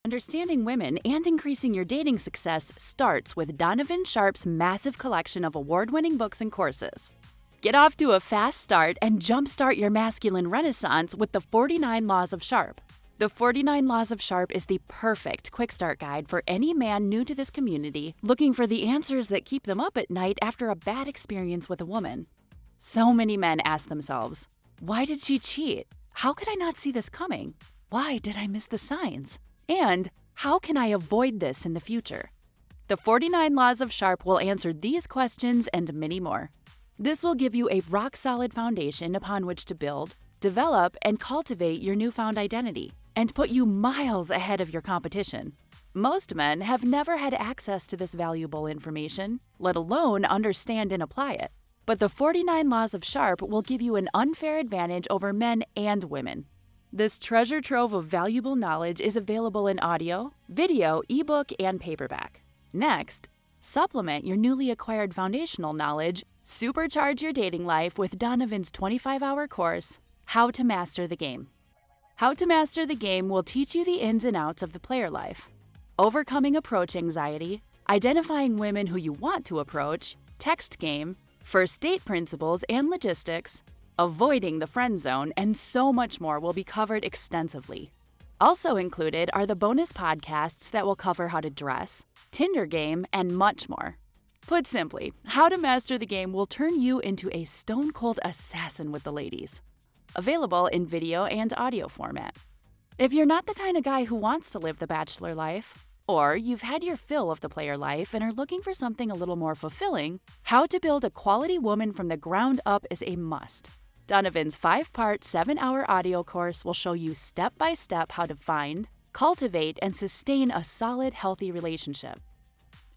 Understanding women and increasing your dating success starts with Donovan Sharpe's massive collection of award-winning books and courses. Get off to a fast start and jumpstart your masculine renaissance with the 49 Laws of Sharpe. The 49 Laws of Sharpe is the perfect quick start guide for any man new to this community looking for the answers that keep them up at night after a bad experience with a woman. So many men ask themselves, why did she cheat? How could I not see this coming? Why did I miss the signs? And how can I avoid this in the future? The 49 Laws of Sharpe will answer these questions and many more. This will give you a rock-solid foundation upon which to build, develop, and cultivate your newfound identity, and put you miles ahead of your competition. Most men have never had access to this valuable information, let alone understand and apply it. But the 49 Laws of Sharpe will give you an unfair advantage over men and women. This treasure trove of valuable knowledge is available in audio, video, ebook, and paperback. Next, supplement your newly acquired foundational knowledge, supercharge your dating life with Donovan's 25-hour course, How to Master the Game. How to Master the Game will teach you the ins and outs of the player life, overcoming approach anxiety, identifying women who you want to approach, text game, first date principles and logistics, avoiding the friend zone, and so much more will be covered extensively. Also included are the bonus podcasts that will cover how to dress, Tinder game, and much more. Put simply, How to Master the Game will turn you into a stone-cold assassin with the ladies. Available in video and audio format. If you're not the kind of guy who wants to live the bachelor life, or you've had your fill of the player life and are looking for something a little more fulfilling, How to Build a Quality Woman from the Ground Up is a must. Donovan's 5-part, 7-hour audio course will show you step-by-step how to find, cultivate, and sustain a solid, healthy relationship.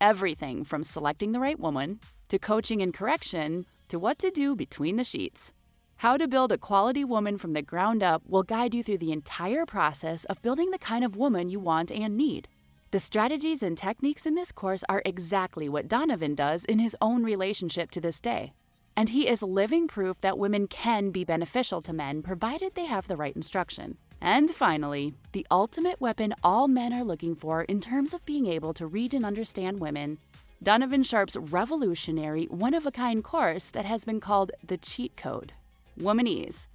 Everything from selecting the right woman, to coaching and correction, to what to do between the sheets. How to Build a Quality Woman from the Ground Up will guide you through the entire process of building the kind of woman you want and need. The strategies and techniques in this course are exactly what Donovan does in his own relationship to this day. And he is living proof that women can be beneficial to men provided they have the right instruction. And finally, the ultimate weapon all men are looking for in terms of being able to read and understand women, Donovan Sharpe's revolutionary, one-of-a-kind course that has been called the Cheat Code, Womanese.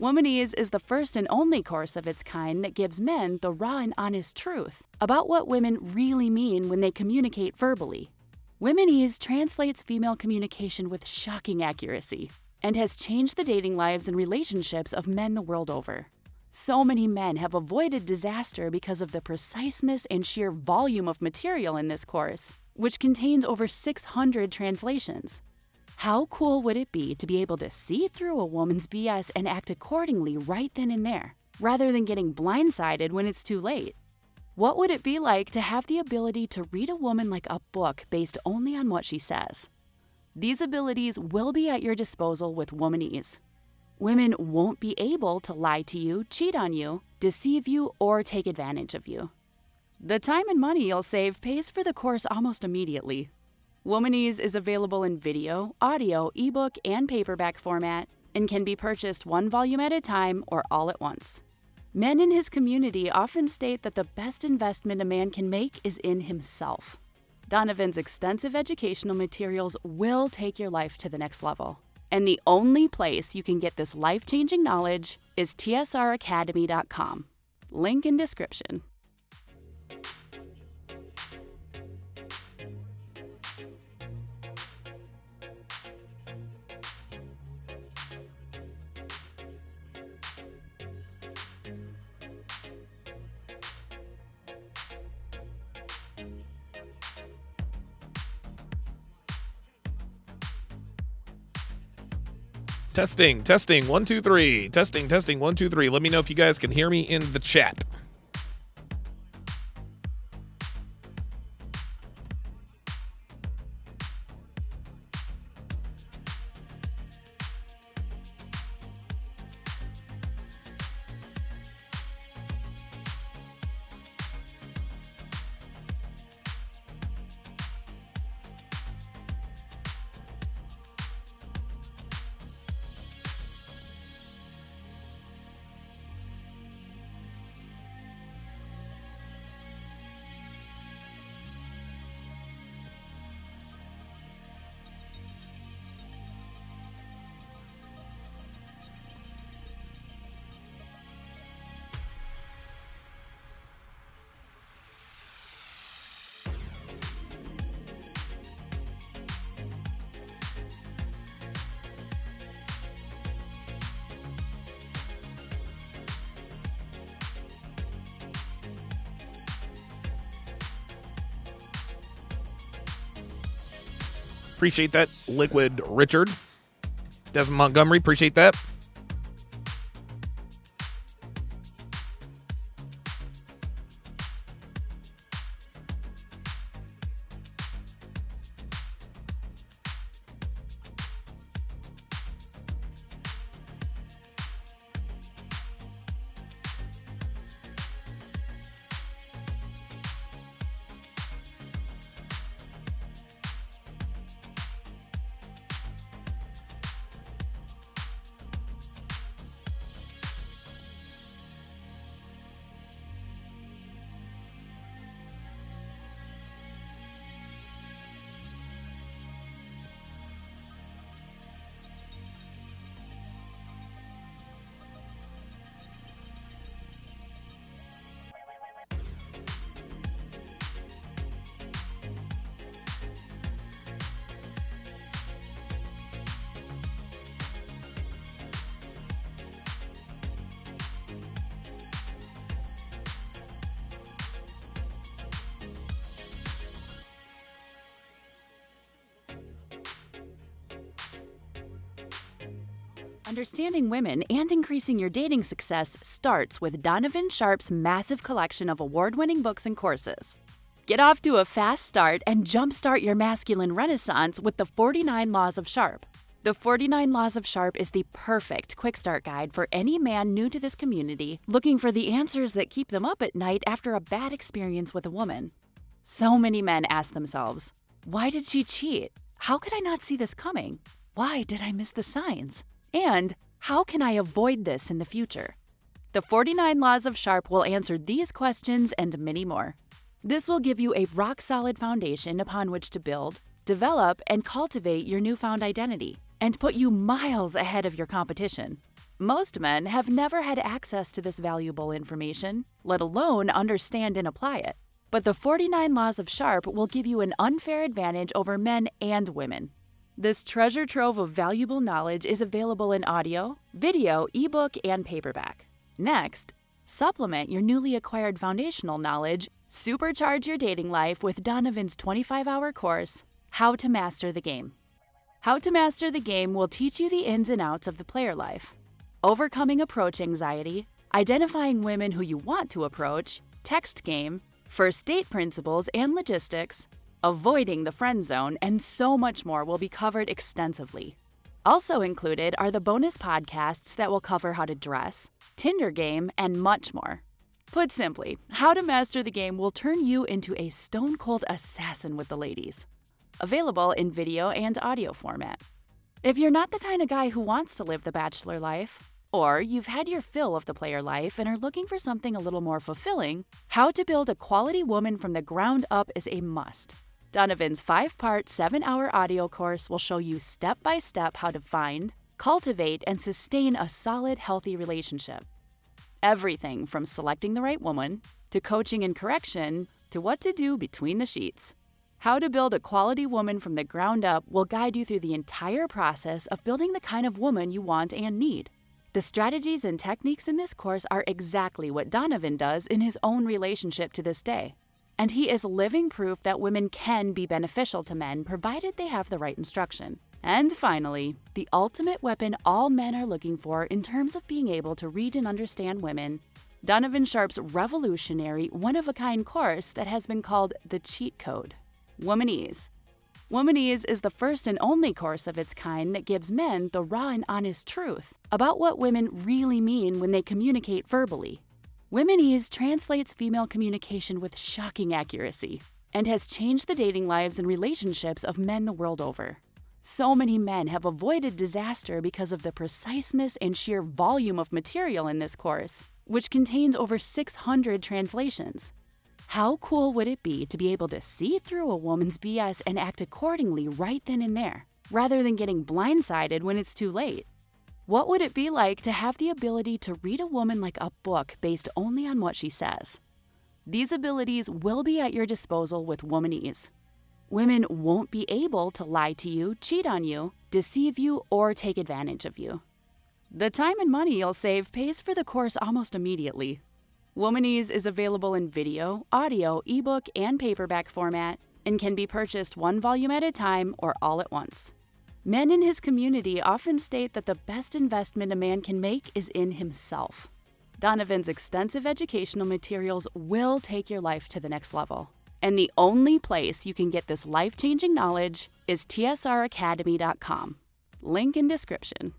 Womanese is the first and only course of its kind that gives men the raw and honest truth about what women really mean when they communicate verbally. Womanese translates female communication with shocking accuracy and has changed the dating lives and relationships of men the world over. So many men have avoided disaster because of the preciseness and sheer volume of material in this course, which contains over 600 translations. How cool would it be to be able to see through a woman's BS and act accordingly right then and there, rather than getting blindsided when it's too late? What would it be like to have the ability to read a woman like a book based only on what she says? These abilities will be at your disposal with Womanese. Women won't be able to lie to you, cheat on you, deceive you, or take advantage of you. The time and money you'll save pays for the course almost immediately. Womanese is available in video, audio, ebook, and paperback format, and can be purchased one volume at a time or all at once. Men in his community often state that the best investment a man can make is in himself. Donovan's extensive educational materials will take your life to the next level. And the only place you can get this life-changing knowledge is tsracademy.com. Link in description. Testing, 1, 2, 3. Testing, 1, 2, 3. Let me know if you guys can hear me in the chat. Appreciate that, Liquid Richard. Desmond Montgomery, appreciate that. Understanding women and increasing your dating success starts with Donovan Sharpe's massive collection of award-winning books and courses. Get off to a fast start and jumpstart your masculine renaissance with the 49 Laws of Sharpe. The 49 Laws of Sharpe is the perfect quick start guide for any man new to this community looking for the answers that keep them up at night after a bad experience with a woman. So many men ask themselves, why did she cheat? How could I not see this coming? Why did I miss the signs? And how can I avoid this in the future? The 49 Laws of Sharpe will answer these questions and many more. This will give you a rock-solid foundation upon which to build, develop, and cultivate your newfound identity, and put you miles ahead of your competition. Most men have never had access to this valuable information, let alone understand and apply it. But the 49 Laws of Sharpe will give you an unfair advantage over men and women. This treasure trove of valuable knowledge is available in audio, video, ebook, and paperback. Next, supplement your newly acquired foundational knowledge, supercharge your dating life with Donovan's 25-hour course, How to Master the Game. How to Master the Game will teach you the ins and outs of the player life, overcoming approach anxiety, identifying women who you want to approach, text game, first date principles and logistics, avoiding the friend zone, and so much more will be covered extensively. Also included are the bonus podcasts that will cover how to dress, Tinder game, and much more. Put simply, How to Master the Game will turn you into a stone-cold assassin with the ladies. Available in video and audio format. If you're not the kind of guy who wants to live the bachelor life, or you've had your fill of the player life and are looking for something a little more fulfilling, How to Build a Quality Woman from the Ground Up is a must. Donovan's 5-part, 7-hour audio course will show you step-by-step how to find, cultivate, and sustain a solid, healthy relationship. Everything from selecting the right woman, to coaching and correction, to what to do between the sheets. How to Build a Quality Woman from the Ground Up will guide you through the entire process of building the kind of woman you want and need. The strategies and techniques in this course are exactly what Donovan does in his own relationship to this day. And he is living proof that women can be beneficial to men provided they have the right instruction. And finally, the ultimate weapon all men are looking for in terms of being able to read and understand women, Donovan Sharpe's revolutionary, one-of-a-kind course that has been called the cheat code, Womanese. Womanese is the first and only course of its kind that gives men the raw and honest truth about what women really mean when they communicate verbally. Womanese translates female communication with shocking accuracy and has changed the dating lives and relationships of men the world over. So many men have avoided disaster because of the preciseness and sheer volume of material in this course, which contains over 600 translations. How cool would it be to be able to see through a woman's BS and act accordingly right then and there, rather than getting blindsided when it's too late? What would it be like to have the ability to read a woman like a book based only on what she says? These abilities will be at your disposal with Womanese. Women won't be able to lie to you, cheat on you, deceive you, or take advantage of you. The time and money you'll save pays for the course almost immediately. Womanese is available in video, audio, ebook, and paperback format, and can be purchased one volume at a time or all at once. Men in his community often state that the best investment a man can make is in himself. Donovan's extensive educational materials will take your life to the next level. And the only place you can get this life-changing knowledge is tsracademy.com. Link in description.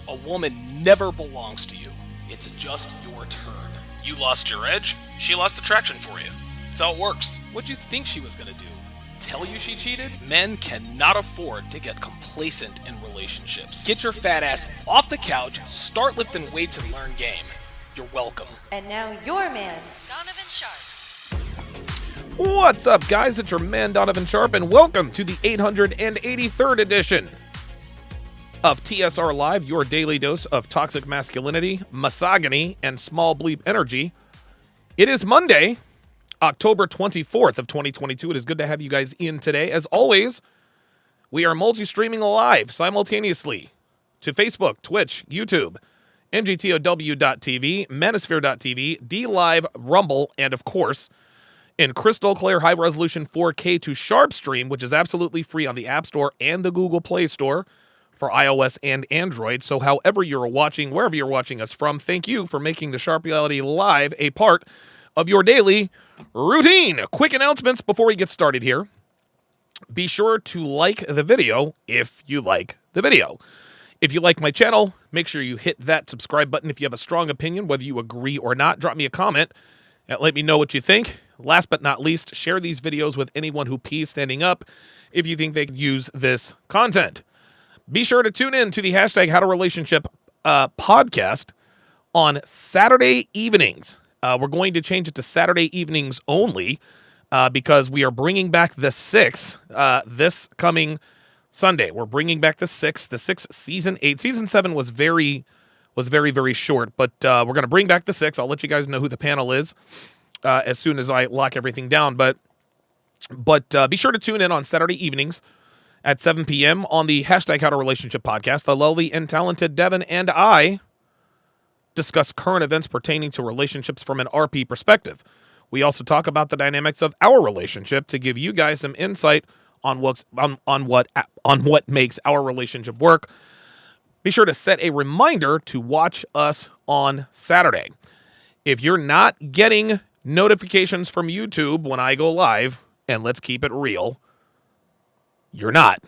A woman never belongs to you. It's just your turn. You lost your edge, she lost attraction for you. That's how it works. What'd you think she was gonna do? Tell you she cheated? Men cannot afford to get complacent in relationships. Get your fat ass off the couch, start lifting weights, and learn game. You're welcome. And now your man, Donovan Sharpe. What's up, guys? It's your man, Donovan Sharpe, and welcome to the 883rd edition of TSR Live, your daily dose of toxic masculinity, misogyny, and small bleep energy. It is Monday, October 24th of 2022. It is good to have you guys in today. As always, we are multi-streaming live simultaneously to Facebook, Twitch, YouTube, mgtow.tv, manosphere.tv, DLive, Rumble, and of course, in crystal clear high-resolution 4K to Sharp Stream, which is absolutely free on the App Store and the Google Play Store for iOS and Android. So however you're watching, wherever you're watching us from, thank you for making the Sharp Reality Live a part of your daily routine. Quick announcements before we get started here. Be sure to like the video if you like the video. If you like my channel, make sure you hit that subscribe button. If you have a strong opinion, whether you agree or not, drop me a comment and let me know what you think. Last but not least, share these videos with anyone who pees standing up if you think they could use this content. Be sure to tune in to the hashtag How to Relationship podcast on Saturday evenings. We're going to change it to Saturday evenings only because we are bringing back the 6th this coming Sunday. We're bringing back the 6th season 8. Season 7 was very, very short, but we're going to bring back the 6th. I'll let you guys know who the panel is as soon as I lock everything down. But be sure to tune in on Saturday evenings at 7 p.m. on the hashtag How to Relationship podcast. The lovely and talented Devin and I discuss current events pertaining to relationships from an RP perspective. We also talk about the dynamics of our relationship to give you guys some insight on what makes our relationship work. Be sure to set a reminder to watch us on Saturday. If you're not getting notifications from YouTube when I go live, and let's keep it real, you're not.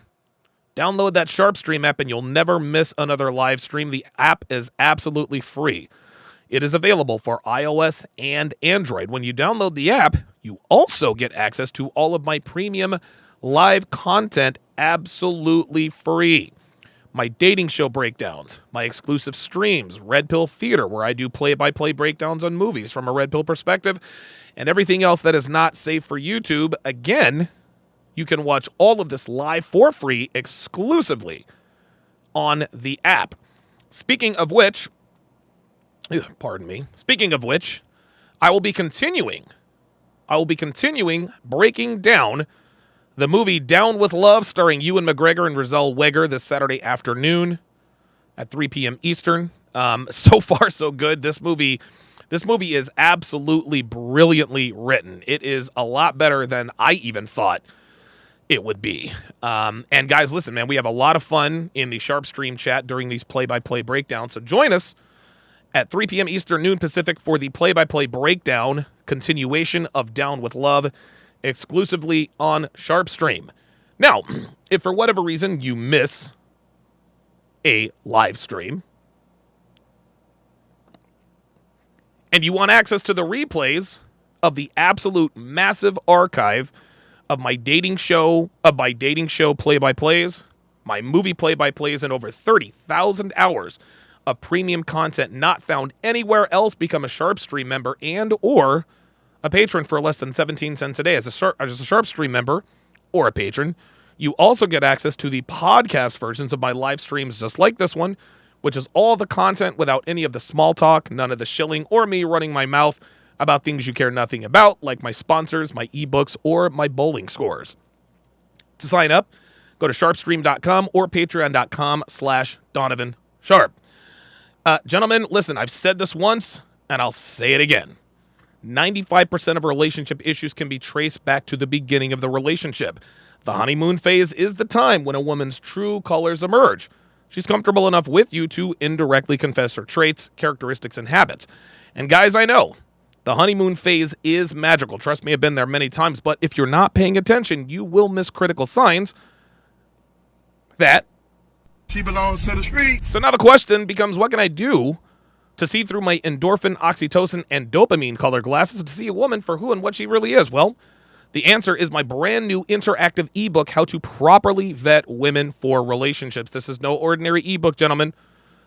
Download that Sharp Stream app and you'll never miss another live stream. The app is absolutely free. It is available for iOS and Android. When you download the app, you also get access to all of my premium live content absolutely free. My dating show breakdowns, my exclusive streams, Red Pill Theater, where I do play-by-play breakdowns on movies from a Red Pill perspective, and everything else that is not safe for YouTube. Again, you can watch all of this live for free exclusively on the app. Speaking of which, I will be continuing breaking down the movie Down with Love, starring Ewan McGregor and Rizal Weger, this Saturday afternoon at 3 p.m. Eastern. So far, so good. This movie is absolutely brilliantly written. It is a lot better than I even thought it would be. And guys, listen, man, we have a lot of fun in the Sharp Stream chat during these play-by-play breakdowns. So join us at 3 p.m. Eastern, noon Pacific, for the play-by-play breakdown continuation of Down with Love, exclusively on Sharp Stream. Now, if for whatever reason you miss a live stream and you want access to the replays of the absolute massive archive of my dating show play-by-plays, my movie play-by-plays, and over 30,000 hours of premium content not found anywhere else, become a Sharp Stream member and or a patron for less than 17 cents a day. As a Sharp Stream member or a patron, you also get access to the podcast versions of my live streams just like this one, which is all the content without any of the small talk, none of the shilling, or me running my mouth about things you care nothing about, like my sponsors, my ebooks, or my bowling scores. To sign up, go to sharpstream.com or patreon.com/Donovan Sharpe. Gentlemen, listen, I've said this once, and I'll say it again. 95% of relationship issues can be traced back to the beginning of the relationship. The honeymoon phase is the time when a woman's true colors emerge. She's comfortable enough with you to indirectly confess her traits, characteristics, and habits. And guys, I know, the honeymoon phase is magical. Trust me, I've been there many times. But if you're not paying attention, you will miss critical signs that she belongs to the streets. So now the question becomes, what can I do to see through my endorphin, oxytocin, and dopamine colored glasses to see a woman for who and what she really is? Well, the answer is my brand new interactive ebook, How to Properly Vet Women for Relationships. This is no ordinary ebook, gentlemen.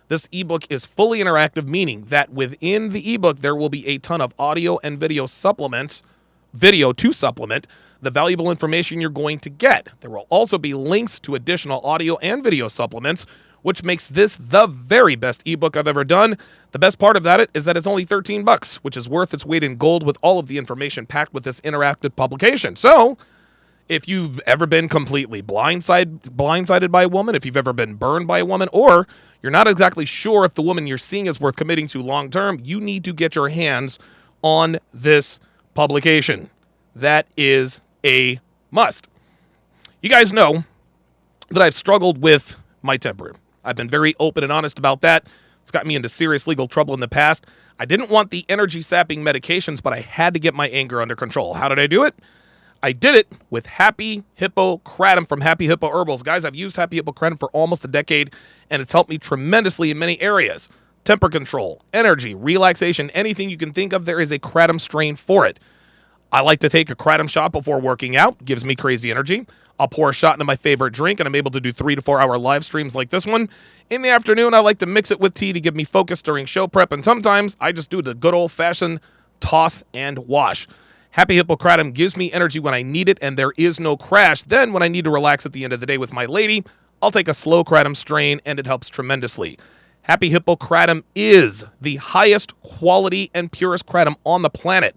This ebook is fully interactive, meaning that within the ebook, there will be a ton of audio and video to supplement the valuable information you're going to get. There will also be links to additional audio and video supplements, which makes this the very best ebook I've ever done. The best part of that is that it's only $13, which is worth its weight in gold with all of the information packed with this interactive publication. So, if you've ever been completely blindsided by a woman, if you've ever been burned by a woman, or you're not exactly sure if the woman you're seeing is worth committing to long term, you need to get your hands on this publication. That is a must. You guys know that I've struggled with my temper. I've been very open and honest about that. It's got me into serious legal trouble in the past. I didn't want the energy-sapping medications, but I had to get my anger under control. How did I do it? I did it with Happy Hippo Kratom from Happy Hippo Herbals. Guys, I've used Happy Hippo Kratom for almost a decade, and it's helped me tremendously in many areas. Temper control, energy, relaxation, anything you can think of, there is a Kratom strain for it. I like to take a Kratom shot before working out. Gives me crazy energy. I'll pour a shot into my favorite drink, and I'm able to do 3 to 4 hour live streams like this one. In the afternoon, I like to mix it with tea to give me focus during show prep, and sometimes I just do the good old-fashioned toss and wash. Happy Hippo Kratom gives me energy when I need it, and there is no crash. Then, when I need to relax at the end of the day with my lady, I'll take a slow Kratom strain, and it helps tremendously. Happy Hippo Kratom is the highest quality and purest Kratom on the planet.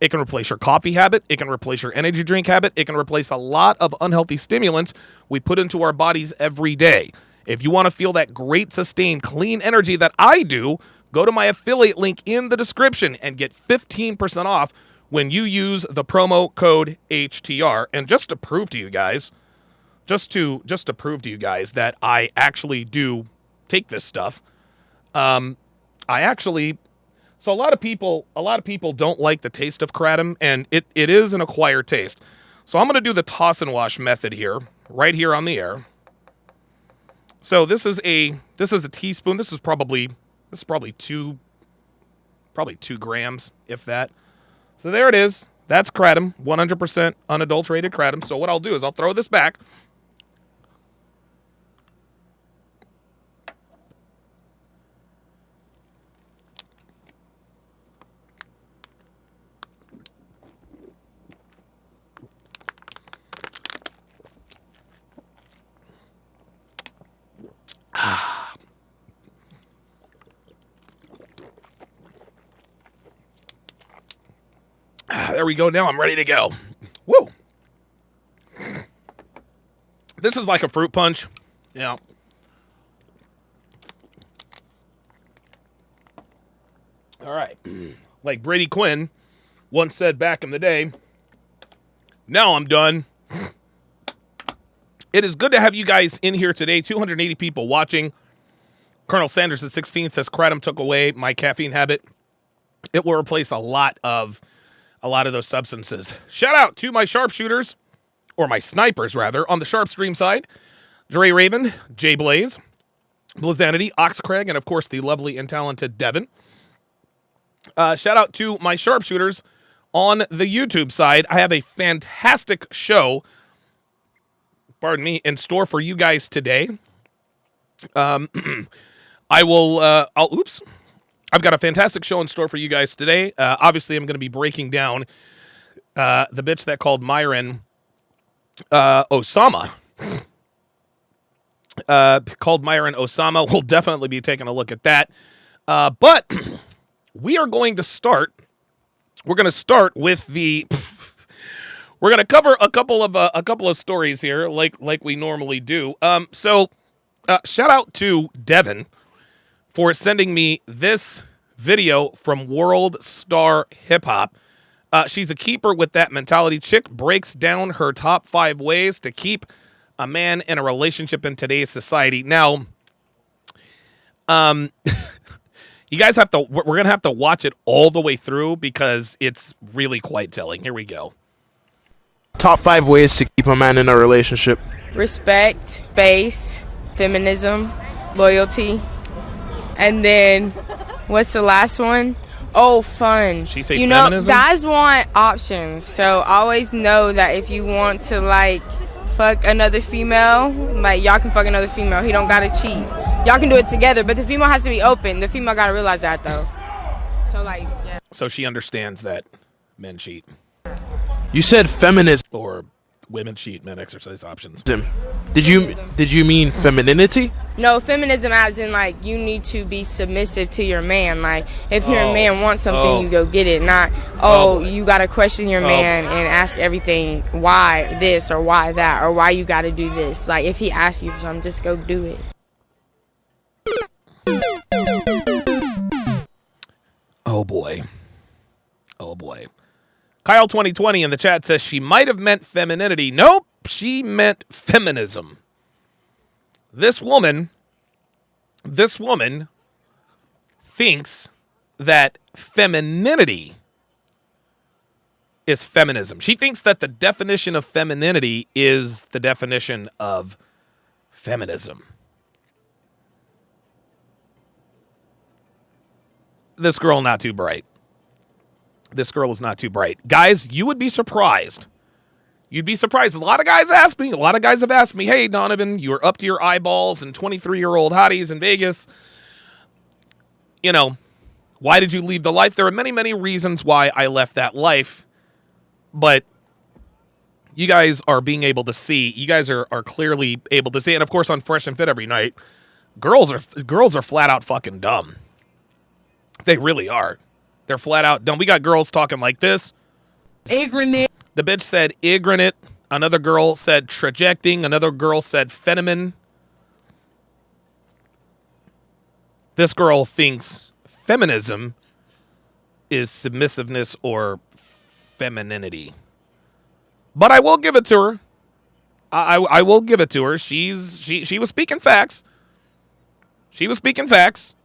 It can replace your coffee habit. It can replace your energy drink habit. It can replace a lot of unhealthy stimulants we put into our bodies every day. If you want to feel that great, sustained, clean energy that I do, go to my affiliate link in the description and get 15% off when you use the promo code HTR. And just to prove to you guys, just to prove to you guys that I actually do take this stuff, So a lot of people don't like the taste of Kratom, and it is an acquired taste. So I'm going to do the toss and wash method here, right here on the air. So this is a teaspoon. This is probably 2 grams, if that. So there it is. That's Kratom, 100% unadulterated Kratom. So what I'll do is I'll throw this back. There we go. Now I'm ready to go. Woo! This is like a fruit punch. Yeah. All right. Like Brady Quinn once said back in the day, now I'm done. It is good to have you guys in here today. 280 people watching. Colonel Sanders the 16th says Kratom took away my caffeine habit. It will replace a lot of those substances. Shout out to my sharpshooters, or my snipers rather, on the Sharp Stream side. Dre Raven, Jay Blaze, Blizanity, Oxcraig, and of course the lovely and talented Devin. Shout out to my sharpshooters on the YouTube side. I have a fantastic show, in store for you guys today. I've got a fantastic show in store for you guys today. Obviously, I'm going to be breaking down the bitch that called Myron Osama. Called Myron Osama. We'll definitely be taking a look at that. But we are going to start. We're going to start with the. We're going to cover a couple of stories here, like we normally do. So shout out to Devin for sending me this video from World Star Hip Hop. She's a keeper with that mentality. Chick breaks down her top 5 ways to keep a man in a relationship in today's society. Now, you guys we're going to have to watch it all the way through because it's really quite telling. Here we go. Top 5 ways to keep a man in a relationship. Respect, space, feminism, loyalty. And then, what's the last one? Oh, fun. She say feminism? Feminism? Guys want options. So always know that if you want to, fuck another female, y'all can fuck another female. He don't gotta cheat. Y'all can do it together, but the female has to be open. The female gotta realize that, though. So, yeah. So she understands that men cheat. You said feminism. Or women cheat, men exercise options. Did you mean femininity? No, feminism as in, you need to be submissive to your man. If your man wants something, you go get it. Not, you got to question your man and ask everything, why this or why that or why you got to do this. If he asks you for something, just go do it. boy. Oh, boy. Kyle 2020 in the chat says she might have meant femininity. Nope, she meant feminism. This woman thinks that femininity is feminism. She thinks that the definition of femininity is the definition of feminism. This girl not too bright. This girl is not too bright. Guys, you would be surprised. You'd be surprised. A lot of guys have asked me, hey, Donovan, you're up to your eyeballs in 23-year-old hotties in Vegas. You know, why did you leave the life? There are many, many reasons why I left that life. But you guys are being able to see. You guys are clearly able to see. And, of course, on Fresh and Fit every night, girls are flat out fucking dumb. They really are. They're flat out dumb. We got girls talking like this. Ignorant. The bitch said ignorant. Another girl said trajecting. Another girl said phenomenon. This girl thinks feminism is submissiveness or femininity. But I will give it to her. I will give it to her. She was speaking facts. She was speaking facts.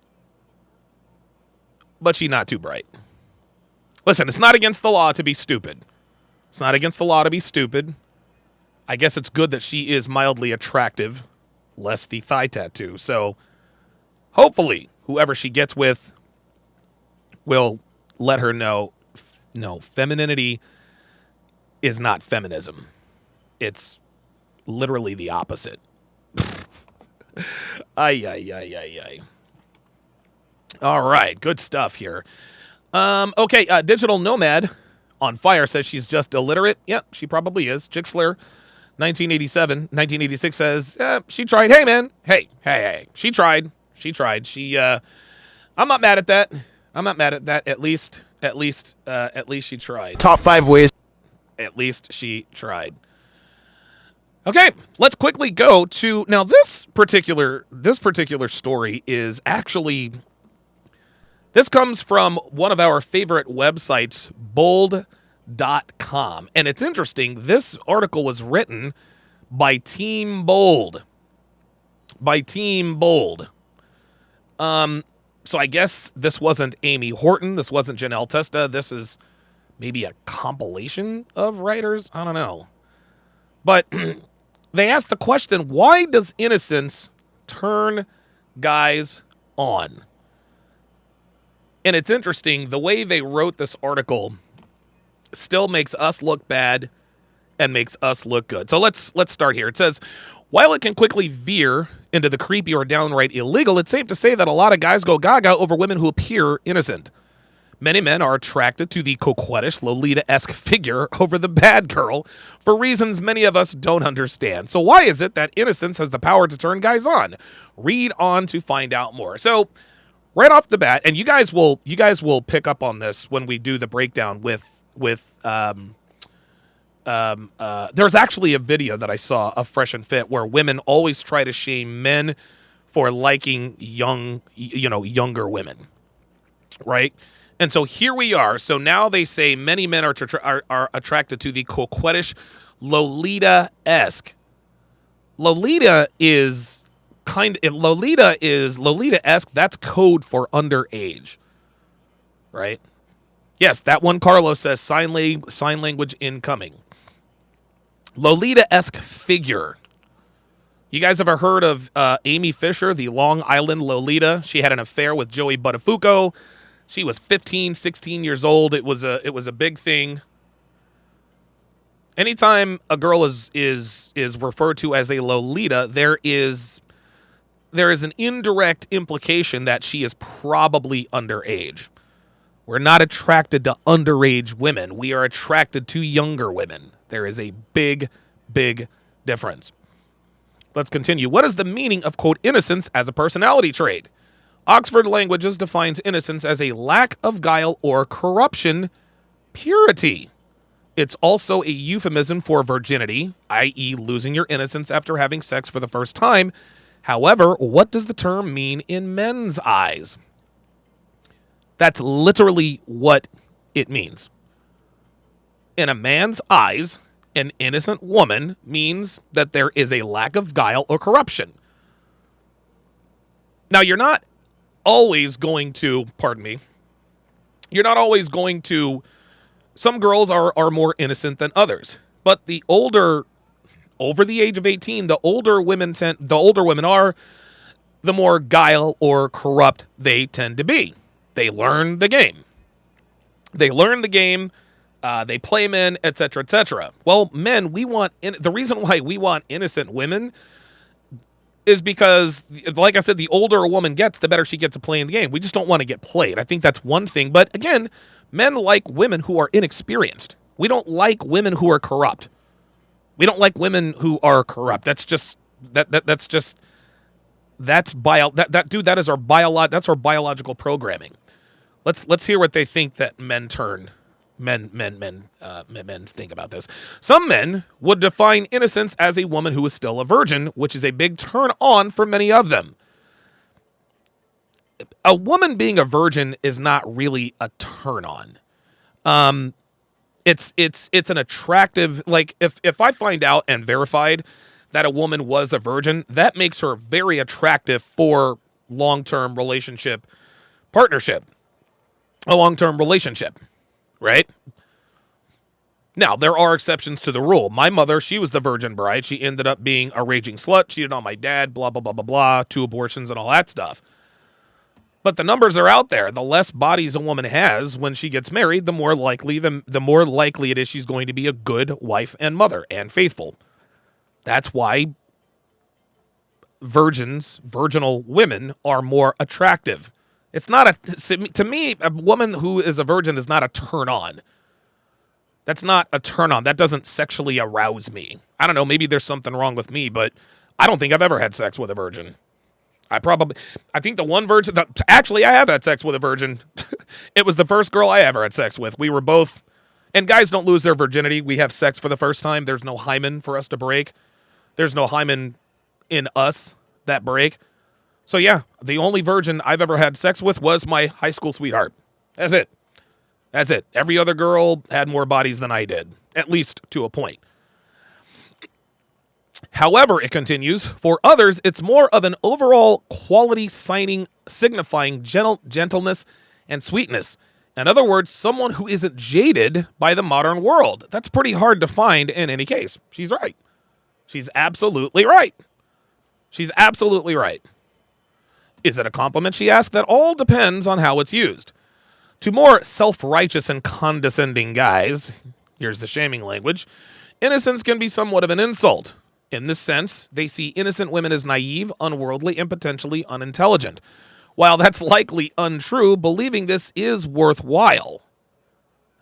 But she's not too bright. Listen, it's not against the law to be stupid. It's not against the law to be stupid. I guess it's good that she is mildly attractive, less the thigh tattoo. So hopefully whoever she gets with will let her know, no, femininity is not feminism. It's literally the opposite. Ay. All right, good stuff here. Okay, Digital Nomad on Fire says she's just illiterate. Yep, she probably is. Jixler, 1986 says, she tried. Hey, man. Hey. She tried. She, I'm not mad at that. At least she tried. Top 5 ways. At least she tried. Okay, let's quickly go to, now this particular story is actually, this comes from one of our favorite websites, bold.com. And it's interesting, this article was written by Team Bold. So I guess this wasn't Amy Horton, this wasn't Janelle Testa, this is maybe a compilation of writers, I don't know. But they asked the question, why does Innocence turn guys on? And it's interesting, the way they wrote this article still makes us look bad and makes us look good. So let's start here. It says, while it can quickly veer into the creepy or downright illegal, it's safe to say that a lot of guys go gaga over women who appear innocent. Many men are attracted to the coquettish, Lolita-esque figure over the bad girl for reasons many of us don't understand. So why is it that Innocence has the power to turn guys on? Read on to find out more. So right off the bat, and you guys will pick up on this when we do the breakdown with there's actually a video that I saw of Fresh and Fit where women always try to shame men for liking younger women, right? And so here we are. So now they say many men are attracted to the coquettish, Lolita-esque. Lolita-esque. That's code for underage, right? Yes, that one. Carlos says sign language incoming. Lolita-esque figure. You guys ever heard of Amy Fisher, the Long Island Lolita? She had an affair with Joey Buttafuoco. She was 15, 16 years old. It was a big thing. Anytime a girl is referred to as a Lolita, there is an indirect implication that she is probably underage. We're not attracted to underage women. We are attracted to younger women. There is a big, big difference. Let's continue. What is the meaning of, quote, innocence as a personality trait? Oxford Languages defines innocence as a lack of guile or corruption, purity. It's also a euphemism for virginity, i.e. losing your innocence after having sex for the first time. However, what does the term mean in men's eyes? That's literally what it means. In a man's eyes, an innocent woman means that there is a lack of guile or corruption. Now, you're not always going to, you're not always going to, some girls are more innocent than others. But over the age of 18, the older women are, the more guile or corrupt they tend to be. They learn the game. They play men, etc., etc. Well, men, the reason why we want innocent women is because, like I said, the older a woman gets, the better she gets to play in the game. We just don't want to get played. I think that's one thing. But again, men like women who are inexperienced. We don't like women who are corrupt. That's our biological programming. Let's hear what they think that men think about this. Some men would define innocence as a woman who is still a virgin, which is a big turn on for many of them. A woman being a virgin is not really a turn on. It's an attractive, like if I find out and verified that a woman was a virgin, that makes her very attractive for long-term partnership, a long-term relationship, right? Now, there are exceptions to the rule. My mother, she was the virgin bride. She ended up being a raging slut, cheated on my dad, blah, blah, blah, blah, blah, 2 abortions and all that stuff. But the numbers are out there. The less bodies a woman has when she gets married, the more likely it is she's going to be a good wife and mother and faithful. That's why virginal women are more attractive. It's not to me, a woman who is a virgin is not a turn on. That's not a turn on. That doesn't sexually arouse me. I don't know. Maybe there's something wrong with me, but I don't think I've ever had sex with a virgin. I think the one virgin, actually I have had sex with a virgin. It was the first girl I ever had sex with. We were both, and guys don't lose their virginity. We have sex for the first time. There's no hymen for us to break. There's no hymen in us that break. So yeah, the only virgin I've ever had sex with was my high school sweetheart. That's it. Every other girl had more bodies than I did, at least to a point. However, it continues, for others, it's more of an overall quality signifying gentleness and sweetness. In other words, someone who isn't jaded by the modern world. That's pretty hard to find in any case. She's right. She's absolutely right. Is it a compliment, she asked? That all depends on how it's used. To more self-righteous and condescending guys, here's the shaming language, innocence can be somewhat of an insult. In this sense, they see innocent women as naive, unworldly, and potentially unintelligent. While that's likely untrue, believing this is worthwhile.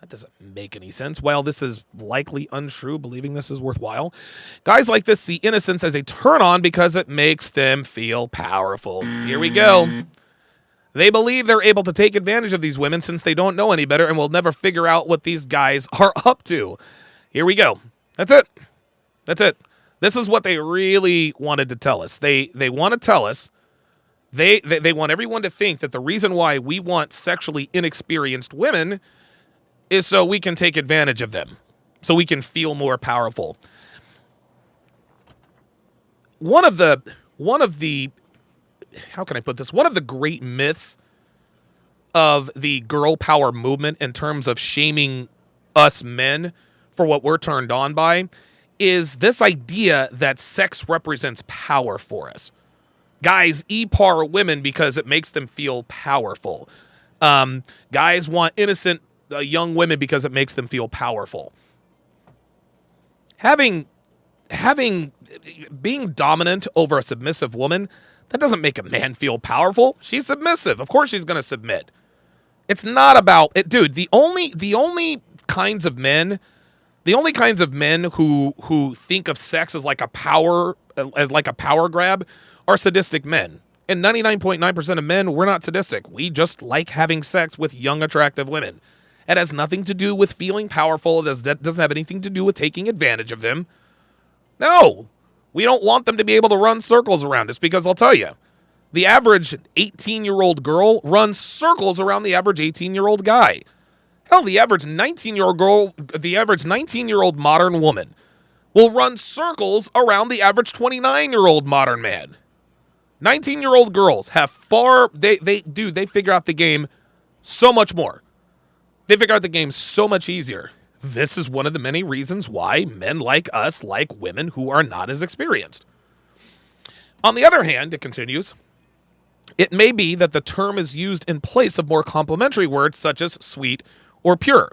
That doesn't make any sense. While this is likely untrue, believing this is worthwhile. Guys like this see innocence as a turn-on because it makes them feel powerful. Here we go. They believe they're able to take advantage of these women since they don't know any better and will never figure out what these guys are up to. Here we go. That's it. This is what they really wanted to tell us. They want to tell us, they want everyone to think that the reason why we want sexually inexperienced women is so we can take advantage of them, so we can feel more powerful. One of the how can I put this? One of the great myths of the girl power movement in terms of shaming us men for what we're turned on by is this idea that sex represents power for us. Guys e-par women because it makes them feel powerful. Guys want innocent young women because it makes them feel powerful. Being dominant over a submissive woman, that doesn't make a man feel powerful. She's submissive. Of course she's going to submit. It's not about it, dude. The only kinds of men who think of sex as like a power grab are sadistic men. And 99.9% of men, we're not sadistic. We just like having sex with young, attractive women. It has nothing to do with feeling powerful. It doesn't have anything to do with taking advantage of them. No, we don't want them to be able to run circles around us because I'll tell you, The average 18-year-old girl runs circles around the average 18-year-old guy. Hell, the average 19-year-old modern woman will run circles around the average 29-year-old modern man. 19-year-old girls have they figure out the game so much more. They figure out the game so much easier. This is one of the many reasons why men like us like women who are not as experienced. On the other hand, it continues, it may be that the term is used in place of more complimentary words such as sweet or pure.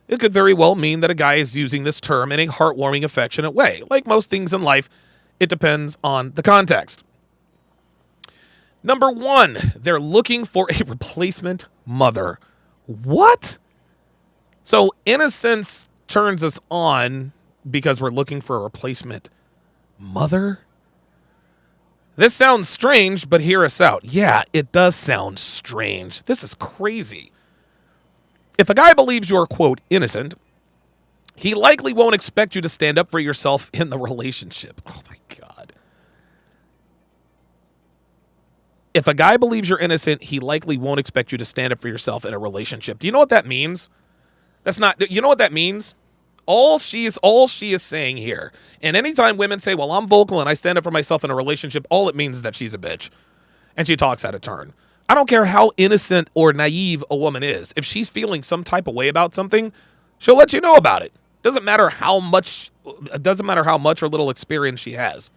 It could very well mean that a guy is using this term in a heartwarming, affectionate way. Like most things in life, it depends on the context. Number 1, they're looking for a replacement mother. What? So Innocence turns us on because we're looking for a replacement mother? This sounds strange, but hear us out. Yeah, it does sound strange. This is crazy. If a guy believes you're, quote, innocent, he likely won't expect you to stand up for yourself in the relationship. Oh, my God. If a guy believes you're innocent, he likely won't expect you to stand up for yourself in a relationship. Do you know what that means? You know what that means? All she is saying here, and anytime women say, well, I'm vocal and I stand up for myself in a relationship, all it means is that she's a bitch. And she talks out of turn. I don't care how innocent or naive a woman is. If she's feeling some type of way about something, she'll let you know about it. Doesn't matter how much or little experience she has.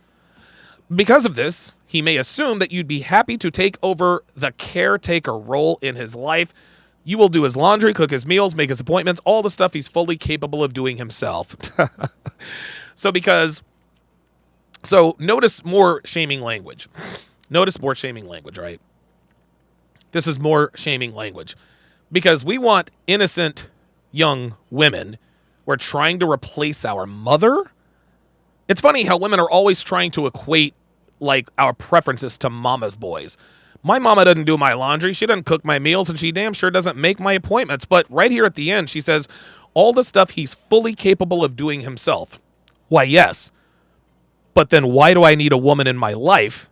Because of this, he may assume that you'd be happy to take over the caretaker role in his life. You will do his laundry, cook his meals, make his appointments, all the stuff he's fully capable of doing himself. So notice more shaming language. Notice more shaming language, right? This is more shaming language. Because we want innocent young women. We're trying to replace our mother. It's funny how women are always trying to equate like our preferences to mama's boys. My mama doesn't do my laundry, she doesn't cook my meals, and she damn sure doesn't make my appointments. But right here at the end, she says, all the stuff he's fully capable of doing himself. Why, yes. But then why do I need a woman in my life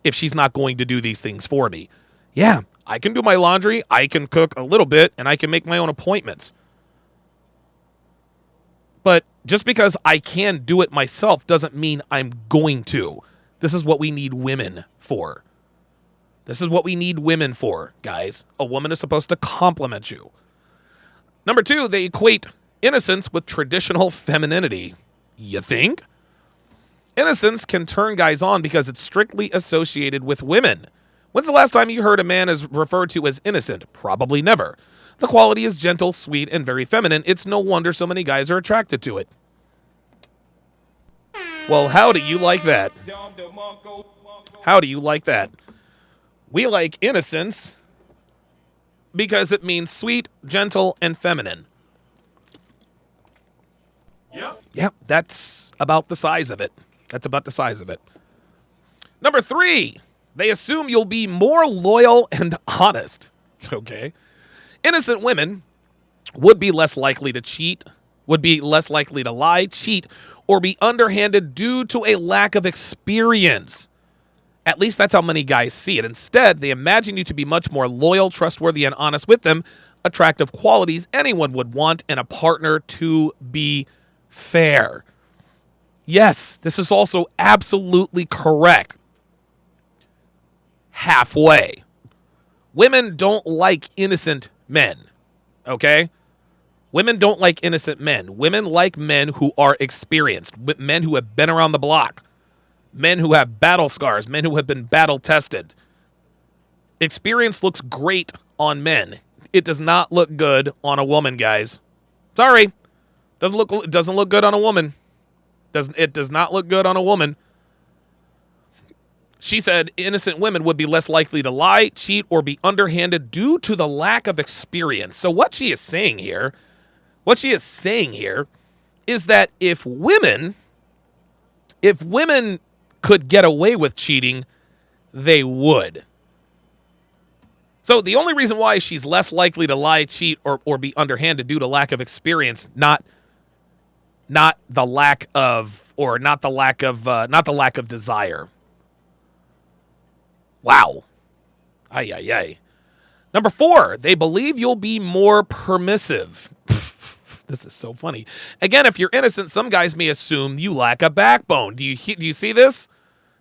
if she's not going to do these things for me? Yeah, I can do my laundry, I can cook a little bit, and I can make my own appointments. But just because I can do it myself doesn't mean I'm going to. This is what we need women for. This is what we need women for, guys. A woman is supposed to compliment you. Number 2, they equate innocence with traditional femininity. You think? Innocence can turn guys on because it's strictly associated with women. When's the last time you heard a man is referred to as innocent? Probably never. The quality is gentle, sweet, and very feminine. It's no wonder so many guys are attracted to it. Well, how do you like that? How do you like that? We like innocence because it means sweet, gentle, and feminine. Yep, that's about the size of it. That's about the size of it. Number 3, they assume you'll be more loyal and honest. Okay. Innocent women would be less likely to cheat, would be less likely to lie, cheat, or be underhanded due to a lack of experience. At least that's how many guys see it. Instead, they imagine you to be much more loyal, trustworthy, and honest with them, attractive qualities anyone would want in a partner to be fair. Yes, this is also absolutely correct. Halfway. Women don't like innocent men, okay? Women don't like innocent men. Women like men who are experienced, men who have been around the block. Men who have battle scars, men who have been battle tested. Experience looks great on men. It does not look good on a woman, guys. Sorry. Doesn't look good on a woman. It does not look good on a woman. She said innocent women would be less likely to lie, cheat, or be underhanded due to the lack of experience. So what she is saying here is that if women could get away with cheating, they would. So the only reason why she's less likely to lie, cheat, or be underhanded due to lack of experience, not the lack of desire. Wow. Ay, ay, ay. Number 4, they believe you'll be more permissive. This is so funny. Again, if you're innocent, some guys may assume you lack a backbone. Do you see this?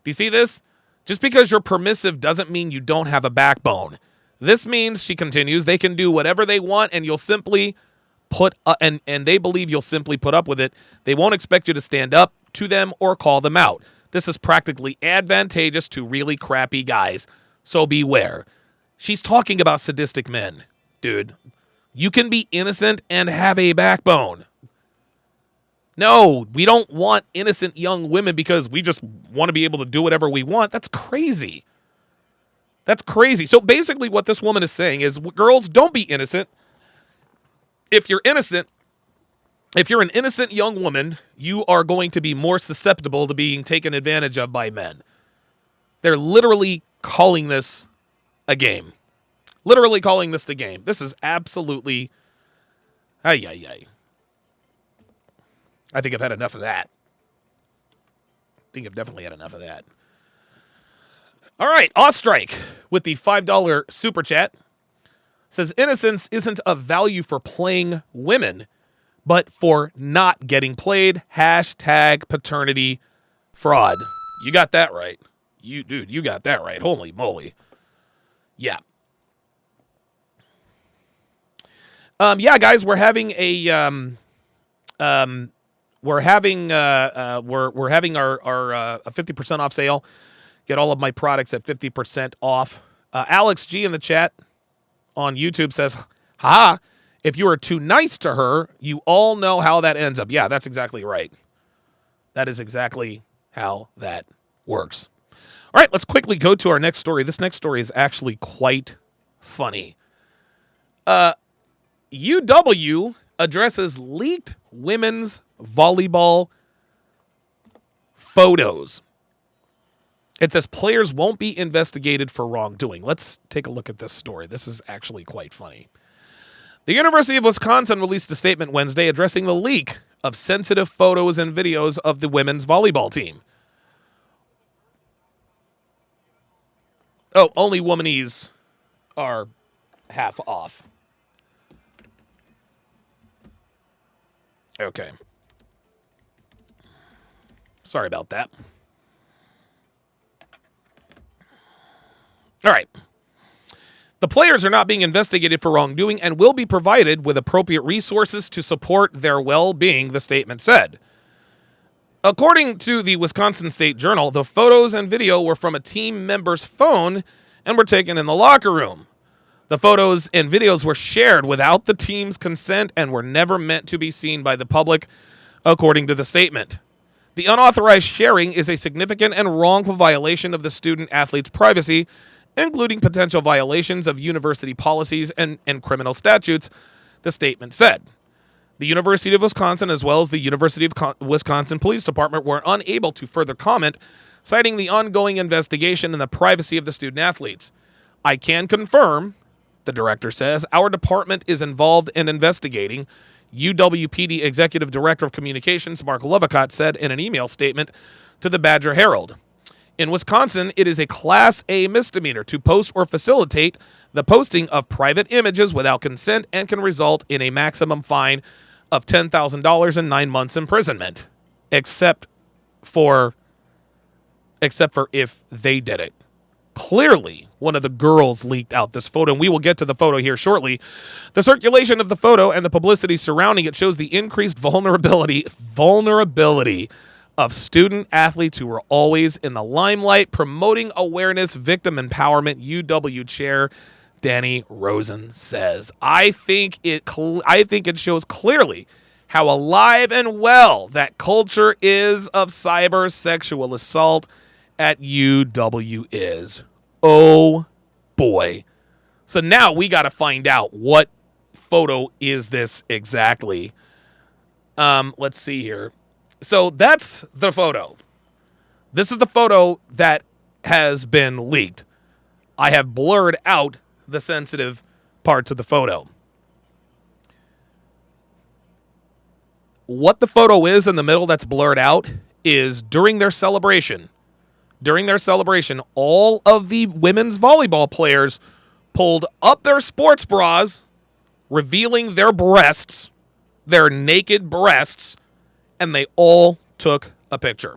Do you see this? Just because you're permissive doesn't mean you don't have a backbone. This means, she continues, they can do whatever they want and you'll simply and they believe you'll simply put up with it. They won't expect you to stand up to them or call them out. This is practically advantageous to really crappy guys. So beware. She's talking about sadistic men, dude. You can be innocent and have a backbone. No, we don't want innocent young women because we just want to be able to do whatever we want. That's crazy. That's crazy. So basically what this woman is saying is, girls, don't be innocent. If you're innocent, if you're an innocent young woman, you are going to be more susceptible to being taken advantage of by men. They're literally calling this a game. Literally calling this the game. This is absolutely... Ay, ay, ay. I think I've had enough of that. I think I've definitely had enough of that. All right, Ostrike with the $5 super chat says, innocence isn't of value for playing women, but for not getting played. Hashtag paternity fraud. You got that right. Dude, you got that right. Holy moly. Yeah. Yeah, guys, we're having a we're having our 50% off sale. Get all of my products at 50% off. Alex G in the chat on YouTube says, "Ha! If you are too nice to her, you all know how that ends up." Yeah, that's exactly right. That is exactly how that works. All right, let's quickly go to our next story. This next story is actually quite funny. UW addresses leaked women's volleyball photos. It says players won't be investigated for wrongdoing. Let's take a look at this story. This is actually quite funny. The University of Wisconsin released a statement Wednesday addressing the leak of sensitive photos and videos of the women's volleyball team. Oh, only womanies are half off. Okay. Sorry about that. All right. The players are not being investigated for wrongdoing and will be provided with appropriate resources to support their well-being, the statement said. According to the Wisconsin State Journal, the photos and video were from a team member's phone and were taken in the locker room. The photos and videos were shared without the team's consent and were never meant to be seen by the public, according to the statement. The unauthorized sharing is a significant and wrongful violation of the student-athlete's privacy, including potential violations of university policies and criminal statutes, the statement said. The University of Wisconsin, as well as the University of Wisconsin Police Department, were unable to further comment, citing the ongoing investigation and the privacy of the student-athletes. I can confirm, the director says, our department is involved in investigating, UWPD Executive Director of Communications Mark Lovicott said in an email statement to the Badger Herald. In Wisconsin, it is a Class A misdemeanor to post or facilitate the posting of private images without consent and can result in a maximum fine of $10,000 and 9 months imprisonment, except for if they did it. Clearly, one of the girls leaked out this photo, and we will get to the photo here shortly. The circulation of the photo and the publicity surrounding it shows the increased vulnerability of student-athletes who are always in the limelight, promoting awareness, victim empowerment, UW Chair Danny Rosen says. I think it shows clearly how alive and well that culture is of cyber sexual assault at UW is. Oh, boy. So now we got to find out what photo is this exactly. Let's see here. So that's the photo. This is the photo that has been leaked. I have blurred out the sensitive parts of the photo. What the photo is in the middle that's blurred out is during their celebration. during their celebration, all of the women's volleyball players pulled up their sports bras, revealing their breasts, their naked breasts, and they all took a picture.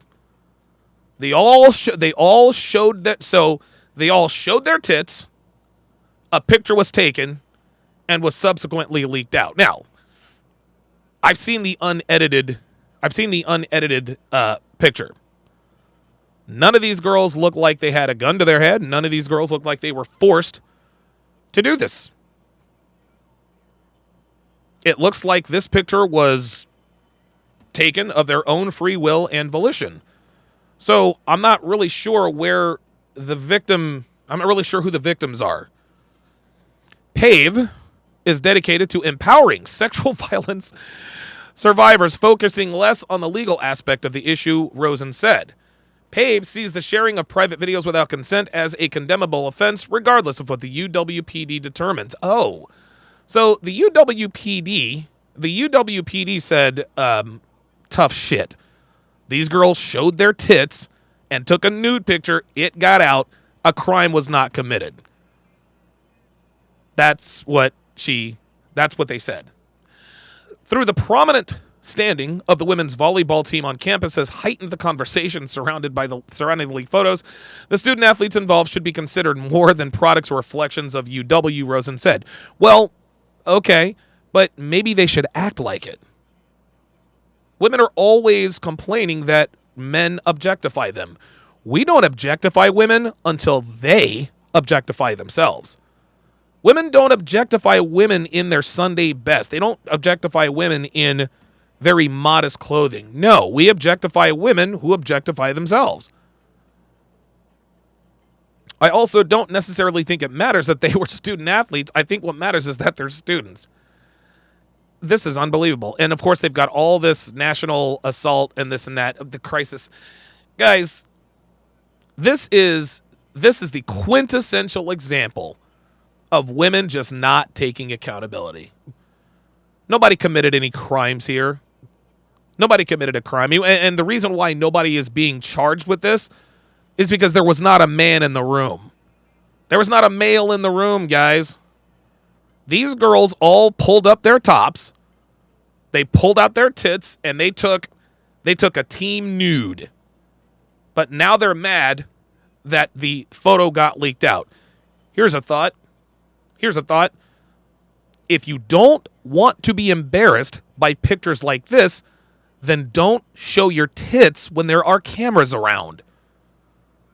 They all showed their tits. A picture was taken and was subsequently leaked out. Now, I've seen the unedited picture. None of these girls look like they had a gun to their head. None of these girls look like they were forced to do this. It looks like this picture was taken of their own free will and volition. So I'm not really sure I'm not really sure who the victims are. PAVE is dedicated to empowering sexual violence survivors, focusing less on the legal aspect of the issue, Rosen said. PAVE sees the sharing of private videos without consent as a condemnable offense, regardless of what the UWPD determines. Oh, so the UWPD said, tough shit. These girls showed their tits and took a nude picture. It got out. A crime was not committed. That's what they said. Through the prominent standing of the women's volleyball team on campus has heightened the conversation surrounding the leaked photos. The student athletes involved should be considered more than products or reflections of UW, Rosen said. Well, okay, but maybe they should act like it. Women are always complaining that men objectify them. We don't objectify women until they objectify themselves. Women don't objectify women in their Sunday best. They don't objectify women in very modest clothing. No, we objectify women who objectify themselves. I also don't necessarily think it matters that they were student athletes. I think what matters is that they're students. This is unbelievable. And of course, they've got all this national assault and this and that of the crisis. Guys, this is the quintessential example of women just not taking accountability. Nobody committed any crimes here. Nobody committed a crime. And the reason why nobody is being charged with this is because there was not a man in the room. There was not a male in the room, guys. These girls all pulled up their tops. They pulled out their tits, and they took a team nude. But now they're mad that the photo got leaked out. Here's a thought. If you don't want to be embarrassed by pictures like this, then don't show your tits when there are cameras around.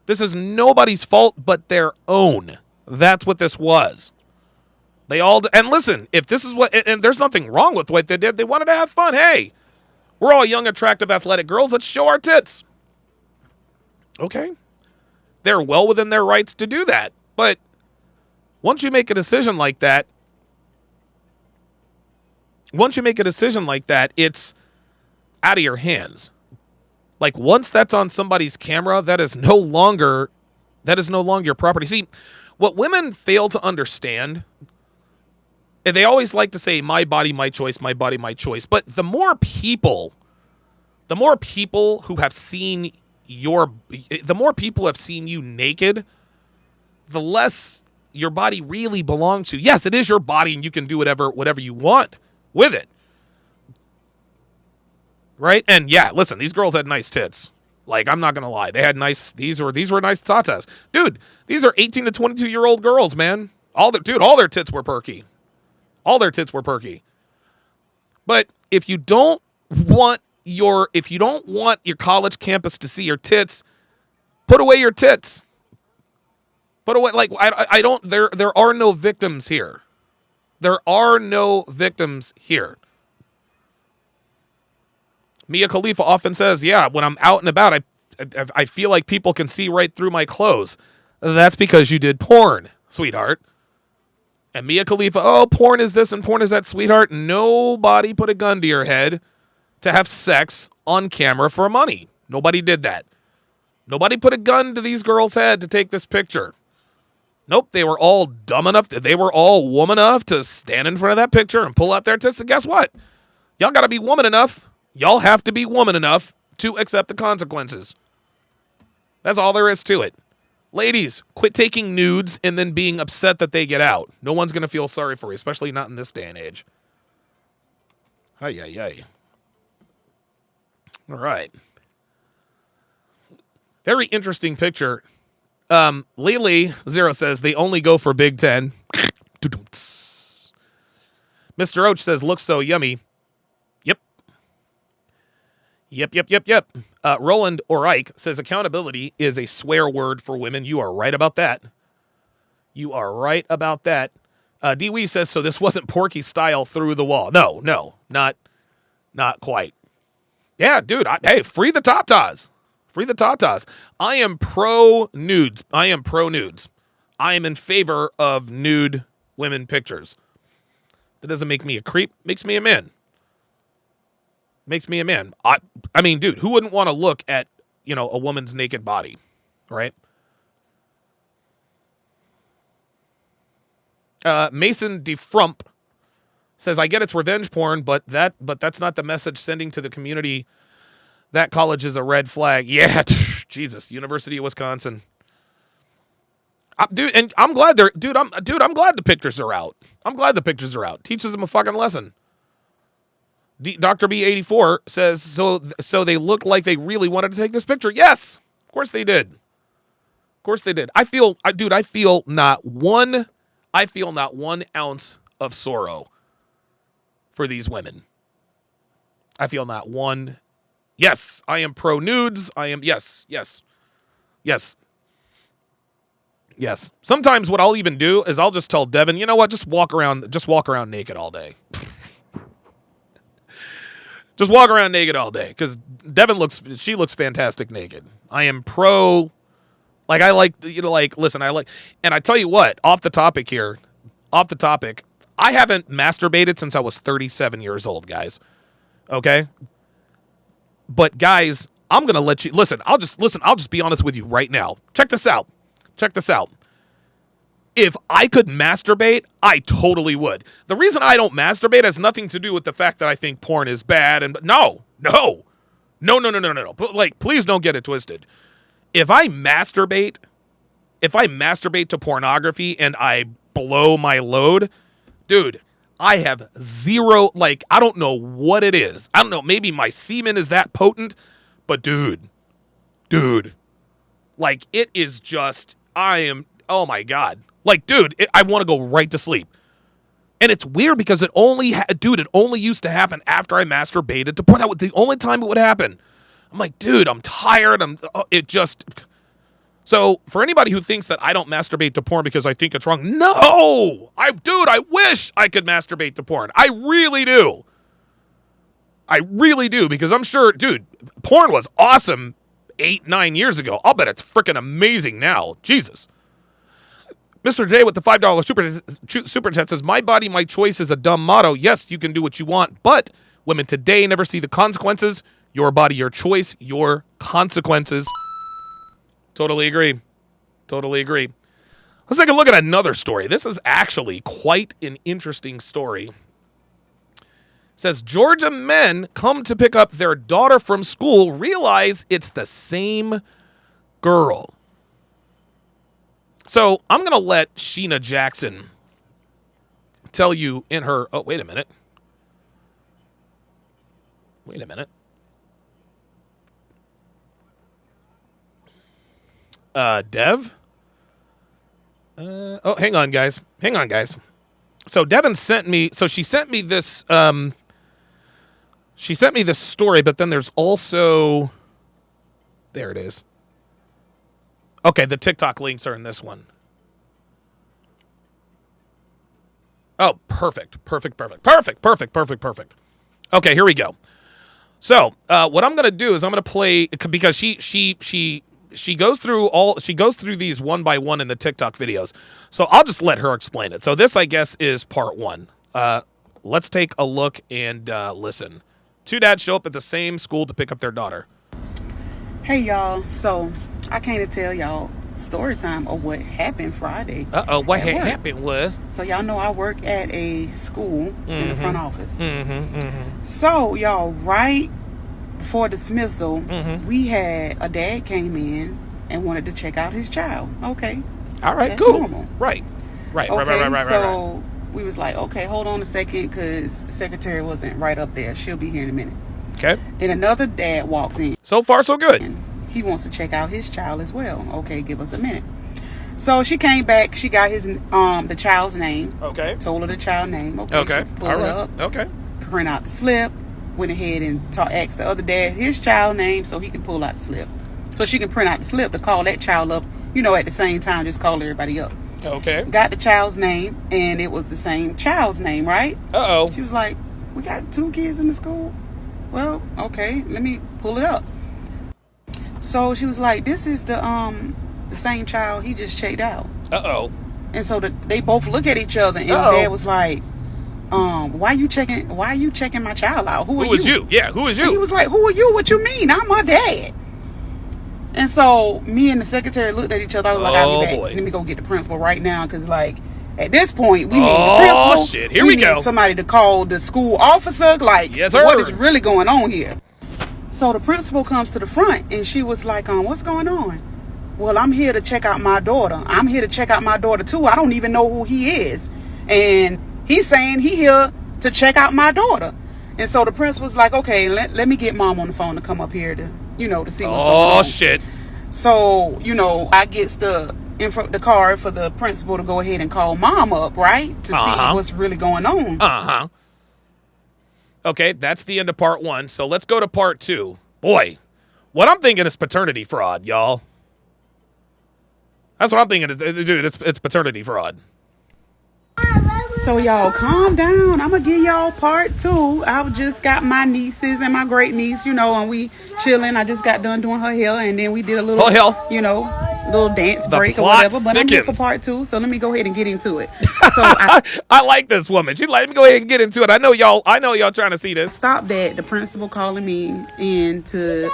This is nobody's fault but their own. That's what this was. And listen, if this is and there's nothing wrong with what they did. They wanted to have fun. Hey, we're all young, attractive, athletic girls. Let's show our tits. Okay. They're well within their rights to do that. But once you make a decision like that, it's out of your hands. Like once that's on somebody's camera, that is no longer property. See, what women fail to understand, and they always like to say, my body, my choice, my body, my choice. But the more people who have seen you naked, the less your body really belongs to. Yes, it is your body and you can do whatever you want with it. Right? And yeah, listen, these girls had nice tits. Like, I'm not going to lie. They had these were nice tatas. Dude, these are 18 to 22-year-old girls, man. All their tits were perky. But if you don't want your college campus to see your tits, put away your tits. Put away, like, there are no victims here. There are no victims here. Mia Khalifa often says, yeah, when I'm out and about, I feel like people can see right through my clothes. That's because you did porn, sweetheart. And Mia Khalifa, oh, porn is this and porn is that, sweetheart. Nobody put a gun to your head to have sex on camera for money. Nobody did that. Nobody put a gun to these girls' head to take this picture. Nope, they were all dumb enough. They were all woman enough to stand in front of that picture and pull out their tits. And guess what? Y'all got to be woman enough. Y'all have to be woman enough to accept the consequences. That's all there is to it. Ladies, quit taking nudes and then being upset that they get out. No one's going to feel sorry for you, especially not in this day and age. Ay, ay, ay. All right. Very interesting picture. Lily0 says they only go for Big Ten. Mr. Oach says looks so yummy. Yep. Yep. Roland Orike says accountability is a swear word for women. You are right about that. Dee says, so this wasn't Porky style through the wall. No, not quite. Yeah, dude. Hey, free the tatas. I am pro nudes. I am in favor of nude women pictures. That doesn't make me a creep. Makes me a man. I mean, dude, who wouldn't want to look at, a woman's naked body, right? Mason DeFrump says, I get it's revenge porn, but that's not the message sending to the community. That college is a red flag. Yeah, Jesus, University of Wisconsin. Dude, and I'm glad I'm glad the pictures are out. Teaches them a fucking lesson. Dr. B84 says, so they look like they really wanted to take this picture. Yes, of course they did. I feel not one ounce of sorrow for these women. I feel not one. Yes, I am pro nudes. Yes. Sometimes what I'll even do is I'll just tell Devin, you know what, just walk around naked all day. Just walk around naked all day, because Devin looks fantastic naked. I am pro, and I tell you what, off the topic, I haven't masturbated since I was 37 years old, guys. Okay? But guys, I'm going to let you, I'll just be honest with you right now. Check this out. If I could masturbate, I totally would. The reason I don't masturbate has nothing to do with the fact that I think porn is bad. And no. Please don't get it twisted. If I masturbate to pornography and I blow my load, dude, I have zero, I don't know what it is. I don't know, maybe my semen is that potent, but dude, it is just, oh my God. I want to go right to sleep. And it's weird because it only used to happen after I masturbated to porn. That was the only time it would happen. I'm like, dude, I'm tired. So for anybody who thinks that I don't masturbate to porn because I think it's wrong, no, I wish I could masturbate to porn. I really do, because I'm sure, dude, porn was awesome 8-9 years ago. I'll bet it's freaking amazing now. Jesus. Mr. J with the $5 super chat says, my body, my choice is a dumb motto. Yes, you can do what you want, but women today never see the consequences. Your body, your choice, your consequences. Totally agree. Let's take a look at another story. This is actually quite an interesting story. It says, Georgia men come to pick up their daughter from school, realize it's the same girl. So I'm going to let Sheena Jackson tell you in her... Oh, wait a minute. Dev? Hang on, guys. So Devin sent me... So she sent me this... She sent me this story, but then there's also... There it is. Okay, the TikTok links are in this one. Oh, perfect. Okay, here we go. So, what I'm going to do is I'm going to play, because she goes through these one by one in the TikTok videos. So I'll just let her explain it. So this, I guess, is part one. Let's take a look and listen. Two dads show up at the same school to pick up their daughter. Hey, y'all. So I came to tell y'all story time of what happened Friday. What happened was... So y'all know I work at a school in the front office. So y'all, right before dismissal, we had a dad came in and wanted to check out his child. Okay. All right, That's cool. normal. Right. Okay, so we was like, okay, hold on a second, because the secretary wasn't right up there. She'll be here in a minute. Okay. Then another dad walks in. So far, so good. And he wants to check out his child as well. Okay, give us a minute. So she came back. She got his the child's name. Okay. Told her the child name. Okay. Okay. She pulled All it right. up. Okay. Print out the slip. Went ahead and asked the other dad his child name so he can pull out the slip. So she can print out the slip to call that child up. At the same time, just call everybody up. Okay. Got the child's name, and it was the same child's name, right? Uh-oh. She was like, we got 2 kids in the school? Well, okay, let me pull it up. So she was like, this is the same child he just checked out. Uh-oh. And so they both look at each other, and Dad was like, why you checking my child out? Who is you? Yeah, who is you? And he was like, who are you? What you mean? I'm her dad. And so me and the secretary looked at each other. I was like, I'll be back. Boy. Let me go get the principal right now, because at this point we need the principal. Oh shit! Here we go. Need somebody to call the school officer. Yes, sir. What is really going on here? So the principal comes to the front, and she was like, what's going on? Well, I'm here to check out my daughter. I'm here to check out my daughter too. I don't even know who he is, and he's saying he here to check out my daughter. And so the principal's like, okay, let me get mom on the phone to come up here to see what's going on. Oh shit! So I gets the card for the principal to go ahead and call mom up, right, to see what's really going on. Okay, that's the end of part 1. So let's go to part 2. Boy, what I'm thinking is paternity fraud, y'all. That's what I'm thinking. Dude, it's paternity fraud. So y'all calm down. I'm gonna give y'all part 2. I just got my nieces and my great niece, and we chilling. I just got done doing her hair, and then we did a little, little dance break or whatever. But I'm here for part 2, so let me go ahead and get into it. So I like this woman. She's like, let me go ahead and get into it. I know y'all trying to see this. Stop that. The principal calling me into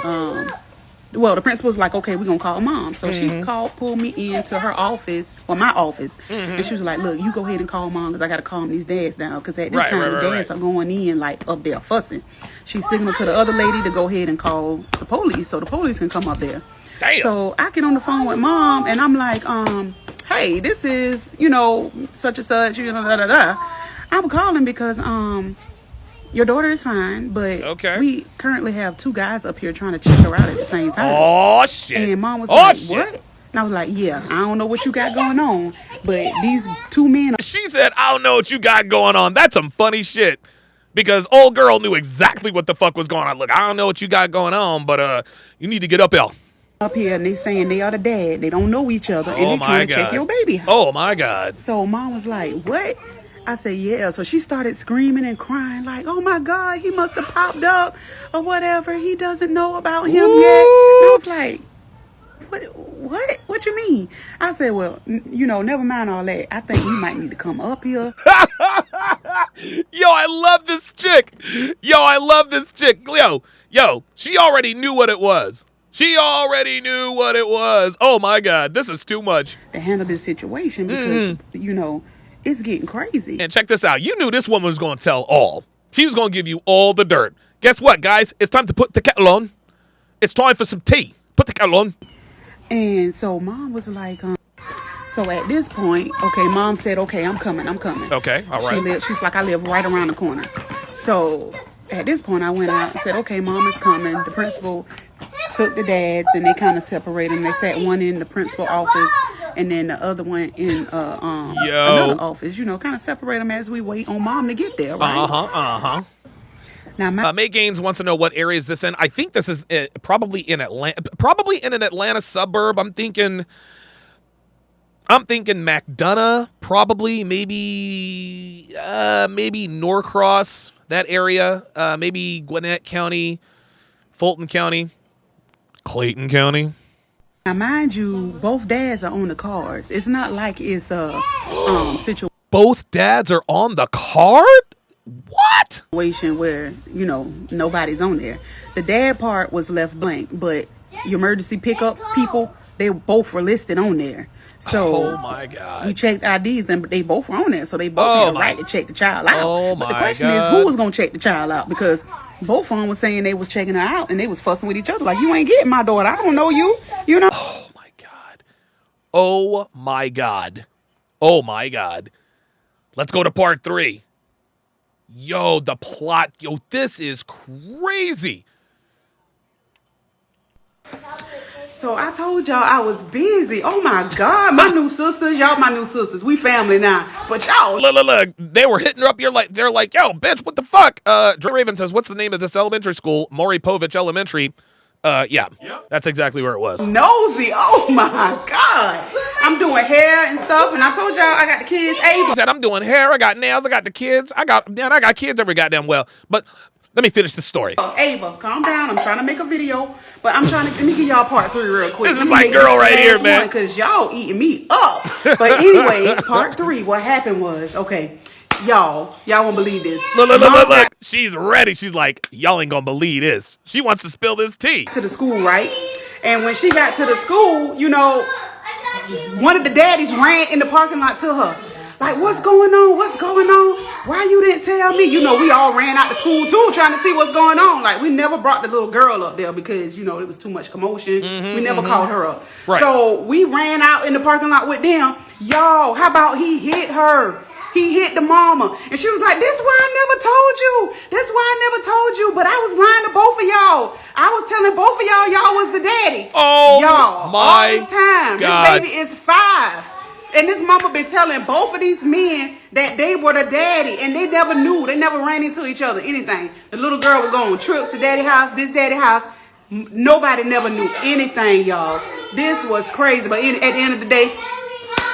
the principal's like, okay, we're gonna call mom. So she pulled me into her office, my office, and she was like, look, you go ahead and call mom, because I gotta calm these dads down, because at this time the dads are going in up there fussing. She signaled to the other lady to go ahead and call the police so the police can come up there. Damn. So I get on the phone with mom, and I'm like, hey, this is such and such, I'm calling because your daughter is fine, but we currently have 2 guys up here trying to check her out at the same time. Oh, shit. And mom was like, what? And I was like, yeah, I don't know what you got going on, but these 2 men... She said, I don't know what you got going on. That's some funny shit. Because old girl knew exactly what the fuck was going on. Look, I don't know what you got going on, but you need to get up here. Up here, and they saying they are the dad. They don't know each other, and they trying to check your baby out. Oh, my God. So mom was like, what? I said, yeah. So she started screaming and crying like, oh my God, he must have popped up or whatever. He doesn't know about him yet. And I was like, what you mean? I said, well, never mind all that. I think you might need to come up here. Yo, I love this chick. Yo, she already knew what it was. Oh my God, this is too much. To handle this situation because, it's getting crazy. And check this out. You knew this woman was going to tell all. She was going to give you all the dirt. Guess what, guys? It's time to put the kettle on. It's time for some tea. Put the kettle on. And so mom was like, so at this point, okay, mom said, okay, I'm coming. Okay, all right. She's like, I live right around the corner. So at this point, I went out and said, okay, mom is coming. The principal took the dads, and they kind of separated them. They sat one in the principal office, and then the other one in another office. Kind of separate them as we wait on mom to get there, right? Now, May Gaines wants to know what area is this in. I think this is probably in Atlanta, probably in an Atlanta suburb. I'm thinking McDonough, probably maybe Norcross, that area, maybe Gwinnett County, Fulton County, Clayton County. Now, mind you, both dads are on the cards. It's not like it's a situation. Both dads are on the card? What? Situation where, nobody's on there. The dad part was left blank, but your emergency pickup people, they both were listed on there. So, oh my God, we checked IDs, and they both were on there, so they both had a right to check the child out. Oh but the question is, who was gonna check the child out? Because both of them was saying they was checking her out, and they was fussing with each other like, you ain't getting my daughter. I don't know you. Oh my Oh my God. Oh my God. Let's go to part 3. Yo, the plot. Yo, this is crazy. So I told y'all I was busy. Oh my God, my new sisters, y'all my new sisters. We family now. But y'all, Look. They were hitting her up. They're like, yo, bitch, what the fuck? Dre Raven says, what's the name of this elementary school? Maury Povich Elementary. Yeah, that's exactly where it was. nosy. Oh my God. I'm doing hair and stuff, and I told y'all I got the kids. She said, I'm doing hair, I got nails, I got the kids. I got kids every goddamn well. But let me finish the story. Ava, calm down. I'm trying to make a video, but let me give y'all part 3 real quick. This is my girl right here, man. Because y'all eating me up. But anyways, part 3, what happened was, okay, y'all won't believe this. Look. She's ready. She's like, y'all ain't gonna believe this. She wants to spill this tea. To the school, right? And when she got to the school, you know, one of the daddies ran in the parking lot to her. Like, what's going on? What's going on? Why you didn't tell me? You know, we all ran out to school too, trying to see what's going on. Like, we never brought the little girl up there because, you know, it was too much commotion. We never called her up. Right. So we ran out in the parking lot with them. Y'all, how about he hit her? He hit the mama. And she was like, that's why I never told you. That's why I never told you. But I was lying to both of y'all. I was telling both of y'all was the daddy. Oh, y'all, my all this time. God. This baby is 5. And this mama been telling both of these men that they were the daddy, and they never knew. They never ran into each other, anything. The little girl would go on trips to daddy house, this daddy house. Nobody never knew anything, y'all. This was crazy. But at the end of the day,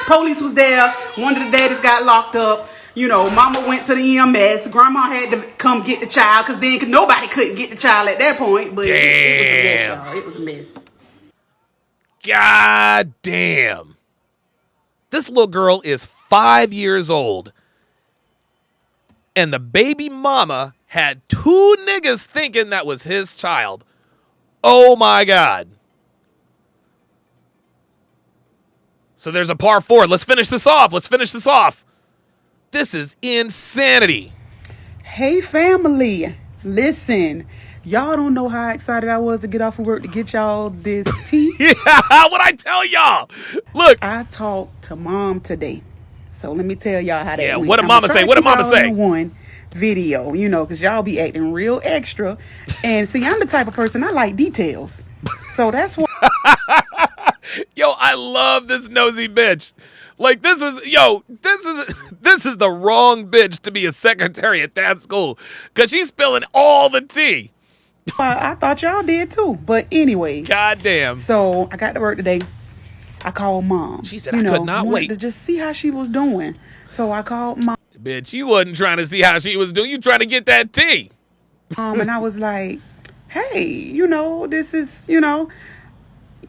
police was there. One of the daddies got locked up. You know, mama went to the EMS. Grandma had to come get the child because nobody couldn't get the child at that point. But it was a mess, y'all. It was a mess. God damn. This little girl is 5 years old. And the baby mama had 2 niggas thinking that was his child. Oh my God. So there's a part 4. Let's finish this off. This is insanity. Hey, family. Listen. Y'all don't know how excited I was to get off of work to get y'all this tea. Yeah, what I tell y'all. Look. I talked to mom today. So let me tell y'all how that went. What did mama say? One video, you know, because y'all be acting real extra. And see, I'm the type of person, I like details. So that's why. Yo, I love this nosy bitch. Like, this is the wrong bitch to be a secretary at that school. Because she's spilling all the tea. I thought y'all did too. But anyway. Goddamn. So I got to work today. I called mom. She said, I could not wait to just see how she was doing. So I called mom. Bitch, you wasn't trying to see how she was doing. You trying to get that tea. And I was like, hey, you know, this is, you know,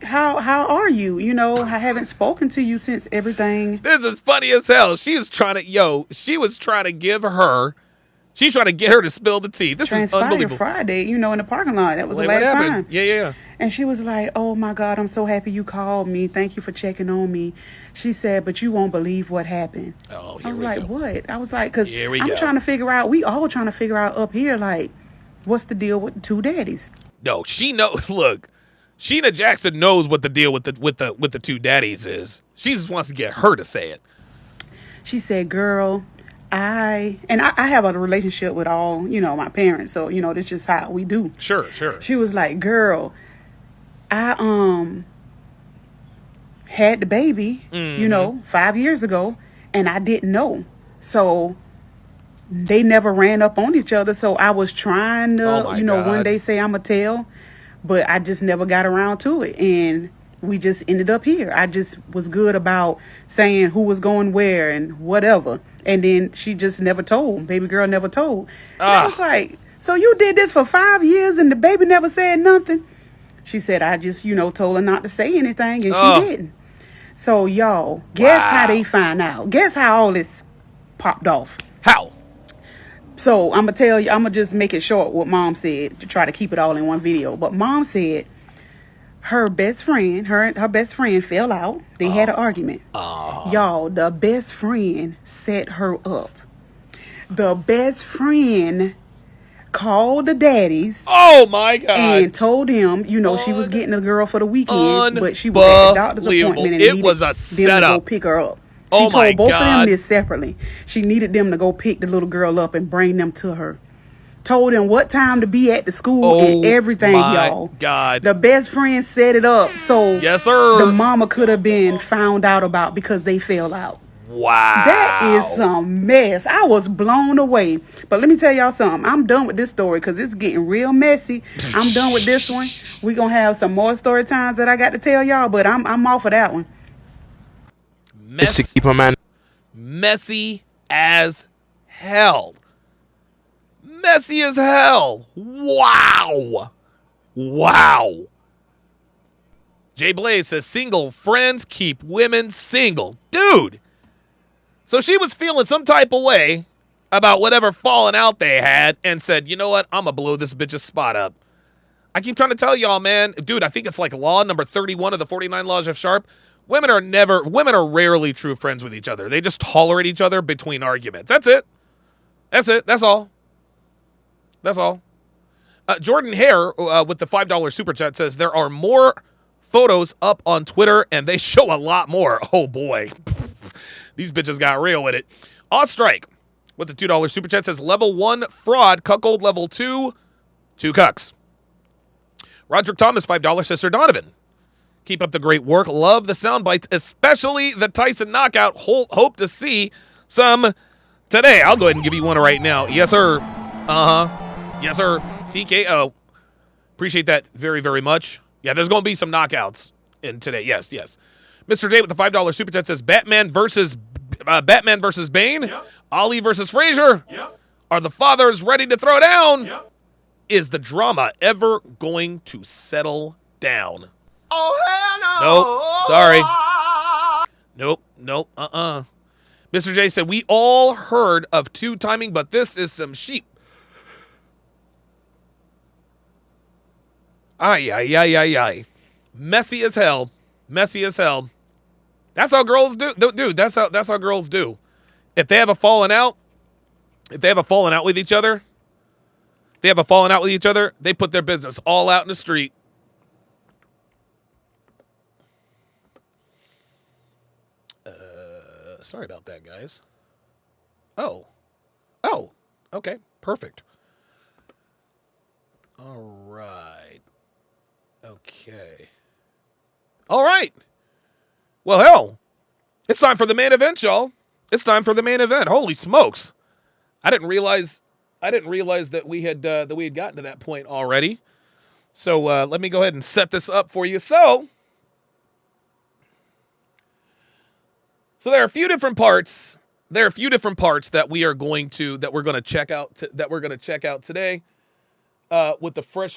how are you? You know, I haven't spoken to you since everything. This is funny as hell. She's trying to get her to spill the tea. This is unbelievable. Friday, you know, in the parking lot. That was the last time. Yeah. And she was like, oh my God, I'm so happy you called me. Thank you for checking on me. She said, but you won't believe what happened. Oh, I was like, what? I was like, because I'm trying to figure out, we all trying to figure out up here, like, what's the deal with the 2 daddies? No, she knows. Look, Sheena Jackson knows what the deal with the 2 daddies is. She just wants to get her to say it. She said, girl, I have a relationship with all, you know, my parents. So, you know, that's just how we do. Sure. She was like, girl, I had the baby, you know, 5 years ago, and I didn't know. So they never ran up on each other. So I was trying to, one day say I'm going to tell, but I just never got around to it. And we just ended up here. I just was good about saying who was going where and whatever. And then she just never told. Baby girl never told. And I was like, so you did this for 5 years and the baby never said nothing? She said, I just, you know, told her not to say anything, and she didn't. So, y'all, guess how they find out? Guess how all this popped off? How? So, I'm going to tell you, I'm going to just make it short what mom said to try to keep it all in one video. But mom said her best friend, her best friend fell out. They had an argument. Y'all, the best friend set her up. The best friend called the daddies. Oh my God. And told him, she was getting a girl for the weekend, but she was at the doctor's appointment and it was a them setup. to go pick her up. Oh She told both God. of them this separately. She needed them to go pick the little girl up and bring them to her. Told them what time to be at the school and everything, y'all. God. The best friend set it up so yes, sir. the mama could have been found out about because they fell out. Wow. That is some mess. I was blown away. But let me tell y'all something. I'm done with this story because it's getting real messy. I'm done with this one. We're going to have some more story times that I got to tell y'all, but I'm off of that one. To keep a man. Messy as hell. Messy as hell. Wow. Wow. Jay Blaze says, single friends keep women single. Dude. So she was feeling some type of way about whatever falling out they had and said, you know what? I'm going to blow this bitch's spot up. I keep trying to tell y'all, man. Dude, I think it's like law number 31 of the 49 laws of Sharpe. Women are rarely true friends with each other. They just tolerate each other between arguments. That's it. That's all. Jordan Hare with the $5 super chat says, there are more photos up on Twitter and they show a lot more. Oh boy. These bitches got real with it. Ostrike with the $2 super chat says, level 1 fraud, cuckold level 2 cucks. Roderick Thomas, $5 says, Sir Donovan, keep up the great work. Love the sound bites, especially the Tyson knockout. Hope to see some today. I'll go ahead and give you one right now. Yes, sir. Yes, sir. TKO. Appreciate that very, very much. Yeah, there's going to be some knockouts in today. Yes. Mr. J with the $5 super chat says, Batman versus Bane. Yep. Ali versus Frazier. Yep. Are the fathers ready to throw down? Yep. Is the drama ever going to settle down? Oh, hell no. Nope. Sorry. Nope. Mr. J said, we all heard of two timing, but this is some sheep. Ay. Messy as hell. That's how girls do. Dude, that's how girls do. If they have a falling out with each other, they put their business all out in the street. Sorry about that, guys. Oh, okay, perfect. All right. Okay. All right. Well, hell, it's time for the main event, y'all. It's time for the main event. Holy smokes. I didn't realize that we had gotten to that point already. So let me go ahead and set this up for you. So there are a few different parts. That we're going to check out today. With the fresh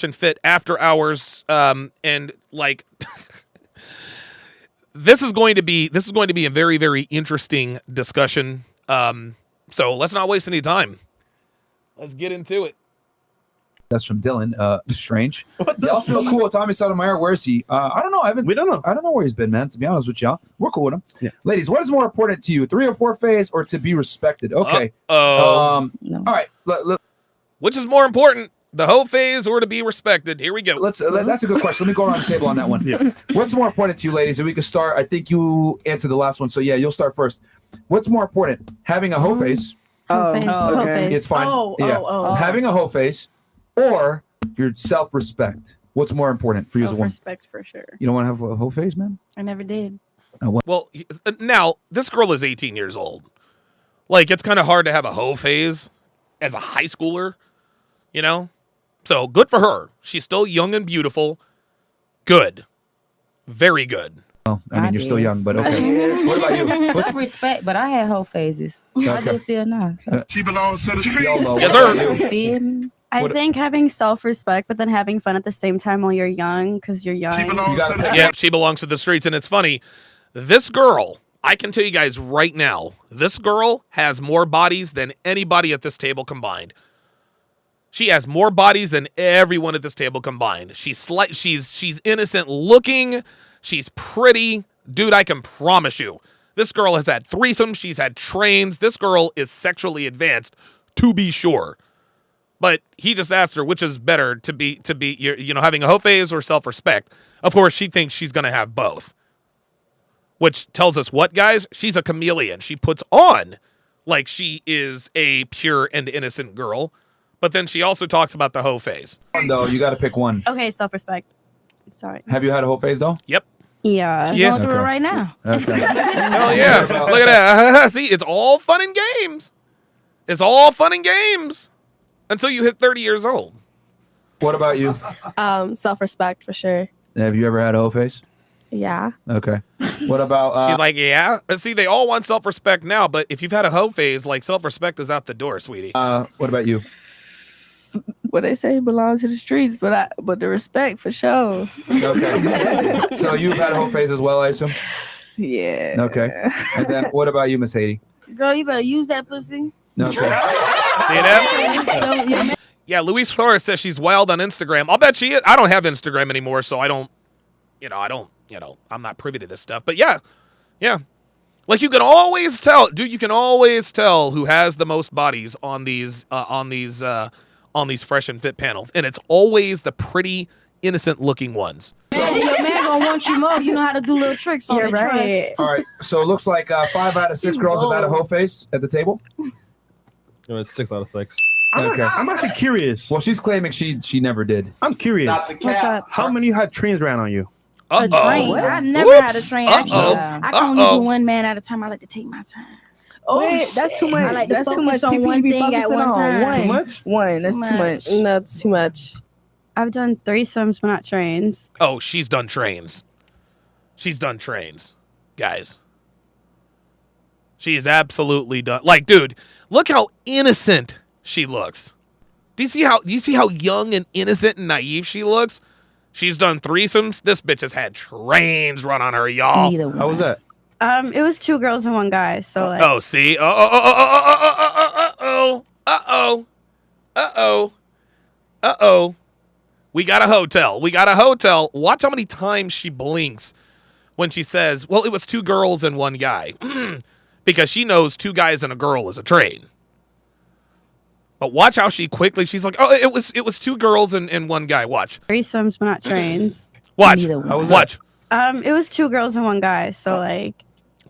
and fit after hours, and like this is going to be a very, very interesting discussion. So let's not waste any time. Let's get into it. That's from Dylan. Strange. Y'all still cool with Tommy Sotomayor? Where is he? I don't know. We don't know. I don't know where he's been, man. To be honest with y'all, we're cool with him. Yeah. Ladies, what is more important to you, 3 or 4 phase, or to be respected? Okay. No. All right. Which is more important, the hoe phase or to be respected? Here we go. That's a good question. Let me go around the table on that one. Yeah. What's more important to you, ladies? And we can start. I think you answered the last one, so yeah, you'll start first. What's more important, having a hoe face? Okay. It's fine. Having a hoe face or your self-respect. What's more important for you as a woman? Self-respect for sure. You don't want to have a hoe face, man? I never did. Well, now this girl is 18 years old. Like, it's kind of hard to have a hoe phase as a high schooler, you know? So good for her. She's still young and beautiful. Good. Very good. Oh, I mean, you're still young, but okay. What about you? Self-respect, but I had whole phases. I do still now. So. She belongs to the street. Yes, sir. Feel me? I think having self-respect, but then having fun at the same time while you're young, because you're young. She belongs to the street. Yeah, she belongs to the streets. And it's funny. This girl, I can tell you guys right now, this girl has more bodies than anybody at this table combined. She has more bodies than everyone at this table combined. She's innocent looking. She's pretty. Dude, I can promise you, this girl has had threesomes. She's had trains. This girl is sexually advanced, to be sure. But he just asked her which is better to be having a hoe phase or self-respect. Of course, she thinks she's going to have both. Which tells us what, guys? She's a chameleon. She puts on like she is a pure and innocent girl. But then she also talks about the hoe phase. No, you got to pick one. Okay, self-respect. Sorry. Have you had a hoe phase, though? Yep. Yeah. She's going through it right now. Okay. Hell yeah. Look at that. See, it's all fun and games. It's all fun and games. Until you hit 30 years old. What about you? Self-respect for sure. Have you ever had a hoe phase? Yeah. Okay. What about... She's like, yeah. See, they all want self-respect now, but if you've had a hoe phase, like, self-respect is out the door, sweetie. what about you? What they say belongs to the streets, but the respect for sure. Okay. So you've had a hoe phase as well, I assume? Yeah. Okay. And then what about you, Miss Haiti? Girl, you better use that pussy. Okay. See that? Yeah, Luis Flores says she's wild on Instagram. I'll bet she is. I don't have Instagram anymore, so I'm not privy to this stuff. But yeah. Like you can always tell, dude, you can always tell who has the most bodies on these fresh and fit panels. And it's always the pretty, innocent looking ones. Your man gonna want you more. You know how to do little tricks on the trust. All right. So it looks like 5 out of 6 girls have had a hoe phase at the table. No, it's 6 out of 6. Okay. I'm actually curious. Well, she's claiming she never did. I'm curious. What's up? How many had trains ran on you? A train. I never had a train. Actually, I can only do one man at a time. I like to take my time. Oh, wait, that's too much. I like to that's too much. focus on one thing at one time. Too much? One. That's too much. No, that's too much. I've done threesomes, but not trains. Oh, she's done trains. She's done trains, guys. She is absolutely done. Like, dude, look how innocent she looks. Do you see how young and innocent and naive she looks? She's done threesomes. This bitch has had trains run on her, y'all. How was that? It was 2 girls and 1 guy. So like. Oh, see. We got a hotel. Watch how many times she blinks when she says, well, it was 2 girls and 1 guy. Because she knows 2 guys and a girl is a train. But watch how she's like, oh, it was 2 girls and 1 guy. Watch. Threesomes, but not trains. Watch. Watch. It was 2 girls and 1 guy. So like.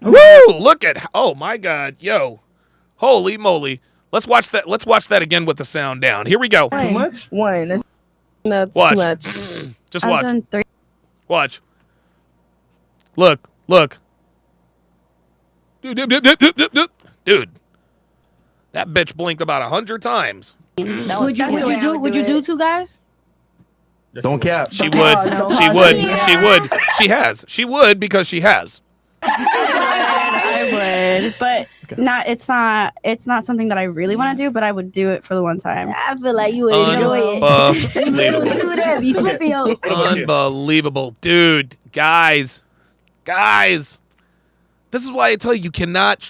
Woo! Look at, oh my God, yo, holy moly! Let's watch that again with the sound down. Here we go. Too much? One. That's watch. Too much. Just I've watch. Done 3. Watch. Look. Dude, that bitch blinked about 100 times. Would you do 2 guys? Don't cap. She would. She has. She would because she has. I would, but it's not something that I really want to do, but I would do it for the one time. I feel like you would enjoy it. Unbelievable, dude. Guys. This is why I tell you, you cannot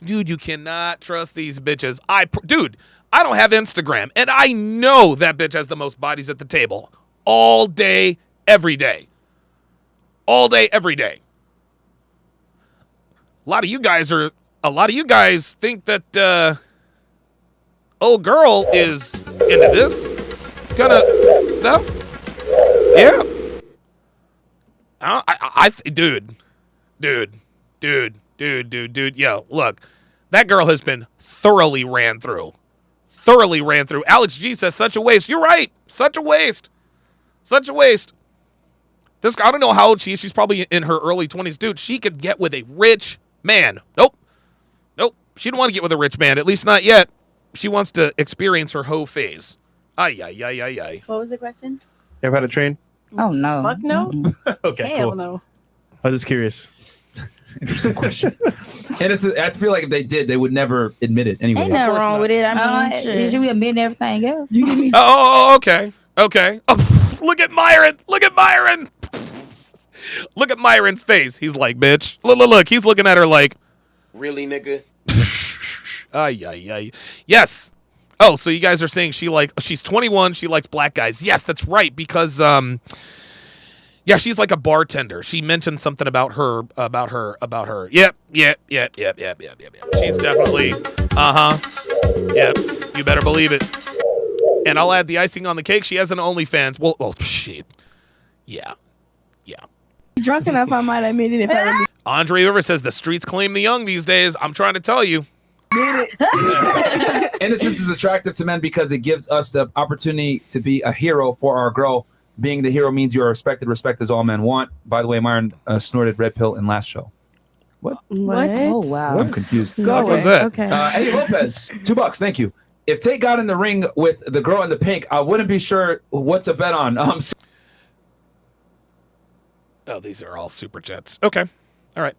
trust these bitches. I don't have Instagram, and I know that bitch has the most bodies at the table all day, every day. All day, every day. A lot of you guys think that old girl is into this kind of stuff. Yeah. Dude. Yo, look, that girl has been thoroughly ran through. Alex G says such a waste. You're right. Such a waste. This girl, I don't know how old she is. She's probably in her early 20s. Dude, she could get with a rich man. Nope. She don't want to get with a rich man, at least not yet. She wants to experience her hoe phase. Ay. What was the question? You ever had a train? Oh, no. Fuck no. Okay, Hell cool. no. I was just curious. Interesting question. Innocent, I feel like if they did, they would never admit it anyway. Ain't nothing wrong with it. I mean, Did you admit everything else? Okay. Oh, look at Myron. Look at Myron's face. He's like, bitch. Look. He's looking at her like, really, nigga? Ay. Yes. Oh, so you guys are saying she's 21. She likes black guys. Yes, that's right. Because yeah, she's like a bartender. She mentioned something about her. Yep. She's definitely. Yep. You better believe it. And I'll add the icing on the cake. She has an OnlyFans. Well, shit. Yeah. Drunk enough, I might admit it if I really Andre River says the streets claim the young these days. I'm trying to tell you. did it. Innocence is attractive to men because it gives us the opportunity to be a hero for our girl. Being the hero means you are respected. Respect is all men want. By the way, Myron snorted red pill in last show. What? Oh wow. I'm confused. What was that? Okay. Eddie Lopez, $2. Thank you. If Tate got in the ring with the girl in the pink, I wouldn't be sure what to bet on. Oh, these are all super chats. Okay. All right.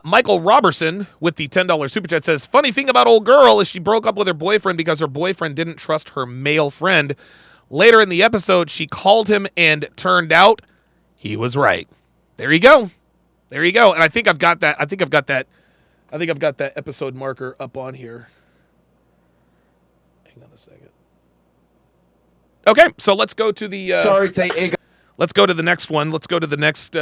Michael Robertson with the $10 super chat says, funny thing about old girl is she broke up with her boyfriend because her boyfriend didn't trust her male friend. Later in the episode, she called him and turned out he was right. There you go. And I think I've got that. I think I've got that episode marker up on here. Hang on a second. Okay, so let's go to the Sorry, Tate. let's go to the next one. Let's go to the next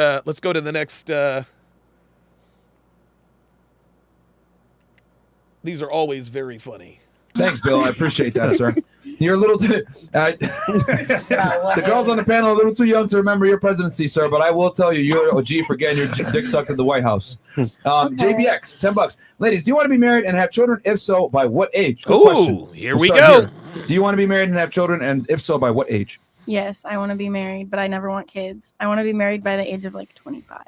these are always very funny. Thanks, Bill. I appreciate that, sir. You're a little too. The girls on the panel are a little too young to remember your presidency, sir. But I will tell you, you're a G for getting your dick sucked in the White House. JBX, $10. Ladies, do you want to be married and have children? If so, by what age? Good question. Here we go. Here. Do you want to be married and have children? And if so, by what age? Yes, I want to be married, but I never want kids. I want to be married by the age of like 25.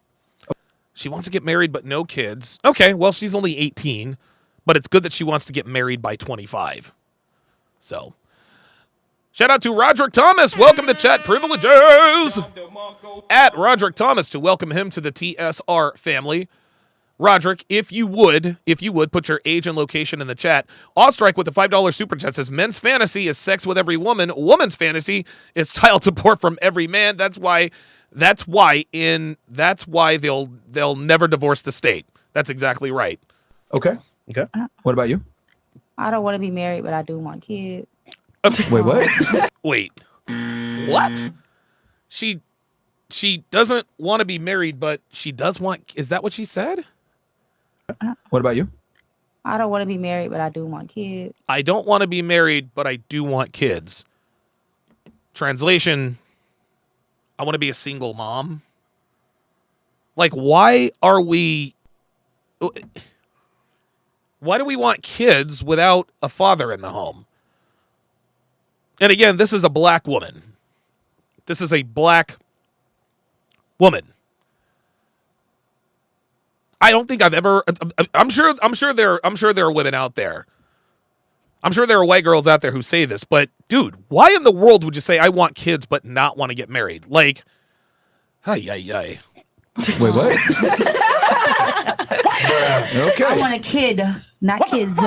She wants to get married but no kids. Okay, well, she's only 18, but it's good that she wants to get married by 25. So, shout out to Roderick Thomas. Welcome to Chat Privileges. At Roderick Thomas to welcome him to the TSR family. Roderick, if you would put your age and location in the chat. Ostrike with the $5 super chat says, men's fantasy is sex with every woman. Woman's fantasy is child support from every man. That's why they'll never divorce the state. That's exactly right. Okay. What about you? I don't want to be married, but I do want kids. Okay. Wait, what? Wait. What? She doesn't want to be married, but she does want. Is that what she said? What about you? I don't want to be married, but I do want kids. I don't want to be married, but I do want kids. Translation: I want to be a single mom. Like, why do we want kids without a father in the home? And again, this is a black woman. This is a black woman. I don't think I've ever. I'm sure there are women out there. I'm sure there are white girls out there who say this, but dude, why in the world would you say I want kids but not want to get married? Like, Wait, what? Okay. I want a kid, not kids.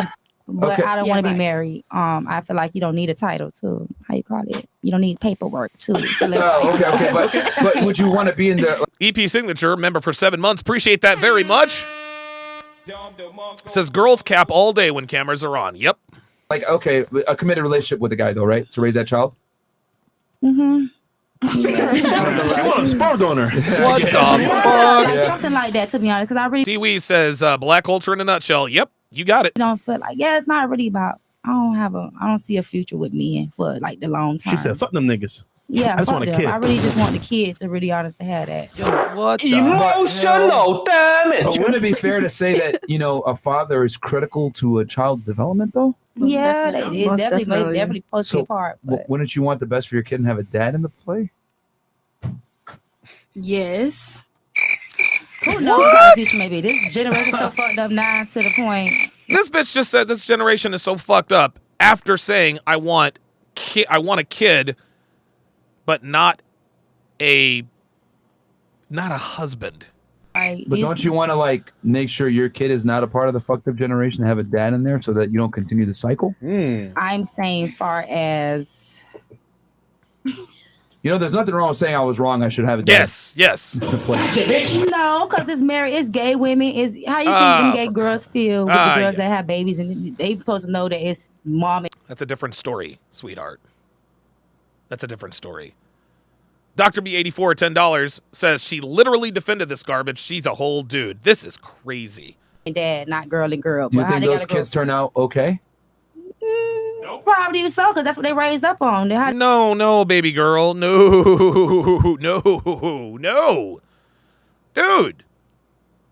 But Okay. I don't want to be married. I feel like you don't need a title too. How you call it? You don't need paperwork too. Okay. But would you want to be in the EP signature member for 7 months? Appreciate that very much. Says girls cap all day when cameras are on. Yep. like a committed relationship with a guy though, right? To raise that child. Mm-hmm. She want a sperm donor. What the fuck? Like something like that, to be honest, because I really Dewey says black culture in a nutshell. Yep, you got it. don't feel like it's not really about. I don't see a future with me for like the long time. She said, "Fuck them niggas." Yeah, I just fuck want a them. kid. I really just want the kid to really honest to have that. What emotional damage? But wouldn't it be fair to say that a father is critical to a child's development though? Yeah, it definitely plays a part. But Wouldn't you want the best for your kid and have a dad in the play? Yes. who knows how the future may be? This generation so fucked up now to the point. This bitch just said this generation is so fucked up after saying I want a kid, but not a husband. But don't you want to make sure your kid is not a part of the fucked up generation, have a dad in there so that you don't continue the cycle? I'm saying far as there's nothing wrong with saying I was wrong. I should have a dad. Yes. No, because it's married, it's gay women. Is how you think them gay girls feel with the girls that have babies, and they supposed to know that it's mom. That's a different story, sweetheart. That's a different story. Dr. B84 $10 says she literally defended this garbage. She's a whole dude. This is crazy. And dad, not girl and girl. Do you But how think they those gotta go- kids turn out okay? Probably so, because that's what they raised up on. No, baby girl. No. Dude.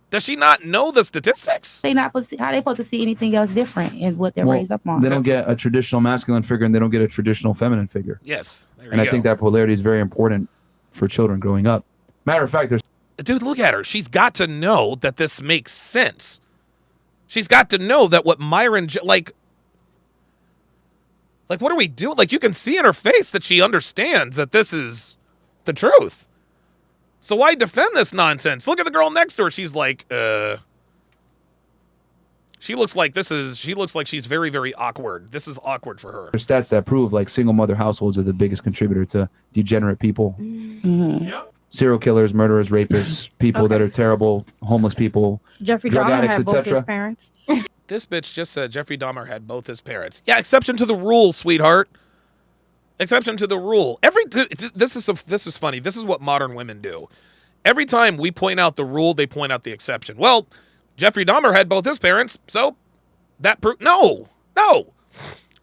Does she not know the statistics? How they supposed to see anything else different in what they're raised up on? They don't get a traditional masculine figure and they don't get a traditional feminine figure. Yes. And I think that polarity is very important for children growing up. Matter of fact, dude, look at her. She's got to know that this makes sense. She's got to know that what Myron, like, what are we doing? Like, you can see in her face that she understands that this is the truth. So why defend this nonsense? Look at the girl next to her. She's like, she looks like she's very, very awkward. This is awkward for her. there's stats that prove like single mother households are the biggest contributor to degenerate people. Serial killers, murderers, rapists, people that are terrible, homeless people, Jeffrey drug Dahmer addicts, had both his etc. parents. This bitch just said Jeffrey Dahmer had both his parents. Yeah, exception to the rule, sweetheart. Exception to the rule. This is funny. This is what modern women do. Every time we point out the rule, they point out the exception. Well, Jeffrey Dahmer had both his parents, so that no.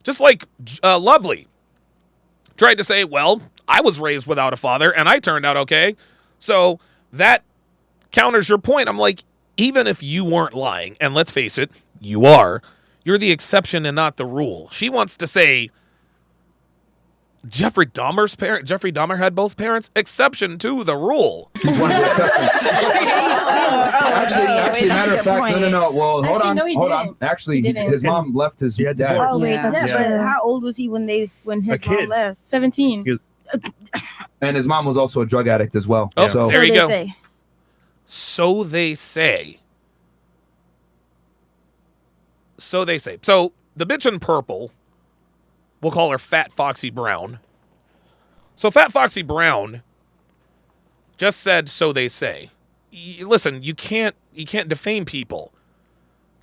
Just like Lovely tried to say, well, I was raised without a father and I turned out okay. So that counters your point. I'm like, even if you weren't lying, and let's face it, you are, you're the exception and not the rule. She wants to say Jeffrey Dahmer had both parents, exception to the rule. He's one of the exceptions. Actually, matter of fact, no. Well, hold on. Actually, his mom left his dad. Oh wait, but how old was he when his mom left? 17. And his mom was also a drug addict as well. Oh, so there you go. So they say. So they say. So the bitch in purple, we'll call her Fat Foxy Brown. So Fat Foxy Brown just said, so they say. Listen, you can't defame people.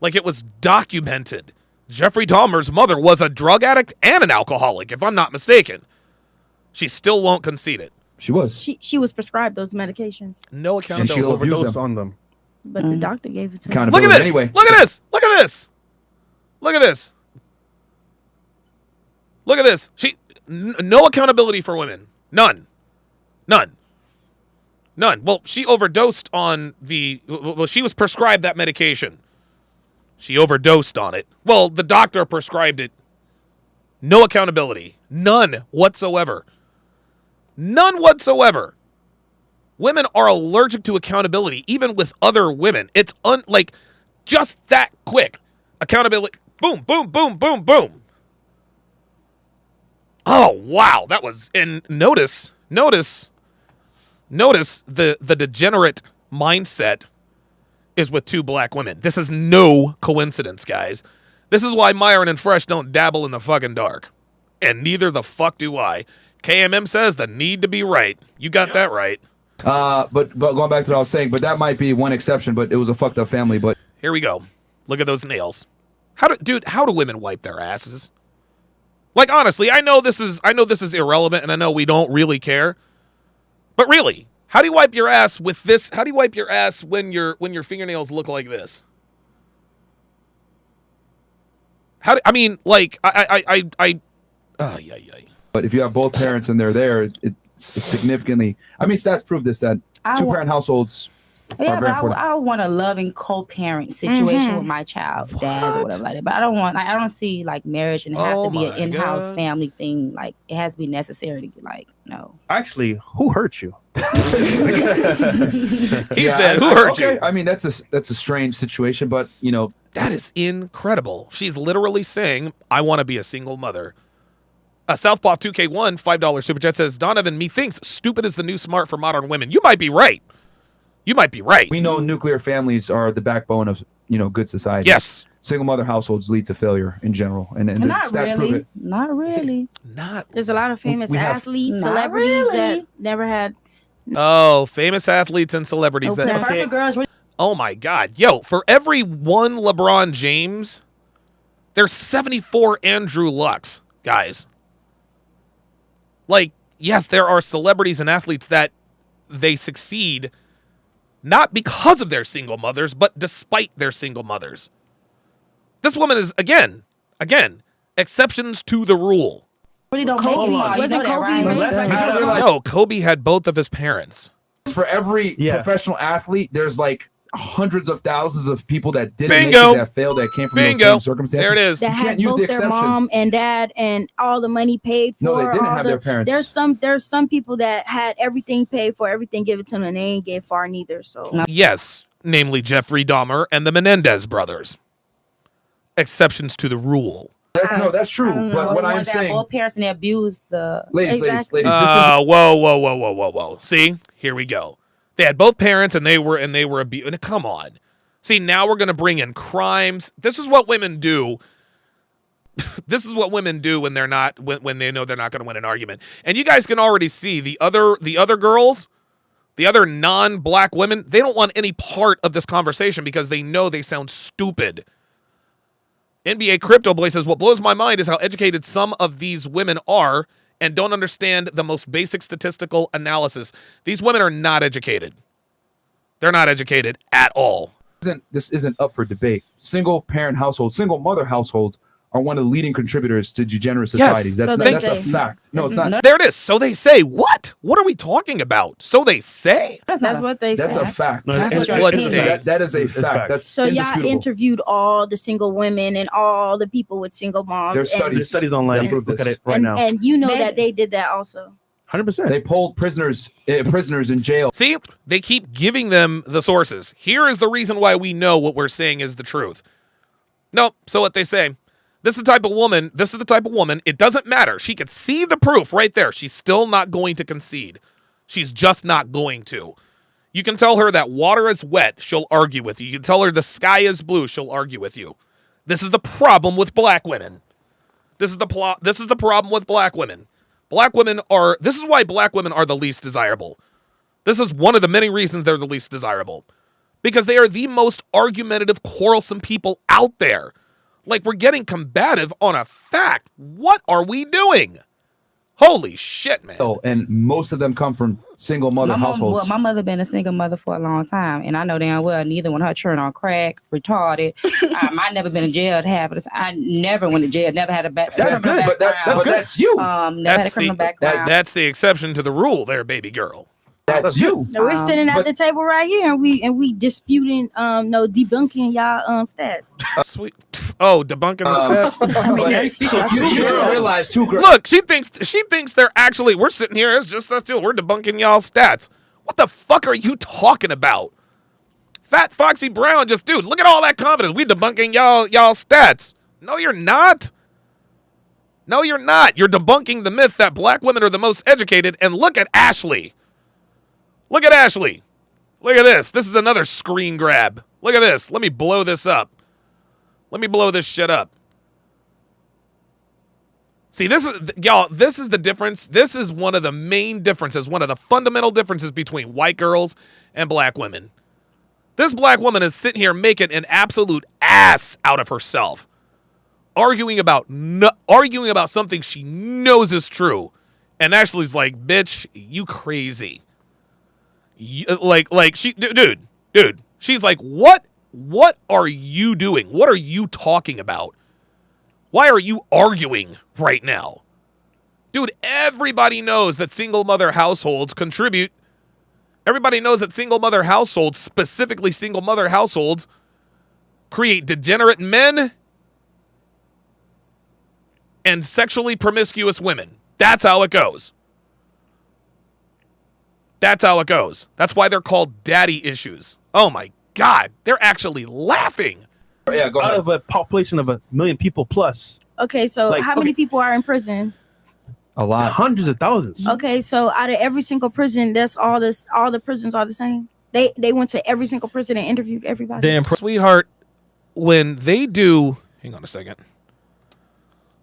Like, it was documented. Jeffrey Dahmer's mother was a drug addict and an alcoholic, if I'm not mistaken. She still won't concede it. She was. She was prescribed those medications. No accountability. And she overdosed on them. But the doctor gave it to her. Look at this. Anyway. Look at this. Look at this. Look at this. Look at this. No accountability for women. None. Well, she overdosed on she was prescribed that medication. She overdosed on it. Well, the doctor prescribed it. No accountability. None whatsoever. None whatsoever. Women are allergic to accountability, even with other women. It's just that quick. Accountability. Boom, boom, boom, boom, boom. Oh, wow. That was, and notice the degenerate mindset is with two black women. This is no coincidence, guys. This is why Myron and Fresh don't dabble in the fucking dark. And neither the fuck do I. KMM says the need to be right. You got that right. But going back to what I was saying, but that might be one exception, but it was a fucked up family. But here we go. Look at those nails. How do women wipe their asses? Like, honestly, I know this is irrelevant, and I know we don't really care. But really, how do you wipe your ass with this? How do you wipe your ass when your fingernails look like this? But if you have both parents and they're there, it's significantly. I mean, stats prove this that two-parent households. Yeah, but I want a loving co-parent situation with my child, dads or whatever like that. But I don't see like marriage and have to be an in-house family thing. Like it has to be necessary to get no. Actually, who hurt you? He said, "Who hurt you?" I mean, that's a strange situation, but that is incredible. She's literally saying, "I want to be a single mother." Southpaw 2K1 $5 super chat says, "Donovan, methinks stupid is the new smart for modern women." You might be right. We know nuclear families are the backbone of good society. Yes. Single mother households lead to failure in general, and the stats prove it. Not really. There's a lot of famous athletes, celebrities that never had. Oh, famous athletes and celebrities Oh my God, yo! For every one LeBron James, there's 74 Andrew Lucks, guys. Like, yes, there are celebrities and athletes that they succeed. Not because of their single mothers, but despite their single mothers. This woman is, again, an Exceptions to the rule. Really don't make it hard. You know that, right? No, Kobe had both of his parents. For every professional athlete, there's like hundreds of thousands of people that didn't make Bingo. it, that failed, that came from those same circumstances. There it is. That You had can't use both the their exception. mom and dad and all the money paid for. No, they didn't all have their parents. There's some people that had everything paid for, everything given to them, and they ain't get far neither. So Yes, namely Jeffrey Dahmer and the Menendez brothers. Exceptions to the rule. That's true. But what I'm saying, both parents and they abused the ladies. Whoa. See, here we go. They had both parents and they were abused. Come on. See, now we're going to bring in crimes. This is what women do. This is what women do when they're not when they know they're not going to win an argument. And you guys can already see the other girls, the other non-black women, they don't want any part of this conversation because they know they sound stupid. NBA Crypto Boy says, what blows my mind is how educated some of these women are and don't understand the most basic statistical analysis. These women are not educated. They're not educated at all. This isn't up for debate. Single parent households, single mother households are one of the leading contributors to degenerate societies. Yes. That's a fact. No, it's not. There it is. So they say. What? What are we talking about? So they say. That's what they say. That's a fact. That is a fact. That's so y'all indisputable. interviewed all the single women and all the people with single moms. There's studies online. Look at it right now. And you know that they did that also. 100%. They polled prisoners in jail. See, they keep giving them the sources. Here is the reason why we know what we're saying is the truth. No, so what they say. This is the type of woman. It doesn't matter. She could see the proof right there. She's still not going to concede. She's just not going to. You can tell her that water is wet. She'll argue with you. You can tell her the sky is blue. She'll argue with you. This is the problem with black women. This is the problem with black women. This is why black women are the least desirable. This is one of the many reasons they're the least desirable. Because they are the most argumentative, quarrelsome people out there. Like, we're getting combative on a fact. What are we doing? Holy shit, man. Oh, and most of them come from single mother households. My mother been a single mother for a long time, and I know damn well neither one of her children on crack, retarded. I never been in jail half of the time. I never went to jail, never had a That's good, but that's you. Never had a criminal background. That's the exception to the rule there, baby girl. That's you. No, we're sitting at the table right here, and we disputing, debunking y'all stats. Sweet. Oh, debunking the stats. You realize too. Look, she thinks they're actually. We're sitting here. It's just us two. We're debunking y'all stats. What the fuck are you talking about? Fat Foxy Brown, dude. Look at all that confidence. We debunking y'all stats. No, you're not. No, you're not. You're debunking the myth that black women are the most educated. And look at Ashley. Look at Ashley. Look at this. This is another screen grab. Look at this. Let me blow this up. Let me blow this shit up. See, this is the difference. This is one of the main differences, one of the fundamental differences between white girls and black women. This black woman is sitting here making an absolute ass out of herself, arguing about something she knows is true. And Ashley's like, bitch, you crazy. Dude, she's like, what are you doing? What are you talking about? Why are you arguing right now? Dude, everybody knows that single mother households contribute. Everybody knows that single mother households, specifically single mother households, create degenerate men and sexually promiscuous women. That's how it goes. That's how it goes. That's why they're called daddy issues. Oh my God. They're actually laughing. Yeah, go ahead. Out of a population of 1 million people plus. Okay, so how many people are in prison? A lot. Hundreds of thousands. Okay, so out of every single prison, all the prisons are the same. They went to every single prison and interviewed everybody. Damn, sweetheart, when they do, hang on a second.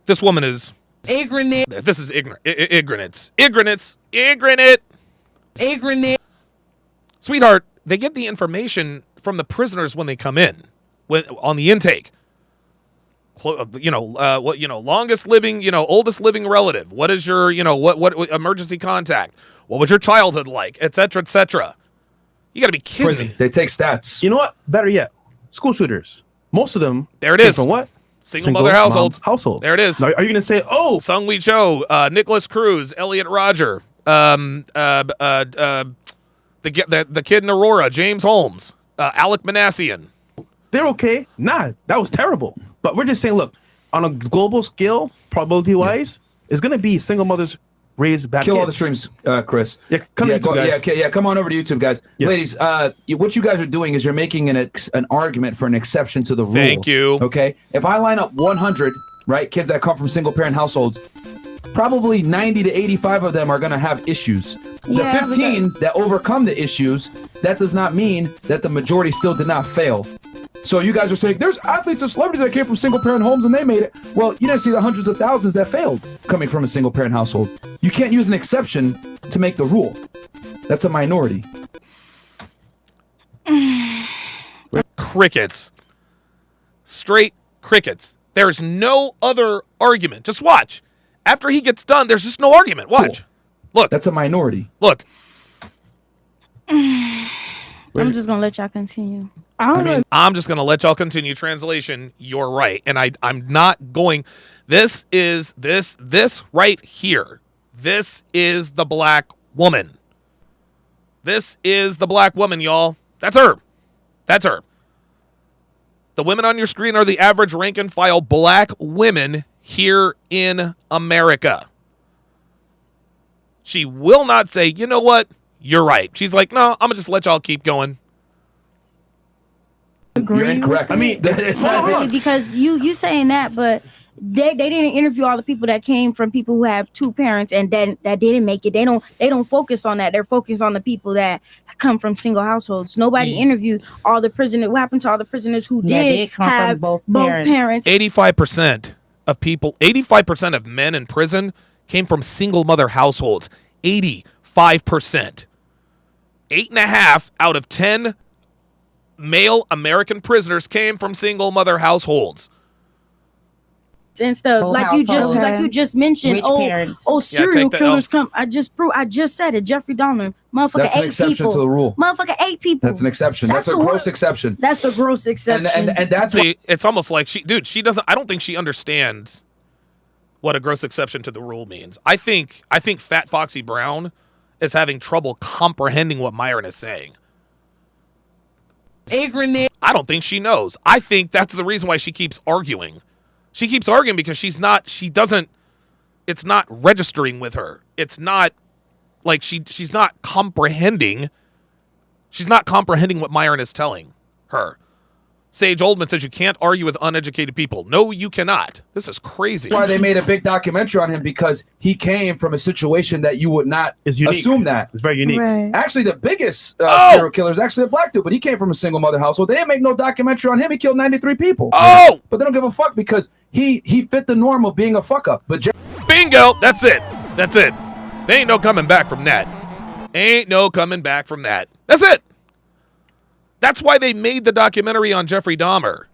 This woman is ignorant. This is ignorance. Ignorant. Sweetheart, they get the information from the prisoners when they come in, on the intake. Longest living, oldest living relative. What is your, what emergency contact? What was your childhood like, et cetera, et cetera. You got to be kidding me. They take stats. You know what? Better yet, school shooters. Most of them. There it is. From what? Single mother households. Households. There it is. Now, are you going to say, oh, Sung Wee Cho, Nicholas Cruz, Elliot Roger, the kid in Aurora, James Holmes, Alec Manassian. they're okay? Nah, that was terrible. But we're just saying, look, on a global scale, probability-wise, it's going to be single mothers raised bad Kill kids. all the streams, Chris. Yeah, come YouTube, guys. Come on over to YouTube, guys. Yeah. Ladies, what you guys are doing is you're making an argument for an exception to the rule. Thank you. Okay? If I line up 100, right, kids that come from single-parent households, probably 90 to 85 of them are going to have issues. Yeah, The 15 that overcome the issues, that does not mean that the majority still did not fail. So you guys are saying, there's athletes or celebrities that came from single-parent homes and they made it. Well, you didn't see the hundreds of thousands that failed coming from a single-parent household. You can't use an exception to make the rule. That's a minority. Crickets. Straight crickets. There's no other argument. Just watch. After he gets done, there's just no argument. Watch. Cool. Look. That's a minority. Look. I'm just gonna let y'all continue. I'm just gonna let y'all continue. Translation, you're right. And I'm not going. This right here. This is the black woman. This is the black woman, y'all. That's her. That's her. The women on your screen are the average rank and file black women here in America. She will not say, you know what? You're right. She's like, no, I'm going to just let y'all keep going. You're incorrect. I mean, not really, because you saying that, but they didn't interview all the people that came from people who have two parents and that didn't make it. They don't focus on that. They're focused on the people that come from single households. Nobody interviewed all the prisoners. What happened to all the prisoners who did come have from both parents? 85% of people, 85% of men in prison came from single mother households. 85%. 8.5 out of 10 male American prisoners came from single mother households. And stuff like you just mentioned. Serial killers come. I just said it. Jeffrey Dahmer, motherfucker. That's an exception to the rule. Motherfucker, 8 people. That's an exception. That's a gross exception. That's the gross exception. And that's it's almost like she doesn't. I don't think she understands what a gross exception to the rule means. I think Fat Foxy Brown is having trouble comprehending what Myron is saying. I don't think she knows. I think that's the reason why she keeps arguing. She keeps arguing because it's not registering with her. It's not like she's not comprehending. She's not comprehending what Myron is telling her. Sage Oldman says you can't argue with uneducated people. No, you cannot. This is crazy. That's why they made a big documentary on him, because he came from a situation that you would not assume that. It's very unique. Right. Actually, the biggest serial killer is actually a black dude, but he came from a single mother household. They didn't make no documentary on him. He killed 93 people. Oh! But they don't give a fuck because he fit the norm of being a fuck up. But bingo! That's it. That's it. There ain't no coming back from that. Ain't no coming back from that. That's it. That's why they made the documentary on Jeffrey Dahmer.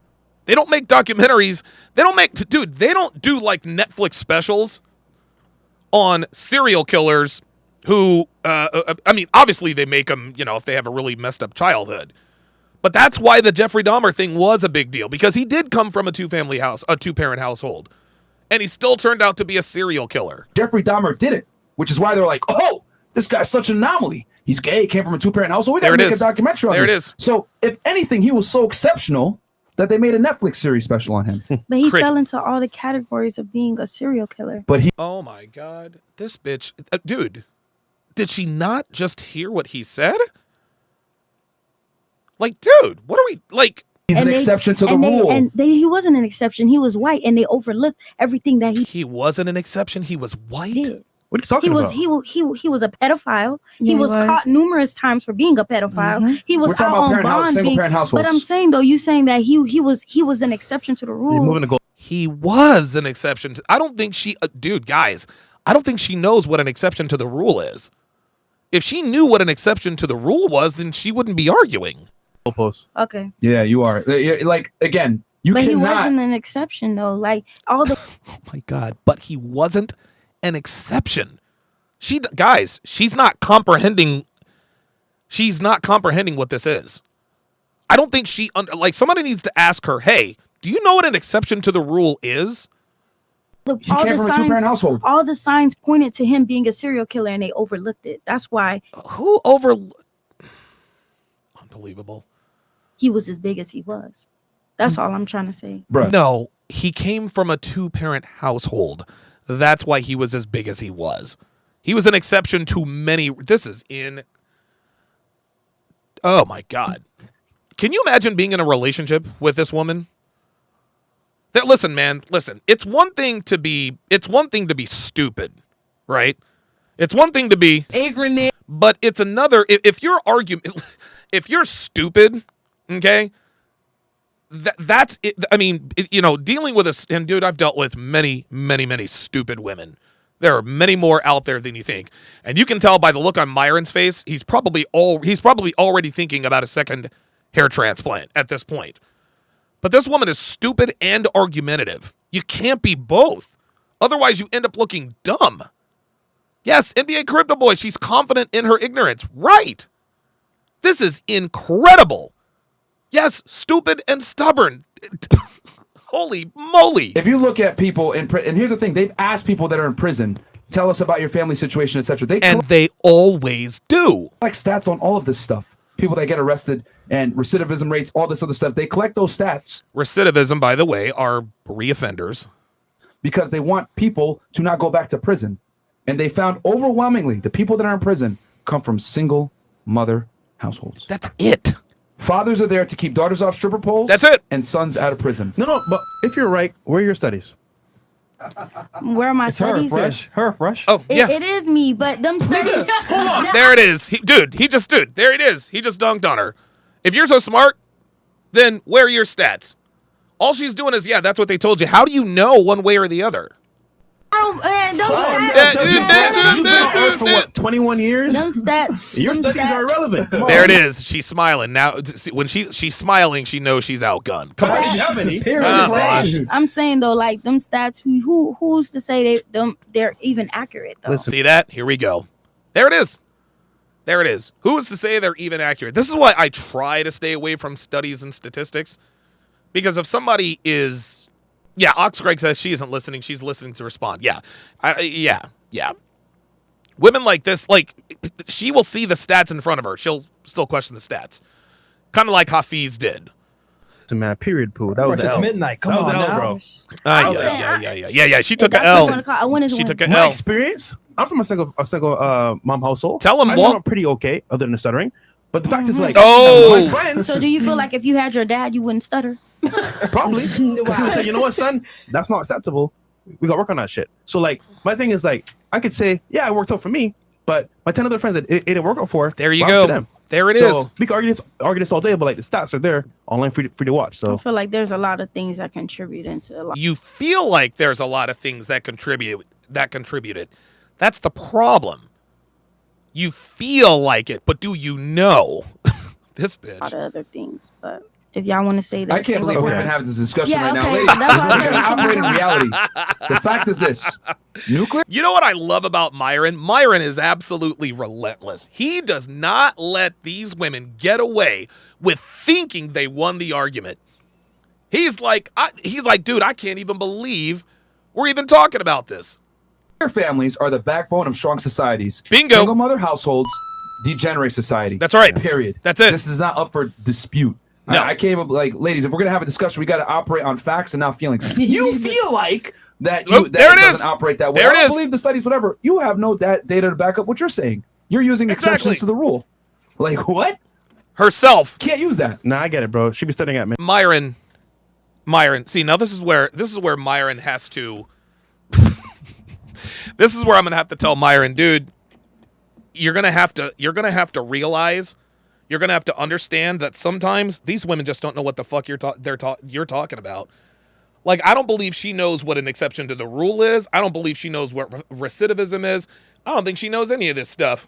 They don't make documentaries. They don't do like Netflix specials on serial killers who, obviously they make them, if they have a really messed up childhood. But that's why the Jeffrey Dahmer thing was a big deal, because he did come from a two-parent household. And he still turned out to be a serial killer. Jeffrey Dahmer did it, which is why they're like, oh, this guy's such an anomaly. He's gay, came from a two-parent household. We got to make a documentary on this. There it is. So, if anything, he was so exceptional that they made a Netflix series special on him. But he fell into all the categories of being a serial killer. But oh my God, this bitch, dude, did she not just hear what he said? Like, dude, what are we like? He's an exception to the rule. He wasn't an exception. He was white, and they overlooked everything that he wasn't an exception. He was white. Did. What are you talking about? He was a pedophile. He was caught numerous times for being a pedophile. Mm-hmm. He was out on bond. Single-parent households. But I'm saying though, you saying that he was an exception to the rule. He was an exception. I don't think she, guys. I don't think she knows what an exception to the rule is. If she knew what an exception to the rule was, then she wouldn't be arguing. Okay. Yeah, you are. Like again, you but cannot. He wasn't an exception though. Like all the. Oh my God! But he wasn't an exception. She's not comprehending. She's not comprehending what this is. I don't think somebody needs to ask her, hey, Do you know what an exception to the rule is? Look, He came from a two-parent household. All the signs pointed to him being a serial killer, and they overlooked it. That's why. Who Unbelievable. He was as big as he was. That's all I'm trying to say. Bruh. No, he came from a two-parent household. That's why he was as big as he was. He was an exception to many. This is in. Oh my God. Can you imagine being in a relationship with this woman? Listen, man, listen. It's one thing to be stupid, right? It's one thing to be ignorant, but it's another. If you're stupid, okay, that's it. I mean, dealing with this, and dude, I've dealt with many stupid women. There are many more out there than you think, and you can tell by the look on Myron's face. He's probably already thinking about a second hair transplant at this point. But this woman is stupid and argumentative. You can't be both. Otherwise, you end up looking dumb. Yes, NBA Crypto Boy, she's confident in her ignorance. Right. This is incredible. Yes, stupid and stubborn. Holy moly. If you look at people in prison, and here's the thing, they've asked people that are in prison, tell us about your family situation, etc. They always do. Like stats on all of this stuff. People that get arrested and recidivism rates, all this other stuff. They collect those stats. Recidivism, by the way, are reoffenders. Because they want people to not go back to prison. And they found overwhelmingly the people that are in prison come from single mother households. That's it. Fathers are there to keep daughters off stripper poles. That's it. And sons out of prison. No, but if you're right, where are your studies? Where are my studies? Her fresh. Oh, yeah. It is me, but them studies. Hold on. There it is. There it is. He just dunked on her. If you're so smart, then where are your stats? All she's doing is, that's what they told you. How do you know one way or the other? You've been on Earth for what, 21 years? Them stats. Your studies are irrelevant. There it is. She's smiling. Now, when she's smiling, she knows she's outgunned. Come on. Have any? I'm saying though, like them stats. Who's to say they're even accurate though? See that? Here we go. There it is. There it is. Who is to say they're even accurate? This is why I try to stay away from studies and statistics, because if somebody is. Yeah, Oxgreg says she isn't listening. She's listening to respond. Yeah. Women like this, she will see the stats in front of her. She'll still question the stats. Kind of like Hafiz did. It's a mad period, poo. That was the L. Midnight. Come on L, now. bro. Yeah. She took a L. She took a My L. experience, I'm from a single mom household. Tell them I what. know I'm pretty okay, other than the stuttering. But the fact is, like, my friends. So do you feel like if you had your dad, you wouldn't stutter? Probably. Because he would say, you know what, son? That's not acceptable. We got to work on that shit. So, like, my thing is, like, I could say, yeah, it worked out for me, but my 10 other friends that it didn't work out for. There you go. There it is. We can argue this all day, but, like, the stats are there, online free to watch. So I feel like there's a lot of things that contribute into a lot. You feel like there's a lot of things that contributed. That's the problem. You feel like it, but do you know? This bitch. A lot of other things, but if y'all want to say that, I can't believe we're even having this discussion right now. Okay. Ladies, we're going to operate in reality. The fact is this. Nuclear? You know what I love about Myron? Myron is absolutely relentless. He does not let these women get away with thinking they won the argument. He's like, dude, I can't even believe we're even talking about this. Families are the backbone of strong societies. Bingo. Single mother households degenerate society. That's right. Period. That's it. This is not up for dispute. No. I came up like, ladies, if we're gonna have a discussion, we got to operate on facts and not feelings. You feel like that it doesn't operate that way. There I it don't is. believe the studies, whatever. You have no data to back up what you're saying. You're using exceptions to the rule. Like what? Herself can't use that. Nah, I get it, bro. She be studying at me. Myron. See, now this is where Myron has to. This is where I'm gonna have to tell Myron, dude. You're gonna have to realize. You're going to have to understand that sometimes these women just don't know what the fuck you're talking about. Like, I don't believe she knows what an exception to the rule is. I don't believe she knows what recidivism is. I don't think she knows any of this stuff.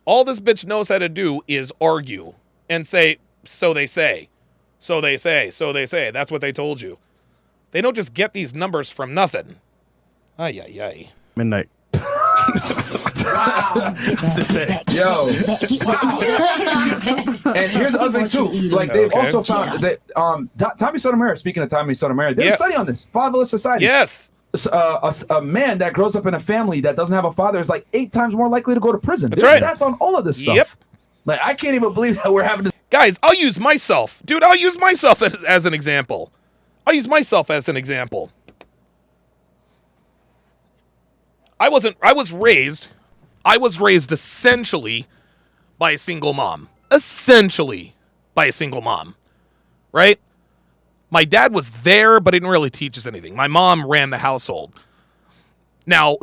All this bitch knows how to do is argue and say, so they say. So they say. So they say. That's what they told you. They don't just get these numbers from nothing. Ay. Midnight. Wow. Yo. And here's the other thing too. Like they've also found that Tommy Sotomayor. Speaking of Tommy Sotomayor, there's a study on this. Fatherless society. Yes. A man that grows up in a family that doesn't have a father is like 8 times more likely to go to prison. That's There's right. stats on all of this stuff. Yep. Like I can't even believe that we're having this. Guys, I'll use myself. Dude, I'll use myself as an example. I was raised essentially by a single mom. Right? My dad was there, but he didn't really teach us anything. My mom ran the household. Now,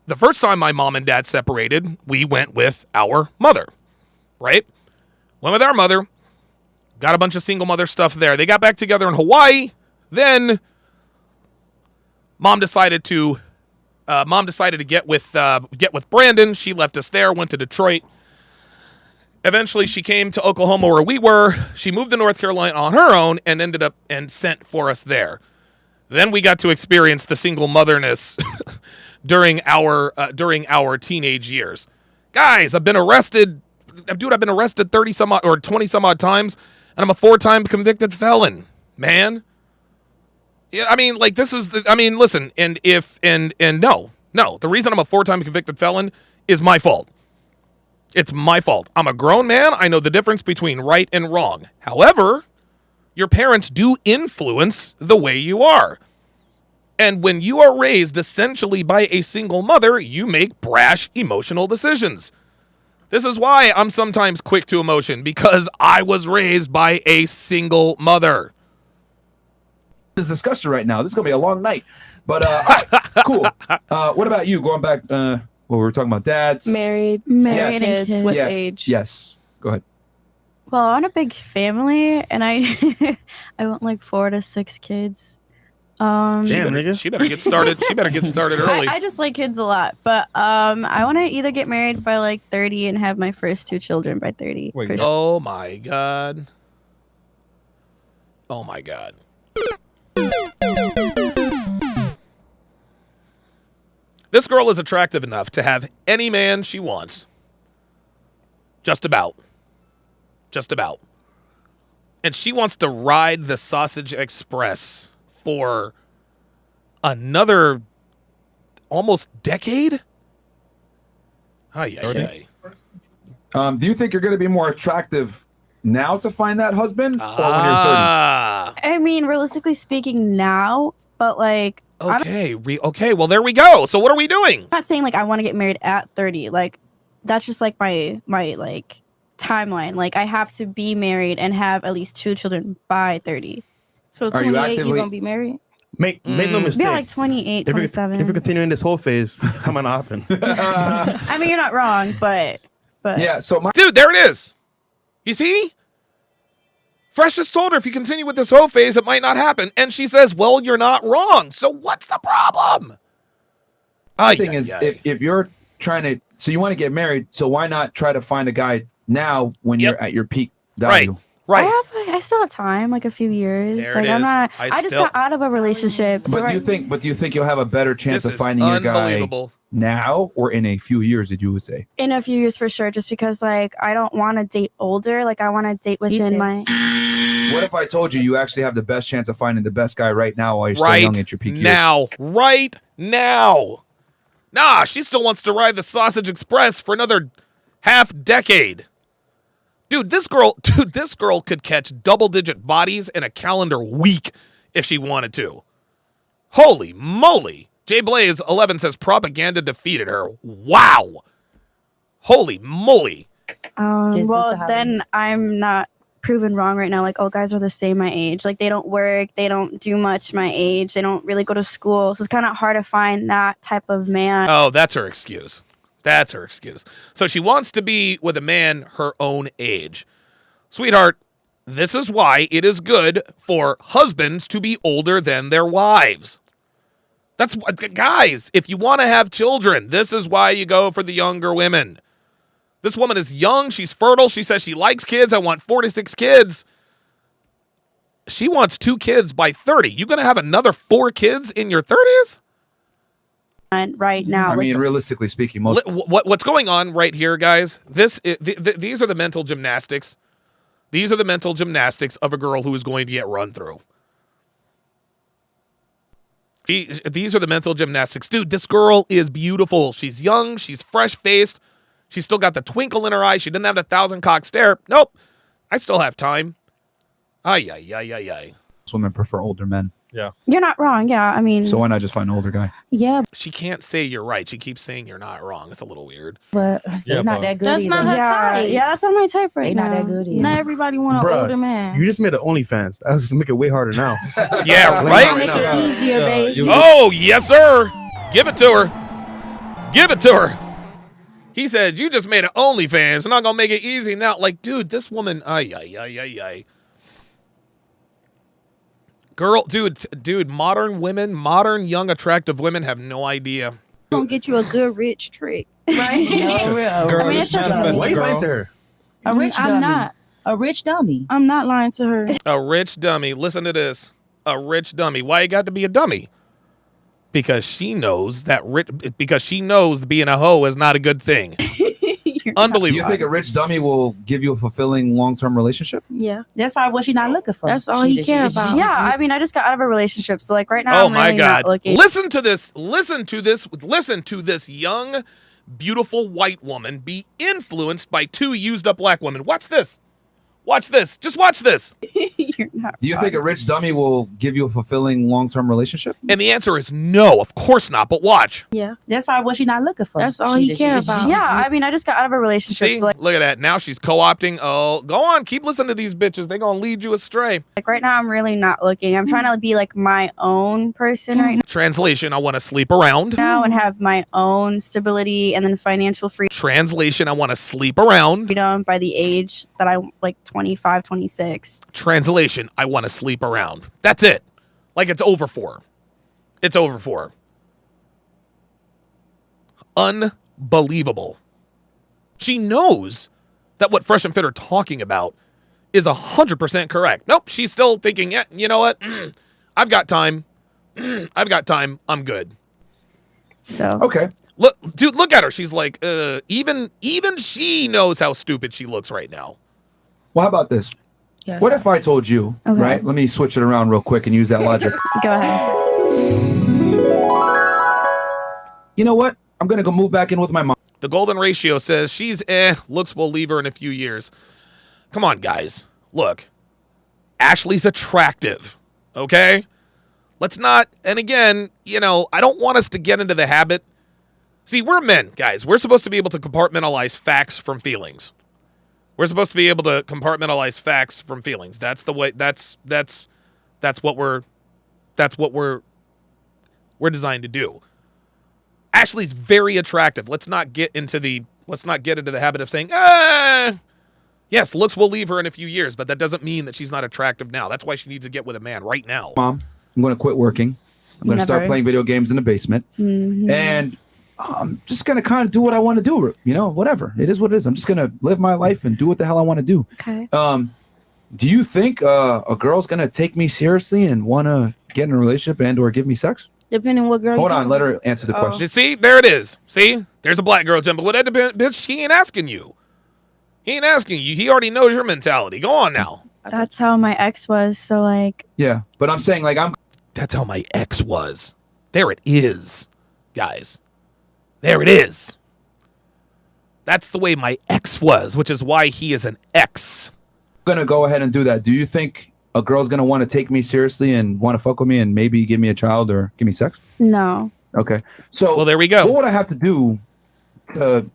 the first time my mom and dad separated, we went with our mother, right? Went with our mother, got a bunch of single mother stuff there. They got back together in Hawaii. Then mom decided to get with Brandon. She left us there, went to Detroit. Eventually, she came to Oklahoma where we were. She moved to North Carolina on her own and ended up and sent for us there. Then we got to experience the single motherness during our teenage years. Guys, I've been arrested. Dude, I've been arrested 30 some odd or 20 some odd times, and I'm a 4-time convicted felon, man. Yeah, I mean, like listen, no. The reason I'm a 4-time convicted felon is my fault. It's my fault. I'm a grown man. I know the difference between right and wrong. However, your parents do influence the way you are. And when you are raised essentially by a single mother, you make brash, emotional decisions. This is why I'm sometimes quick to emotion, because I was raised by a single mother. This discussion right now. This is going to be a long night. But cool. What about you? Going back, we were talking about dads. Married Yes. and kids with Yeah. age. Yes. Go ahead. Well, I want a big family, and I want like 4 to 6 kids. She better get started. She better get started early. I just like kids a lot, but I want to either get married by like 30 and have my first 2 children by 30. for sure. Oh my god. Oh my god. This girl is attractive enough to have any man she wants. Just about. And she wants to ride the Sausage Express for another almost decade? Do you think you're going to be more attractive now to find that husband or when you're 30? I mean, realistically speaking, now, but like. Okay, well, there we go. So what are we doing? I'm not saying like I want to get married at 30. Like that's just like my like timeline. Like I have to be married and have at least 2 children by 30. So 28, you're gonna be married? Make no mistake. Yeah, like 28, 27. If you're continuing this whole phase, how might not happen? I mean, you're not wrong, but yeah. So dude, there it is. You see? Fresh just told her if you continue with this whole phase, it might not happen. And she says, well, you're not wrong. So what's the problem? The thing is, if you're trying to, so you want to get married, so why not try to find a guy now when you're at your peak value? Right. I still have time, like a few years. There like it I'm is. not. I just got out of a relationship. So But do you think you'll have a better chance This of is finding your guy unbelievable. now or in a few years? Did you would say? in a few years for sure, just because like I don't want to date older. Like I want to date within my. What if I told you you actually have the best chance of finding the best guy right now while you're still young at your peak years? Right now. Nah, she still wants to ride the Sausage Express for another half decade. Dude, this girl could catch double-digit bodies in a calendar week if she wanted to. Holy moly. Jay Blaze 11 says propaganda defeated her. Wow. Holy moly. Well, then I'm not proven wrong right now. Like, all guys are the same my age. Like, they don't work. They don't do much my age. They don't really go to school. So it's kind of hard to find that type of man. Oh, that's her excuse. That's her excuse. So she wants to be with a man her own age. Sweetheart, this is why it is good for husbands to be older than their wives. That's what, guys, if you want to have children, this is why you go for the younger women. This woman is young. She's fertile. She says she likes kids. I want 4 to 6 kids. She wants 2 kids by 30. You going to have another 4 kids in your 30s? right now. I mean, realistically speaking, most what's going on right here, guys? These are the mental gymnastics. These are the mental gymnastics of a girl who is going to get run through. These are the mental gymnastics. Dude, this girl is beautiful. She's young. She's fresh-faced. She's still got the twinkle in her eye. She didn't have the 1,000-cock stare. Nope. I still have time. Ay. women prefer older men. Yeah. You're not wrong. Yeah. I mean. So why not just find an older guy? Yeah. She can't say you're right. She keeps saying you're not wrong. It's a little weird. But they're not that good. That's either. not her type. Yeah, that's not my type right now. Not that good. Either. Not everybody want an older man. You just made an OnlyFans. That was just make it way harder now. Yeah, right? Make it easier, babe. Oh, yes, sir. Give it to her. Give it to her. He said, you just made an OnlyFans. I'm not going to make it easy now. Like, dude, this woman, ay. Girl, dude, modern women, modern young attractive women have no idea. Don't get you a good rich trick, right? No, real. Girl, I mean, it's why you lying to her? A rich dummy. I'm not. A rich dummy. I'm not lying to her. A rich dummy. Listen to this. A rich dummy. Why you got to be a dummy? Because she knows being a hoe is not a good thing. Unbelievable. Do you think a rich dummy will give you a fulfilling long-term relationship? Yeah. That's probably what she's not looking for. That's all he cares about. Yeah, I mean, I just got out of a relationship, so like right now, Oh I'm my really God! not looking. Listen to this. Listen to this young, beautiful white woman be influenced by two used-up black women. Watch this. Watch this. Just watch this. You're not Do you think a rich dummy will give you a fulfilling long-term relationship? And the answer is no. Of course not. But watch. Yeah. That's probably what she's not looking for. That's all he cares about. Yeah, I mean, I just got out of a relationship, See, so like look at that. Now she's co-opting. Oh, go on. Keep listening to these bitches. They're going to lead you astray. right now, I'm really not looking. I'm trying to be like my own person right Translation, I want to sleep around. now and have my own stability and then financial Translation, I want to sleep around. freedom by the age that I'm like 25, 26. Translation, I want to sleep around. That's it. Like it's over for. It's over for. Unbelievable. She knows that what Fresh and Fit are talking about is 100% correct. Nope, she's still thinking, yeah, you know what? I've got time. I've got time. I'm good. So Okay. Look, dude, look at her. She's like, even she knows how stupid she looks right now. Well, how about this? Yes. What if I told you, Okay. right? Let me switch it around real quick and use that logic. go ahead. You know what? I'm going to go move back in with my mom. The golden ratio says she's looks will leave her in a few years. Come on, guys. Look, Ashley's attractive, okay? Let's not, and again, you know, I don't want us to get into the habit. See, we're men, guys. We're supposed to be able to compartmentalize facts from feelings. We're supposed to be able to compartmentalize facts from feelings. That's the way, that's what we're designed to do. Ashley's very attractive. Let's not get into the habit of saying, yes, looks will leave her in a few years, but that doesn't mean that she's not attractive now. That's why she needs to get with a man right now. Mom, I'm going to quit working. I'm going to start Never. playing video games in the basement. Mhm. And I'm just going to kind of do what I want to do. You know, whatever. It is what it is. I'm just going to live my life and do what the hell I want to do. Okay. Do you think a girl's going to take me seriously and want to get in a relationship and or give me sex? Depending what girl. Hold you on. talking Let her answer the question. You see, there it is. See, there's a black girl jumping. Well, that depends, bitch. He ain't asking you. He ain't asking you. He already knows your mentality. Go on now. That's how my ex was. So like, Yeah. But I'm saying like That's how my ex was. There it is, guys. There it is. That's the way my ex was, which is why he is an ex. going to go ahead and do that. Do you think a girl's going to want to take me seriously and want to fuck with me and maybe give me a child or give me sex? no. Okay. So Well, there we go. what would I have to do to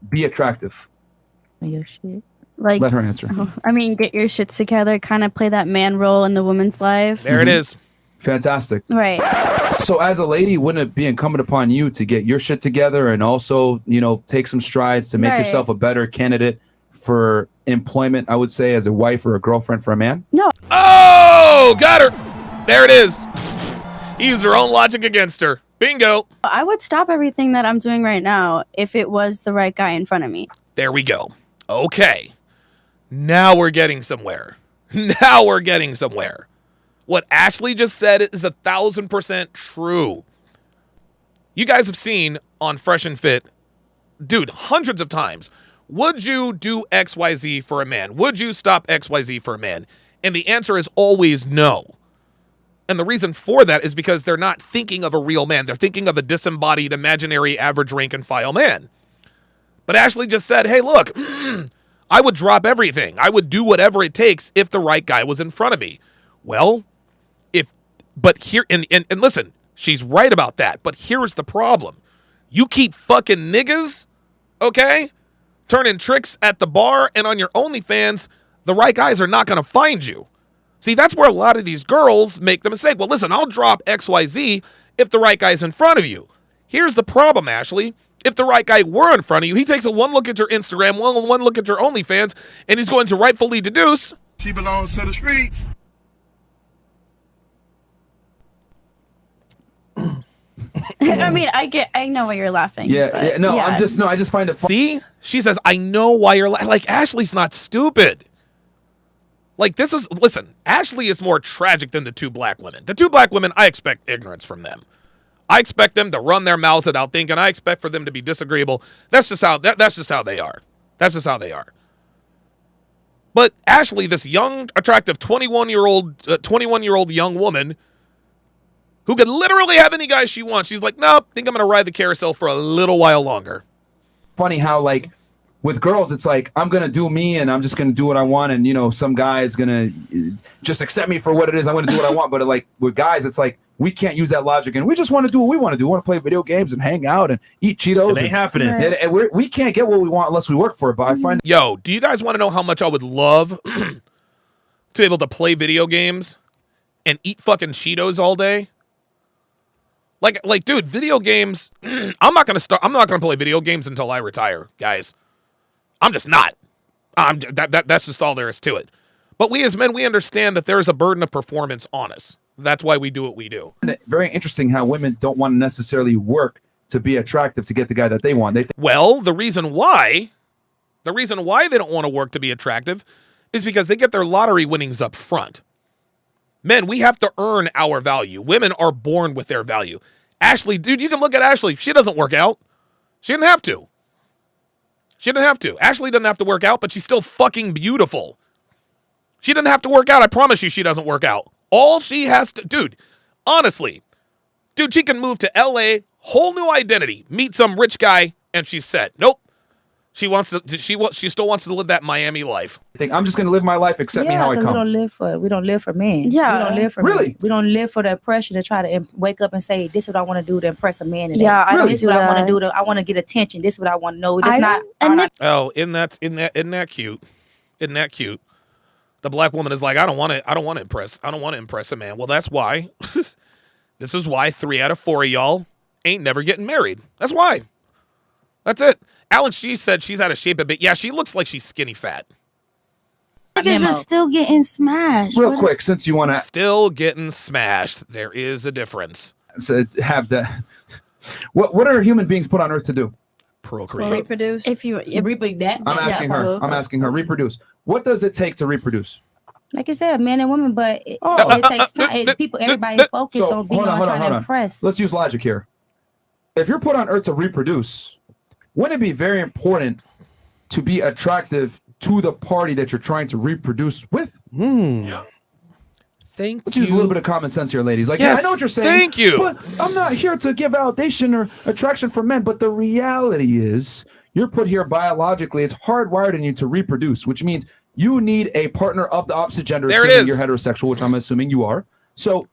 be attractive? Your shit. Like, Let her answer. I mean, get your shit together, kind of play that man role in the woman's life. There it is. Fantastic. Right. So as a lady, wouldn't it be incumbent upon you to get your shit together and also, you know, take some strides to make Right. yourself a better candidate for employment, I would say, as a wife or a girlfriend for a man? No. Oh, got her. There it is. He used her own logic against her. Bingo. I would stop everything that I'm doing right now if it was the right guy in front of me. There we go. Okay. Now we're getting somewhere. Now we're getting somewhere. What Ashley just said is 1,000% true. You guys have seen on Fresh and Fit, dude, hundreds of times. Would you do XYZ for a man? Would you stop XYZ for a man? And the answer is always no. And the reason for that is because they're not thinking of a real man. They're thinking of a disembodied, imaginary, average rank and file man. But Ashley just said, hey, look, I would drop everything. I would do whatever it takes if the right guy was in front of me. Well, but here, and listen, she's right about that. But here's the problem. You keep fucking niggas, okay, turning tricks at the bar and on your OnlyFans, the right guys are not going to find you. See, that's where a lot of these girls make the mistake. Well, listen, I'll drop XYZ if the right guy's in front of you. Here's the problem, Ashley. If the right guy were in front of you, he takes one look at your Instagram, one look at your OnlyFans, and he's going to rightfully deduce she belongs to the streets. I mean, I know why you're laughing. I just find it funny. See? She says, I know why you're laughing. Like, Ashley's not stupid. Like, listen, Ashley is more tragic than the two black women. The two black women, I expect ignorance from them. I expect them to run their mouths without thinking. I expect for them to be disagreeable. That's just how they are. That's just how they are. But Ashley, this young, attractive 21-year-old young woman who could literally have any guy she wants. She's like, nope, think I'm going to ride the carousel for a little while longer. Funny how, like, with girls, it's like, I'm going to do me and I'm just going to do what I want. And, you know, some guy is going to just accept me for what it is. I'm going to do what I want. But, like, with guys, it's like, we can't use that logic. And we just want to do what we want to do. We want to play video games and hang out and eat Cheetos. It ain't happening. And we can't get what we want unless we work for it. But I find... Yo, do you guys want to know how much I would love to be able to play video games and eat fucking Cheetos all day? Like, dude, video games, I'm not going to play video games until I retire, guys. I'm just not. That's just all there is to it. But we as men, we understand that there's a burden of performance on us. That's why we do what we do. Very interesting how women don't want to necessarily work to be attractive to get the guy that they want. Well, the reason why they don't want to work to be attractive is because they get their lottery winnings up front. Men, we have to earn our value. Women are born with their value. Ashley, dude, you can look at Ashley. She doesn't work out. She didn't have to. Ashley doesn't have to work out, but she's still fucking beautiful. She doesn't have to work out. I promise you she doesn't work out. All she has to, dude, honestly, dude, she can move to LA, whole new identity, meet some rich guy, and she's set. Nope. She still wants to live that Miami life. I'm just gonna live my life, accept me how I come. We don't live for men. Yeah. We don't live for really. Men. We don't live for the pressure to try to wake up and say, this is what I want to do to impress a man today. Yeah, This is what I want to do I want to get attention. This is what I want to know. Isn't that cute? Isn't that cute? The black woman is like, I don't want to impress a man. Well, that's why. This is why 3 out of 4 of y'all ain't never getting married. That's why. That's it. Alex G said she's out of shape a bit. Yeah, she looks like she's skinny fat. Niggas are still getting smashed. Real quick, since you want to... Still getting smashed. There is a difference. So have that. What are human beings put on Earth to do? Procreate. Reproduce. If you reproduce that. I'm asking her. Reproduce. What does it take to reproduce? Like you said, men and women, but it takes time. Everybody focused on being trying to impress. Let's use logic here. If you're put on Earth to reproduce, wouldn't it be very important to be attractive to the party that you're trying to reproduce with? Yeah. Let's use a little bit of common sense here, ladies. Like, yes, yeah, I know what you're saying. Thank you. But I'm not here to give validation or attraction for men. But the reality is, you're put here biologically. It's hardwired in you to reproduce, which means you need a partner of the opposite gender. There it is. You're heterosexual, which I'm assuming you are. So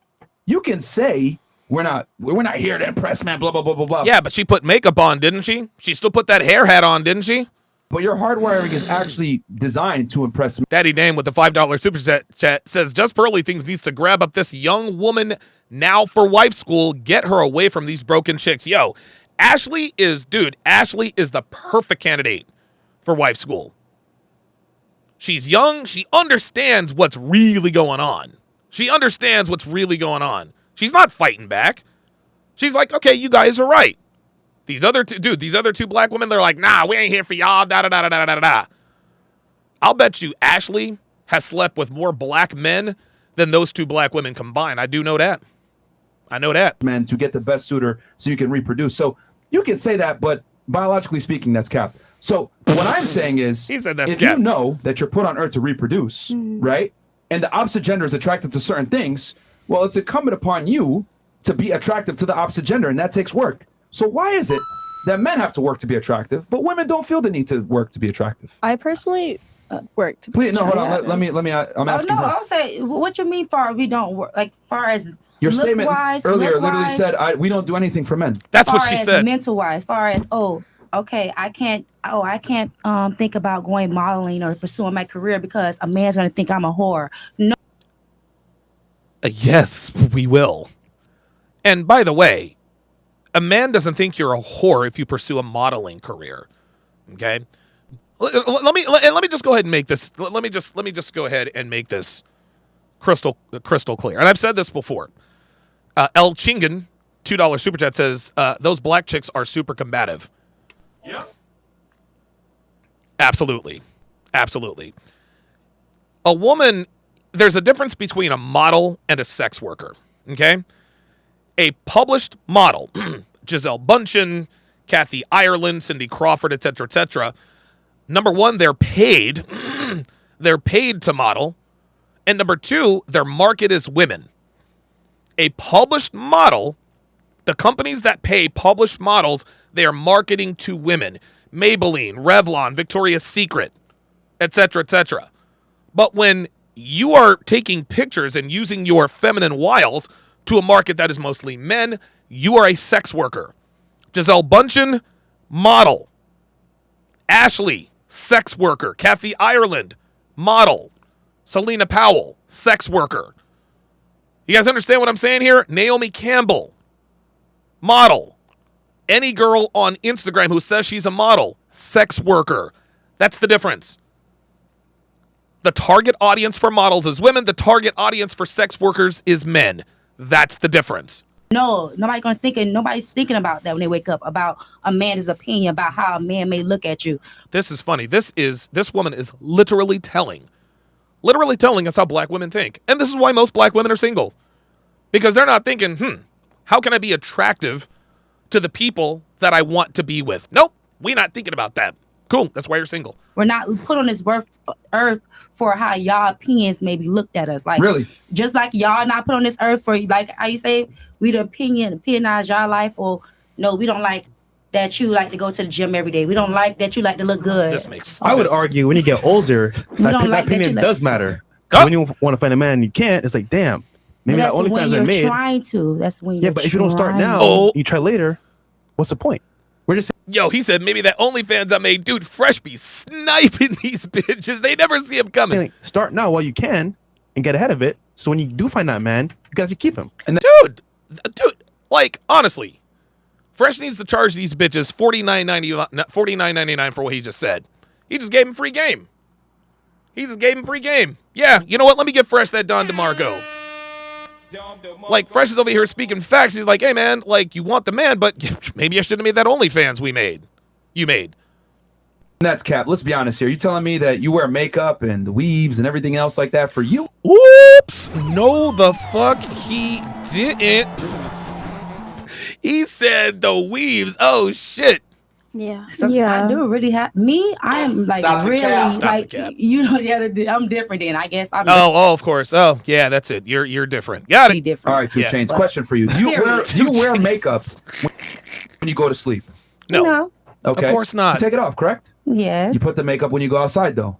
you can say we're not here to impress men. Blah blah blah blah blah. Yeah, but she put makeup on, didn't she? She still put that hair hat on, didn't she? But your hardwiring is actually designed to impress men. Daddy Dame with the $5 super chat says, Just Pearly Things needs to grab up this young woman now for wife school. Get her away from these broken chicks. Yo, Ashley is the perfect candidate for wife school. She's young. She understands what's really going on. She's not fighting back. She's like, okay, you guys are right. These other two black women, they're like, nah, we ain't here for y'all, da-da-da-da-da-da-da. I'll bet you Ashley has slept with more black men than those two black women combined. I do know that. I know that. Men to get the best suitor so you can reproduce. So you can say that, but biologically speaking, that's cap. So what I'm saying is, he said that's if cap. you know that you're put on Earth to reproduce, right, and the opposite gender is attracted to certain things, well, it's incumbent upon you to be attractive to the opposite gender, and that takes work. So why is it that men have to work to be attractive, but women don't feel the need to work to be attractive? I personally work to be Please, no, hold on. attractive. Let me. I'm asking no, her. I'll say, what you mean far we don't work? Like, far as Your statement earlier literally look-wise, said, we don't do anything for men. That's what far she as said. Mental-wise, far as, okay, I can't think about going modeling or pursuing my career because a man's going to think I'm a whore. No. Yes, we will. And by the way, a man doesn't think you're a whore if you pursue a modeling career. Okay? Let me just go ahead and make this. Let me just go ahead and make this crystal clear. And I've said this before. El Chingan, $2 super chat says those black chicks are super combative. Yep. Absolutely. A woman, there's a difference between a model and a sex worker. Okay? A published model, Giselle Bundchen, Kathy Ireland, Cindy Crawford, etc. Number one, they're paid. They're paid to model. And number two, their market is women. A published model, the companies that pay published models, they are marketing to women. Maybelline, Revlon, Victoria's Secret, etc. But when you are taking pictures and using your feminine wiles to a market that is mostly men, you are a sex worker. Giselle Bundchen, model. Ashley, sex worker. Kathy Ireland, model. Selena Powell, sex worker. You guys understand what I'm saying here? Naomi Campbell, model. Any girl on Instagram who says she's a model, sex worker. That's the difference. The target audience for models is women. The target audience for sex workers is men. That's the difference. No, nobody's thinking about that when they wake up, about a man's opinion, about how a man may look at you. This is funny. This woman is literally telling us how black women think. And this is why most black women are single. Because they're not thinking, how can I be attractive to the people that I want to be with? Nope, we're not thinking about that. Cool, that's why you're single. We're not put on this earth for how y'all opinions may be looked at us. Like, really? Just like y'all not put on this earth for, like, how you say, we the opinionize y'all life, or no, we don't like that you like to go to the gym every day. We don't like that you like to look good. This makes I would argue when you get older, that opinion does matter. When you want to find a man and you can't, it's like, damn, maybe that OnlyFans I made. Trying to. That's when Yeah, but if you don't start now, you try later, what's the point? We're just Yo, he said maybe that OnlyFans I made, dude, Fresh be sniping these bitches. They never see him coming. Like, start now while you can and get ahead of it. So when you do find that man, you got to keep him. And dude, like, honestly, Fresh needs to charge these bitches $49.99 for what he just said. He just gave him free game. Yeah, you know what? Let me give Fresh that Don DeMarco. Like, Fresh is over here speaking facts. He's like, hey, man, like, you want the man, but maybe I should have made that OnlyFans you made. And that's cap. Let's be honest here. You telling me that you wear makeup and the weaves and everything else like that for you? Oops. No, the fuck he didn't. He said the weaves. Oh, shit. Yeah. So I do really have I am like really like you know I'm different than I guess. Oh, of course. Oh, yeah, that's it. You're different. Got it. Different. All right, Two Chainz. Question for you: Do you wear makeup when you go to sleep? No. Okay. Of course not. You take it off, correct? Yes. You put the makeup when you go outside, though.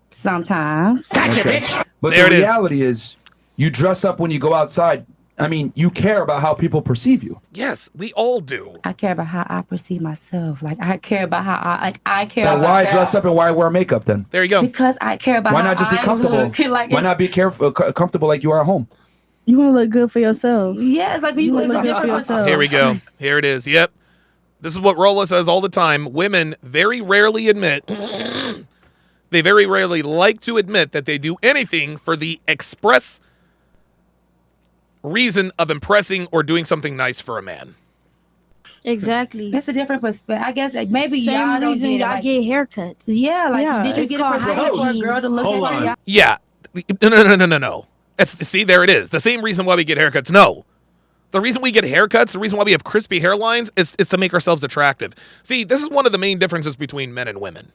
Sometimes. Okay. But the reality is, you dress up when you go outside. I mean, you care about how people perceive you. Yes, we all do. I care about how I perceive myself. Like, I care about how I care Then about why dress up and why wear makeup then? There you go. Because I care about why how not just be comfortable? Like, why not be comfortable like you are at home? You want to look good for yourself. Yeah, it's like you want to look good for yourself. Here we go. Here it is. Yep. This is what Rolla says all the time. Women very rarely admit, they very rarely like to admit that they do anything for the express reason of impressing or doing something nice for a man. Exactly. That's a different perspective. I guess like, maybe Same y'all don't reason get y'all get haircuts. Yeah, like did you it's get a perspective for a girl to look at you? Yeah. No. See, there it is. The same reason why we get haircuts. No. The reason we get haircuts, the reason why we have crispy hairlines is to make ourselves attractive. See, this is one of the main differences between men and women,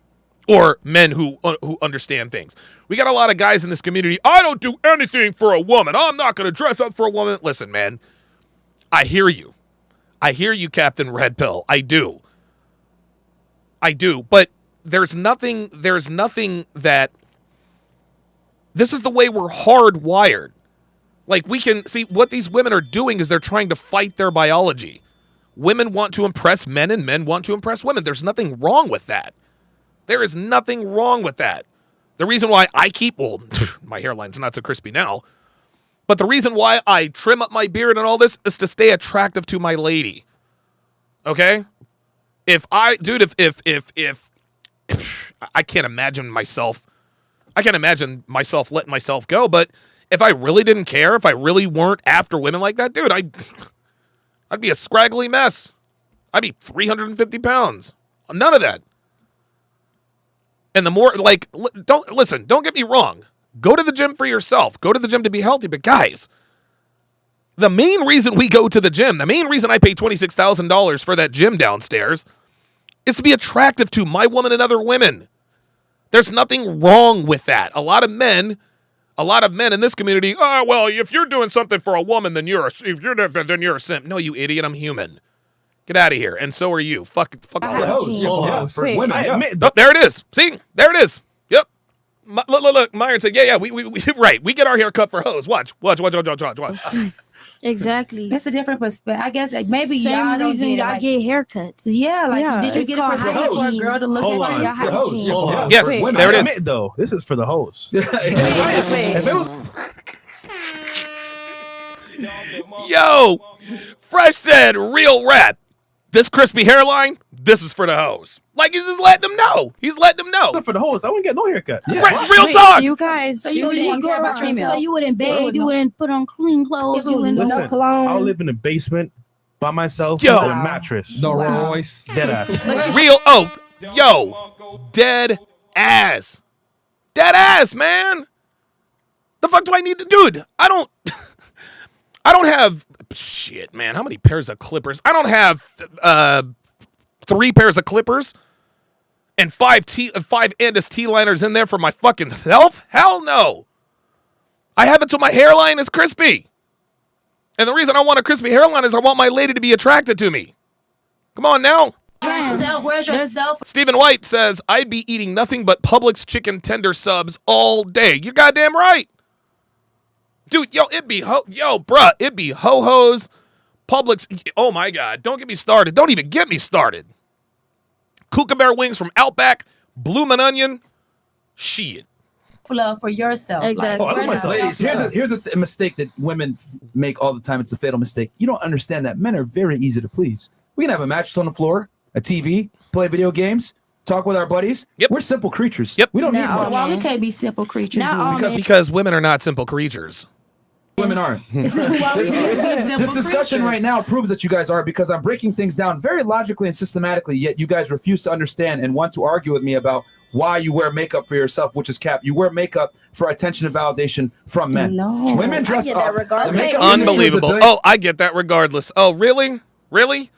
or men who understand things. We got a lot of guys in this community. I don't do anything for a woman. I'm not going to dress up for a woman. Listen, man, I hear you. I hear you, Captain Red Pill. I do. But there's nothing that this is the way we're hardwired. Like, we can see what these women are doing is they're trying to fight their biology. Women want to impress men and men want to impress women. There's nothing wrong with that. There is nothing wrong with that. The reason why I keep, well, my hairline's not so crispy now, but the reason why I trim up my beard and all this is to stay attractive to my lady. Okay? If I can't imagine myself letting myself go, but if I really didn't care, if I really weren't after women like that, dude, I'd be a scraggly mess. I'd be 350 pounds. None of that. And the more, like, don't get me wrong. Go to the gym for yourself. Go to the gym to be healthy. But guys, the main reason we go to the gym, the main reason I pay $26,000 for that gym downstairs is to be attractive to my woman and other women. There's nothing wrong with that. A lot of men in this community, oh, well, if you're doing something for a woman, then you're a simp. No, you idiot, I'm human. Get out of here. And so are you. Fuck off. For women. Oh, there it is. See? There it is. Yep. Look. Myron said, yeah, we right. We get our hair cut for hoes. Watch. Exactly. That's a different perspective. I guess like, maybe Same y'all don't reason get y'all get haircuts. Yeah, like did you it's get a called perspective for a hygiene. girl to look Hold at on. your hygiene? Hold on. Yes, Wait, there it is. Admit, though, this is for the host. If it was Yo, Fresh said, real rap. This crispy hairline, this is for the hoes. Like, he's just letting them know. He's letting them know. for the host, I wouldn't get no haircut. Yeah. Real talk. You guys, So you wouldn't bathe, you wouldn't put on clean clothes, you wouldn't Listen, no cologne. I'll live in the basement by myself Yo. with a mattress. No Royce. Dead ass. Dead ass. Dead ass, man. The fuck do I need to, dude? I don't have, shit, man. How many pairs of clippers? I don't have 3 pairs of clippers and 5 Andis T-liners in there for my fucking self? Hell no. I have it till my hairline is crispy. And the reason I want a crispy hairline is I want my lady to be attracted to me. Come on now. Where's yourself? Stephen White says, I'd be eating nothing but Publix chicken tender subs all day. You're goddamn right. Dude, it'd be ho-hos, Publix. Oh my God, don't get me started. Don't even get me started. Kookabear wings from Outback, Bloomin' Onion, shit. Love for yourself. Exactly. Ladies, here's a mistake that women make all the time. It's a fatal mistake. You don't understand that men are very easy to please. We can have a mattress on the floor, a TV, play video games, talk with our buddies. Yep. We're simple creatures. Yep. We don't need much. Why we can't be simple creatures? Because women are not simple creatures. Women aren't. This discussion right now proves that you guys are, because I'm breaking things down very logically and systematically, yet you guys refuse to understand and want to argue with me about why you wear makeup for yourself, which is cap. You wear makeup for attention and validation from men. No. Women dress I get that up. regardless. The makeup industry is a Unbelievable. billion- Oh, I get that regardless. Oh, really? Really?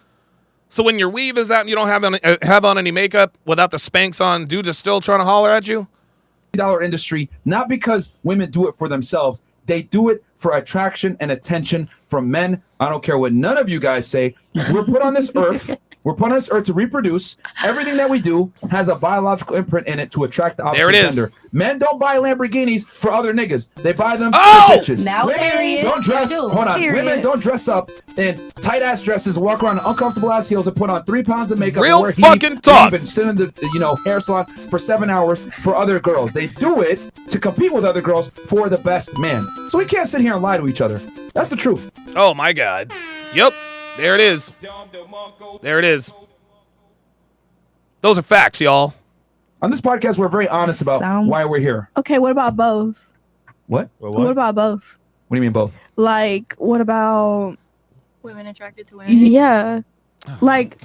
So when your weave is out and you don't have on any makeup without the Spanx on, dudes are still trying to holler at you? $1 industry, not because women do it for themselves. They do it for attraction and attention from men. I don't care what none of you guys say. We're put on this earth. We're put on this earth to reproduce. Everything that we do has a biological imprint in it to attract the opposite gender. Men don't buy Lamborghinis for other niggas. They buy them for bitches. Now Women don't dress. Hold on. Women don't dress up in tight ass dresses, walk around in uncomfortable ass heels, and put on 3 pounds of makeup. Real and wear fucking talk. And sit in the hair salon for 7 hours for other girls. They do it to compete with other girls for the best man. So we can't sit here and lie to each other. That's the truth. Oh my God. Yep. There it is. There it is. Those are facts, y'all. On this podcast, we're very honest about why we're here. Okay, what about both? What? What about both? What do you mean both? Like, what about women attracted to women? Yeah. Like,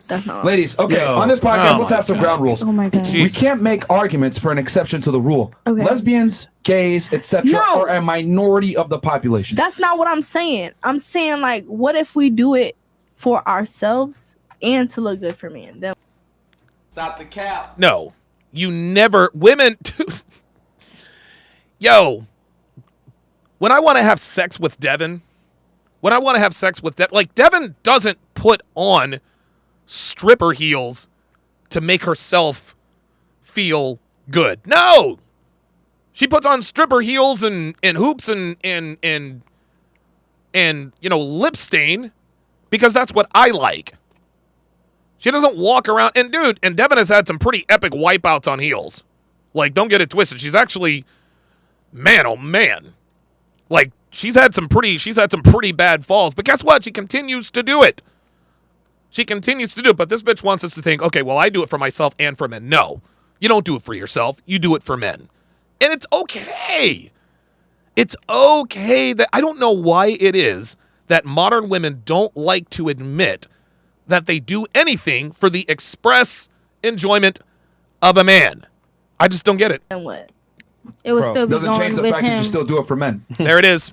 that's not. Ladies, okay, on this podcast, let's have some ground rules. Oh my god. We can't make arguments for an exception to the rule. Okay. Lesbians, gays, etc. No. are a minority of the population. That's not what I'm saying. I'm saying, like, what if we do it for ourselves and to look good for men? Then Stop the cap. No, you never. Women. Yo, when I want to have sex with Devin, like, Devin doesn't put on stripper heels to make herself feel good. No, she puts on stripper heels and hoops and lip stain because that's what I like. She doesn't walk around and Devin has had some pretty epic wipeouts on heels. Like, don't get it twisted. She's actually, man, oh man, like she's had some pretty bad falls. But guess what? She continues to do it. But this bitch wants us to think, okay, well, I do it for myself and for men. No, you don't do it for yourself. You do it for men, and it's okay. It's okay that I don't know why it is that modern women don't like to admit that they do anything for the express enjoyment of a man. I just don't get it. and what? It would still be Doesn't going change the with fact that him. you still do it for men. There it is.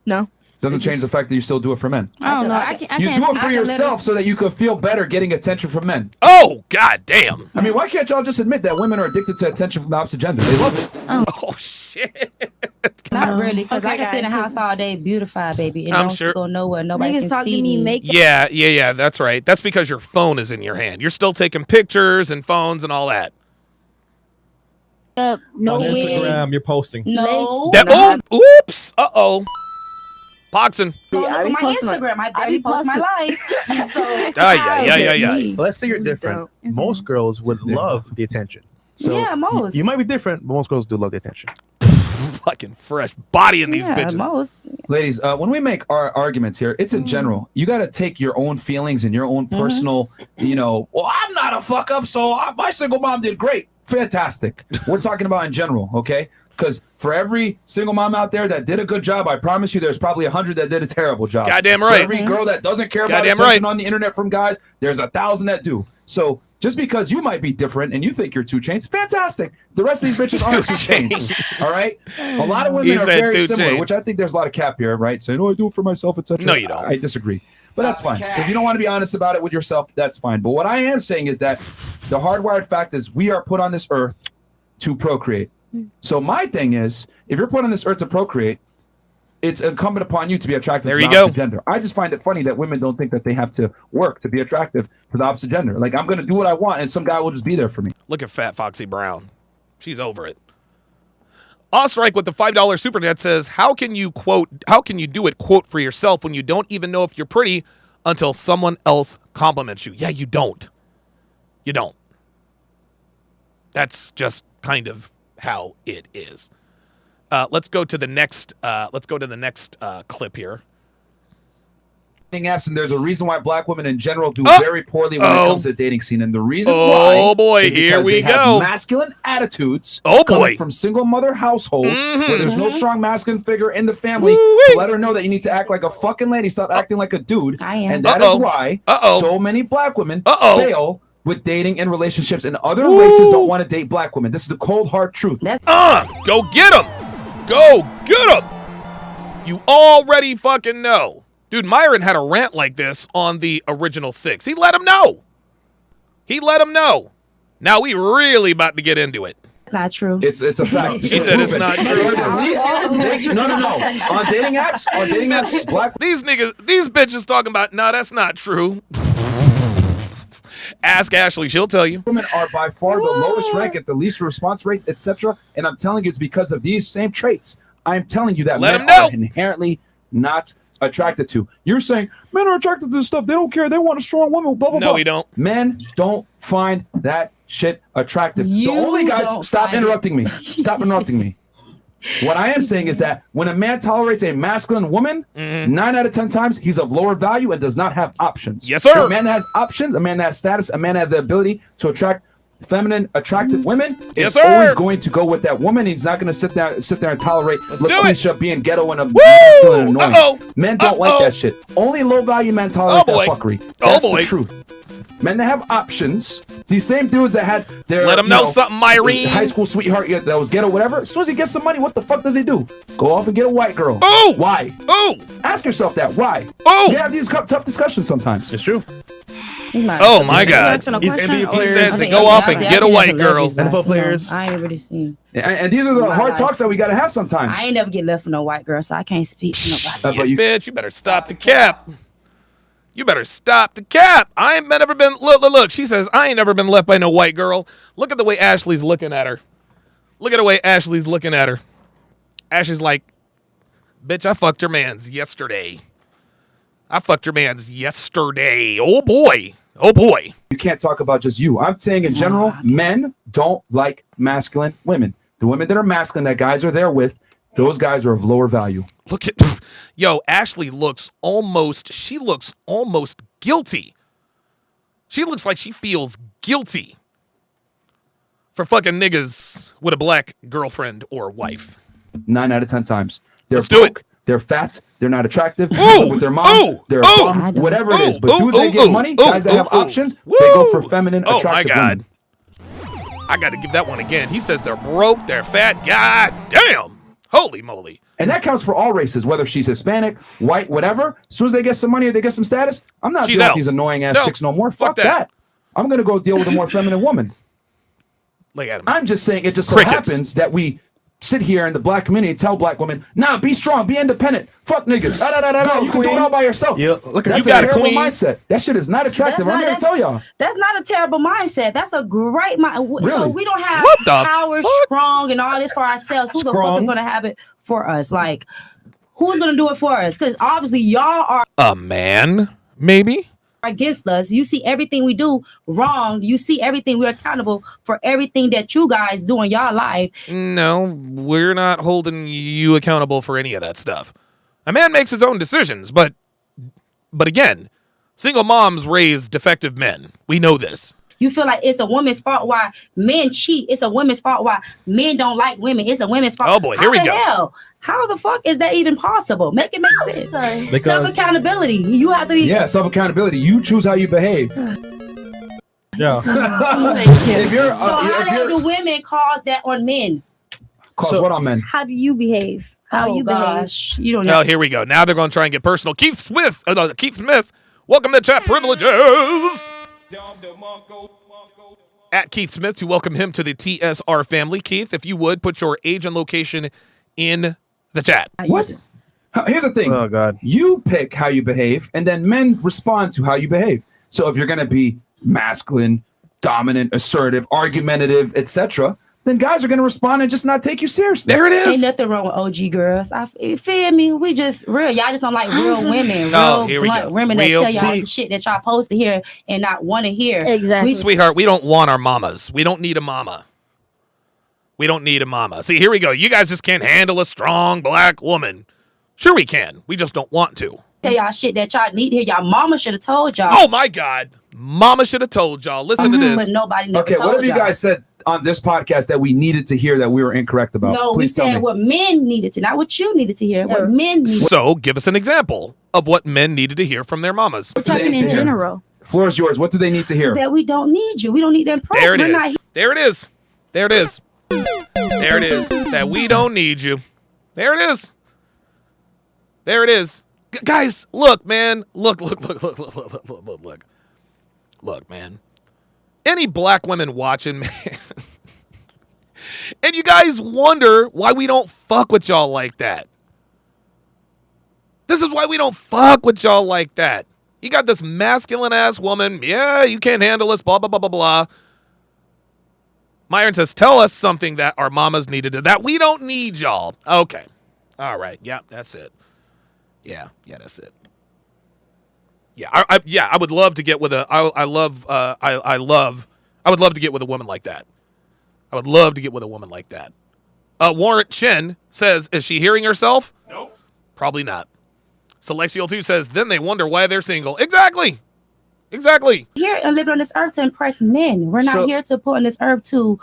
No. Doesn't change the fact that you still do it for men. I don't know. I You can't do it for yourself so that you could feel better getting attention from men. Oh, god damn. I mean, why can't y'all just admit that women are addicted to attention from the opposite gender? They love it. Oh shit. Not really, because Okay, I can sit in the guys. house all day, beautified, baby, and I'm don't sure- go nowhere. Nobody Niggas can talk see to me, make Yeah, that's right. That's because your phone is in your hand. You're still taking pictures and phones and all that. up, no On wig. Instagram, you're posting. No. Oops. Uh-oh. Poxin. Go look on my Instagram. I barely post my life. So Ay. Let's say you're different. Most girls would love the attention. So Yeah, most. You might be different, but most girls do love the attention. Fucking fresh body in these yeah, bitches. most. Ladies, when we make our arguments here, it's in general. You got to take your own feelings and your own personal, well, I'm not a fuck up, so my single mom did great. Fantastic. We're talking about in general, okay? Because for every single mom out there that did a good job, I promise you there's probably 100 that did a terrible job. Goddamn For right. every girl that doesn't care about Goddamn attention right. on the internet from guys, there's 1,000 that do. So just because you might be different and you think you're 2 Chainz, fantastic. The rest of these bitches aren't 2 Chainz. All right? A lot of women He are said very 2 similar, Chainz. which I think there's a lot of cap here, right? Saying, I do it for myself, etc. No, you don't. I disagree. But that's fine. If you don't want to be honest about it with yourself, that's fine. But what I am saying is that the hardwired fact is we are put on this earth to procreate. So my thing is, if you're put on this earth to procreate, it's incumbent upon you to be attractive There to you the go. opposite gender. I just find it funny that women don't think that they have to work to be attractive to the opposite gender. Like, I'm going to do what I want, and some guy will just be there for me. Look at Fat Foxy Brown. She's over it. Ostrike with the $5 super chat says, how can you do it, quote, for yourself when you don't even know if you're pretty until someone else compliments you? Yeah, you don't. You don't. That's just kind of how it is. Let's go to the next clip here. Dating apps, and there's a reason why black women in general do very poorly when it comes to the dating scene, and the reason why boy, is here because we they have go. masculine attitudes Oh, coming boy. from single mother households where there's no strong masculine figure in the family Woo-wee. to let her know that you need to act like a fucking lady, stop acting like a dude. I am. And that is why so many black women fail with dating and relationships, and other races don't want to date black women. This is the cold hard truth. Go get him. Go get him. You already fucking know. Dude, Myron had a rant like this on the original 6. He let him know. Now we really about to get into it. Not true. It's a fact. She said it's not true. No. On dating apps, black these bitches talking about, no, that's not true. Ask Ashley, she'll tell you. women are by far the lowest rank at the least response rates, etc. And I'm telling you, it's because of these same traits. I'm telling you that Let men him know. are inherently not attracted to. You're saying men are attracted to this stuff. They don't care. They want a strong woman. Blah blah No, blah. we don't. Men don't find that shit attractive. You the only guys. don't Stop find interrupting me. Stop interrupting me. What I am saying is that when a man tolerates a masculine woman, 9 out of 10 times he's of lower value and does not have options. Yes, sir. A man that has options, a man that has status, a man that has the ability to attract feminine, attractive women, Yes, is sir. always going to go with that woman. He's not going to sit there and tolerate do it. LaQuisha being ghetto and masculine and annoying. Uh-oh. Men don't like that shit. Only low value men tolerate that fuckery. That's the truth. Men that have options, these same dudes that had their Let him know something, Myron. high school sweetheart that was ghetto, whatever. As soon as he gets some money, what the fuck does he do? Go off and get a white girl. Oh! Why? Oh! Ask yourself that. Why? Oh! You have these tough discussions sometimes. It's true. Oh my God! He says to go off and get a white girl. NFL players. I ain't really seen. And these are the hard talks that we got to have sometimes. I ain't never get left for no white girl, so I can't speak to nobody. Bitch, you better stop the cap. You better stop the cap. I ain't never been. Look. She says I ain't never been left by no white girl. Look at the way Ashley's looking at her. Look at the way Ashley's looking at her. Ashley's like, bitch, I fucked your mans yesterday. I fucked your mans yesterday. Oh boy. Oh boy. You can't talk about just you. I'm saying in general, men don't like masculine women. The women that are masculine that guys are there with, those guys are of lower value. Look at, yo, Ashley looks almost guilty. She looks like she feels guilty for fucking niggas with a black girlfriend or wife. 9 out of 10 times. They're Let's do it. They're fat. They're not attractive. Ooh, with their mom, they're a bum, whatever it is. But dudes that get money, guys that have options, they go for feminine, attractive Oh my God. women. I got to give that one again. He says they're broke, they're fat. God damn. Holy moly. And that counts for all races, whether she's Hispanic, white, whatever. As soon as they get some money or they get some status, I'm not She's dealing out. with these annoying ass No, chicks no more. fuck Fuck that. I'm going to go deal with a more feminine woman. Look at him. I'm just saying it just so Crickets. happens that we sit here in the black community and tell black women, nah, be strong, be independent. Fuck niggas. You can do it all by yourself. Yeah, look at That's you a got a terrible queen. mindset. That shit is not attractive. I'm here to tell y'all. That's not a terrible mindset. That's a great mind. So Really? we don't have What the power, fuck? strong, and all this for ourselves. Who the fuck is going to have it for us? Like, who's going to do it for us? Because obviously y'all are A man, maybe? against us. You see everything we do wrong. You see everything. We're accountable for everything that you guys do in y'all life. No, we're not holding you accountable for any of that stuff. A man makes his own decisions, but again, single moms raise defective men. We know this. You feel like it's a woman's fault why men cheat. It's a women's fault why men don't like women. It's a women's fault. Oh boy, here we go. Hell? How the fuck is that even possible? Make it make sense. Because- Self accountability. You have to be. Yeah, self accountability. You choose how you behave. Yeah. If you're, So how do women cause that on men? cause what on men? How do you behave? How Oh, you gosh. behave? You don't know. Oh, here we go. Now they're going to try and get personal. Keith Smith, welcome to Chat Privileges. At Keith Smith to welcome him to the TSR family. Keith, if you would, put your age and location in the chat. What? Here's the thing. Oh God. You pick how you behave, and then men respond to how you behave. So if you're gonna be masculine, dominant, assertive, argumentative, etc., then guys are gonna respond and just not take you seriously. There it Ain't is. nothing wrong with OG girls. You feel me? We just real. Y'all just don't like real women. Oh, Real here we blunt go. women that Real- tell y'all see- the shit that y'all supposed to hear and not want to hear. Exactly. Sweetheart, we don't want our mamas. We don't need a mama. We don't need a mama. See, here we go. You guys just can't handle a strong black woman. Sure we can. We just don't want to. Tell y'all shit that y'all need to hear. Y'all mama should have told y'all. Oh my God. Mama should have told y'all. Listen to But this. nobody never Okay, told what have you y'all. guys said on this podcast that we needed to hear that we were incorrect about? No, we Please tell said me. what men needed to, not what you needed to hear. What men needed. So give us an example of what men needed to hear from their mamas. What do they Talking need to in hear? general. Floor is yours. What do they need to hear? That we don't need you. We don't need them. There it We're not is. There it is. There it is. There it is. That we don't need you. There it is. There it is. Guys, look, man. Look, man. Any black women watching, man. And you guys wonder why we don't fuck with y'all like that. This is why we don't fuck with y'all like that. You got this masculine ass woman. Yeah, you can't handle us, blah, blah, blah, blah, blah. Myron says, tell us something that our mamas needed to, that we don't need y'all. Okay. All right. Yeah, that's it. Yeah, that's it. Yeah, I would love to get with a, I would love to get with a woman like that. I would love to get with a woman like that. Warrant Chin says, is she hearing herself? Nope. Probably not. Selexial 2 says, then they wonder why they're single. Exactly. Exactly. Here and live on this earth to impress men. We're not here to put on this earth to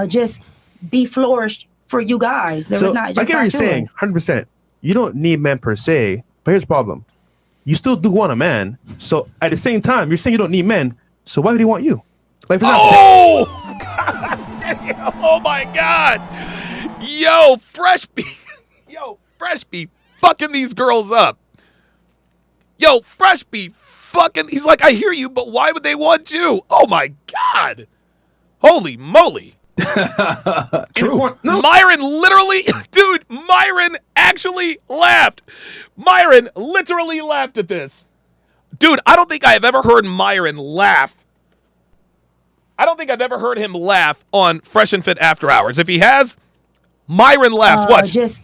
just be flourished for you guys. So I get what you're saying, 100%. You don't need men per se, but here's the problem. You still do want a man. So at the same time, you're saying you don't need men. So why would he want you? Like, for example, oh! God damn. Oh my God. Yo, Fresh be fucking these girls up. Yo, Fresh be fucking. He's like, I hear you, but why would they want you? Oh my God. Holy moly. True. No. Myron literally, dude, Myron actually laughed. Myron literally laughed at this. Dude, I don't think I have ever heard Myron laugh. I don't think I've ever heard him laugh on Fresh and Fit After Hours. If he has, Myron laughs. Watch. Just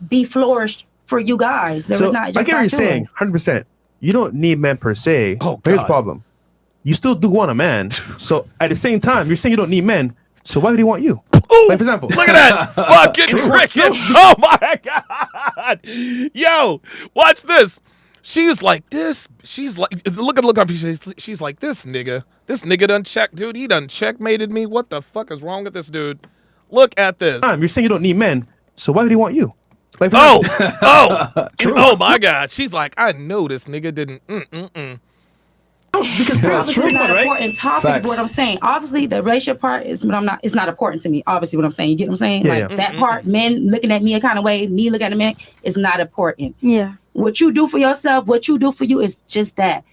be flourished for you guys. So I get what you're saying, 100%. You don't need men per se. Oh, but here's the problem. You still do want a man. So at the same time, you're saying you don't need men. So why would he want you? Ooh, like, for example. Look at that fucking crickets. Oh, my God. Yo, watch this. She's like this. She's like, look at her face. She's like, this nigga. This nigga done checked. Dude, he done checkmated me. What the fuck is wrong with this dude? Look at this. You're saying you don't need men. So why would he want you? Like, oh my God. She's like, I know this nigga didn't. Because obviously it's not an important topic. Facts. What I'm saying, obviously the relationship part is, but it's not important to me. Obviously, what I'm saying, you get what I'm saying? Yeah, like that part, men looking at me a kind of way, me looking at a man is not important. Yeah. What you do for yourself, what you do for you is just that.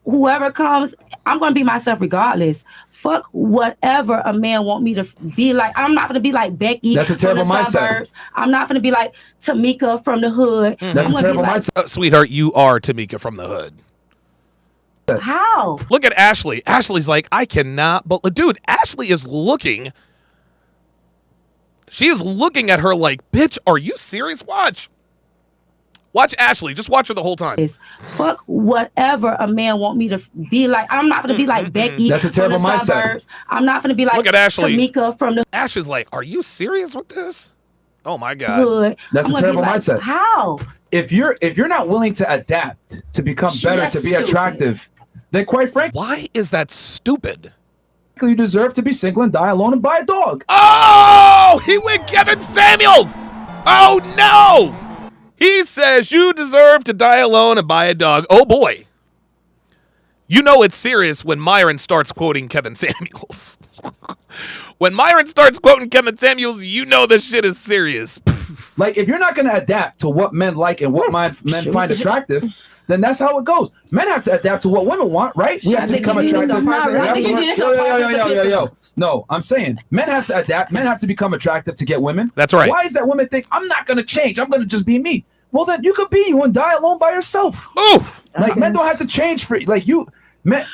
Whoever comes, I'm gonna be myself regardless. Fuck whatever a man want me to be like. I'm not gonna be like Becky. That's a terrible from the mindset. suburbs. I'm not gonna be like Tamika from the hood. That's a terrible mindset. Sweetheart, you are Tamika from the hood. How? Look at Ashley. Ashley's like, I cannot. But dude, Ashley is looking. She is looking at her like, bitch, are you serious? Watch Ashley. Just watch her the whole time. Fuck whatever a man want me to be like. I'm not gonna be like Becky. That's a terrible from the mindset. suburbs. I'm not gonna be like Look at Ashley. Tamika from the Ashley's like, are you serious with this? Oh my God. hood. That's I'm a gonna be terrible like, mindset. How? If you're not willing to adapt to become better, That's to be stupid. attractive, then quite frankly, Why is that stupid? you deserve to be single and die alone and buy a dog. Oh, he went Kevin Samuels. Oh no. He says you deserve to die alone and buy a dog. Oh boy. You know it's serious when Myron starts quoting Kevin Samuels. When Myron starts quoting Kevin Samuels, you know this shit is serious. Like, if you're not going to adapt to what men like and what men find attractive, then that's how it goes. Men have to adapt to what women want, right? We have to become attractive. Yo. No, I'm saying men have to adapt. Men have to become attractive to get women. That's right. Why is that women think, I'm not going to change, I'm going to just be me? Well, then you could be you and die alone by yourself. Ooh. Like, men don't have to change for like you. Men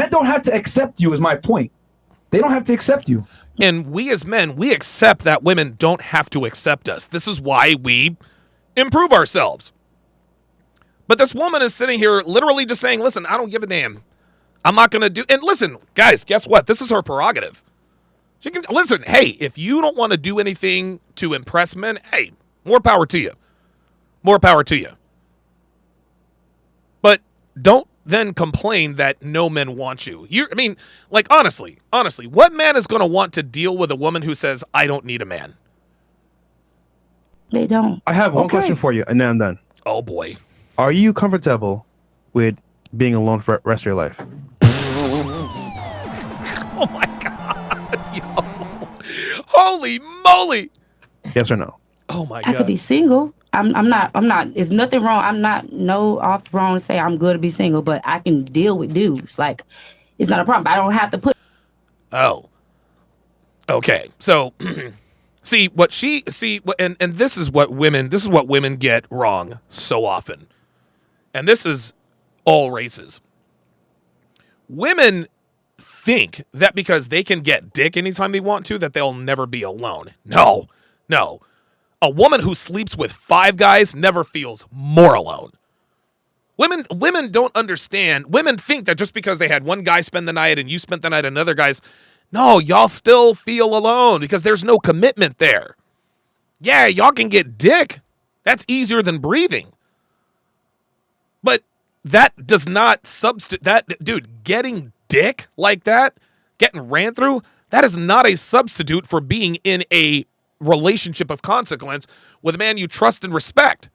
don't have to accept you is my point. They don't have to accept you. And we as men, we accept that women don't have to accept us. This is why we improve ourselves. But this woman is sitting here literally just saying, listen, I don't give a damn. I'm not going to do. And listen, guys, guess what? This is her prerogative. She can listen. Hey, if you don't want to do anything to impress men, hey, more power to you. More power to you. But don't then complain that no men want you. I mean, like, honestly, what man is going to want to deal with a woman who says, I don't need a man? They don't. I have one question for you, and then I'm done. Oh, boy. Are you comfortable with being alone for the rest of your life? Oh, my God. Yo. Holy moly. Yes or no? Oh, my I God. could be single. I'm not. There's nothing wrong. I'm not off wrong to say I'm good to be single, but I can deal with dudes. Like, it's not a problem. I don't have to put. Oh. Okay. So, and this is what women get wrong so often. And this is all races. Women think that because they can get dick anytime they want to, that they'll never be alone. No. A woman who sleeps with 5 guys never feels more alone. Women don't understand. Women think that just because they had one guy spend the night and you spent the night at another guy's, no, y'all still feel alone because there's no commitment there. Yeah, y'all can get dick. That's easier than breathing. But that does not substitute that, dude. Getting dick like that, getting ran through, that is not a substitute for being in a relationship of consequence with a man you trust and respect.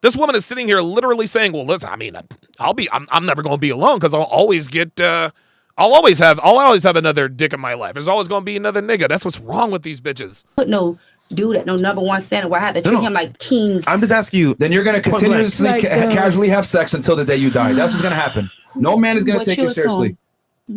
This woman is sitting here literally saying, well, listen, I mean, I'm never going to be alone because I'll always have another dick in my life. There's always going to be another nigga. That's what's wrong with these bitches. Put no dude at no number one standard where I had to treat him like king. I'm just asking you. Then you're going to continuously casually have sex until the day you die. That's what's going to happen. No man is going to take you seriously.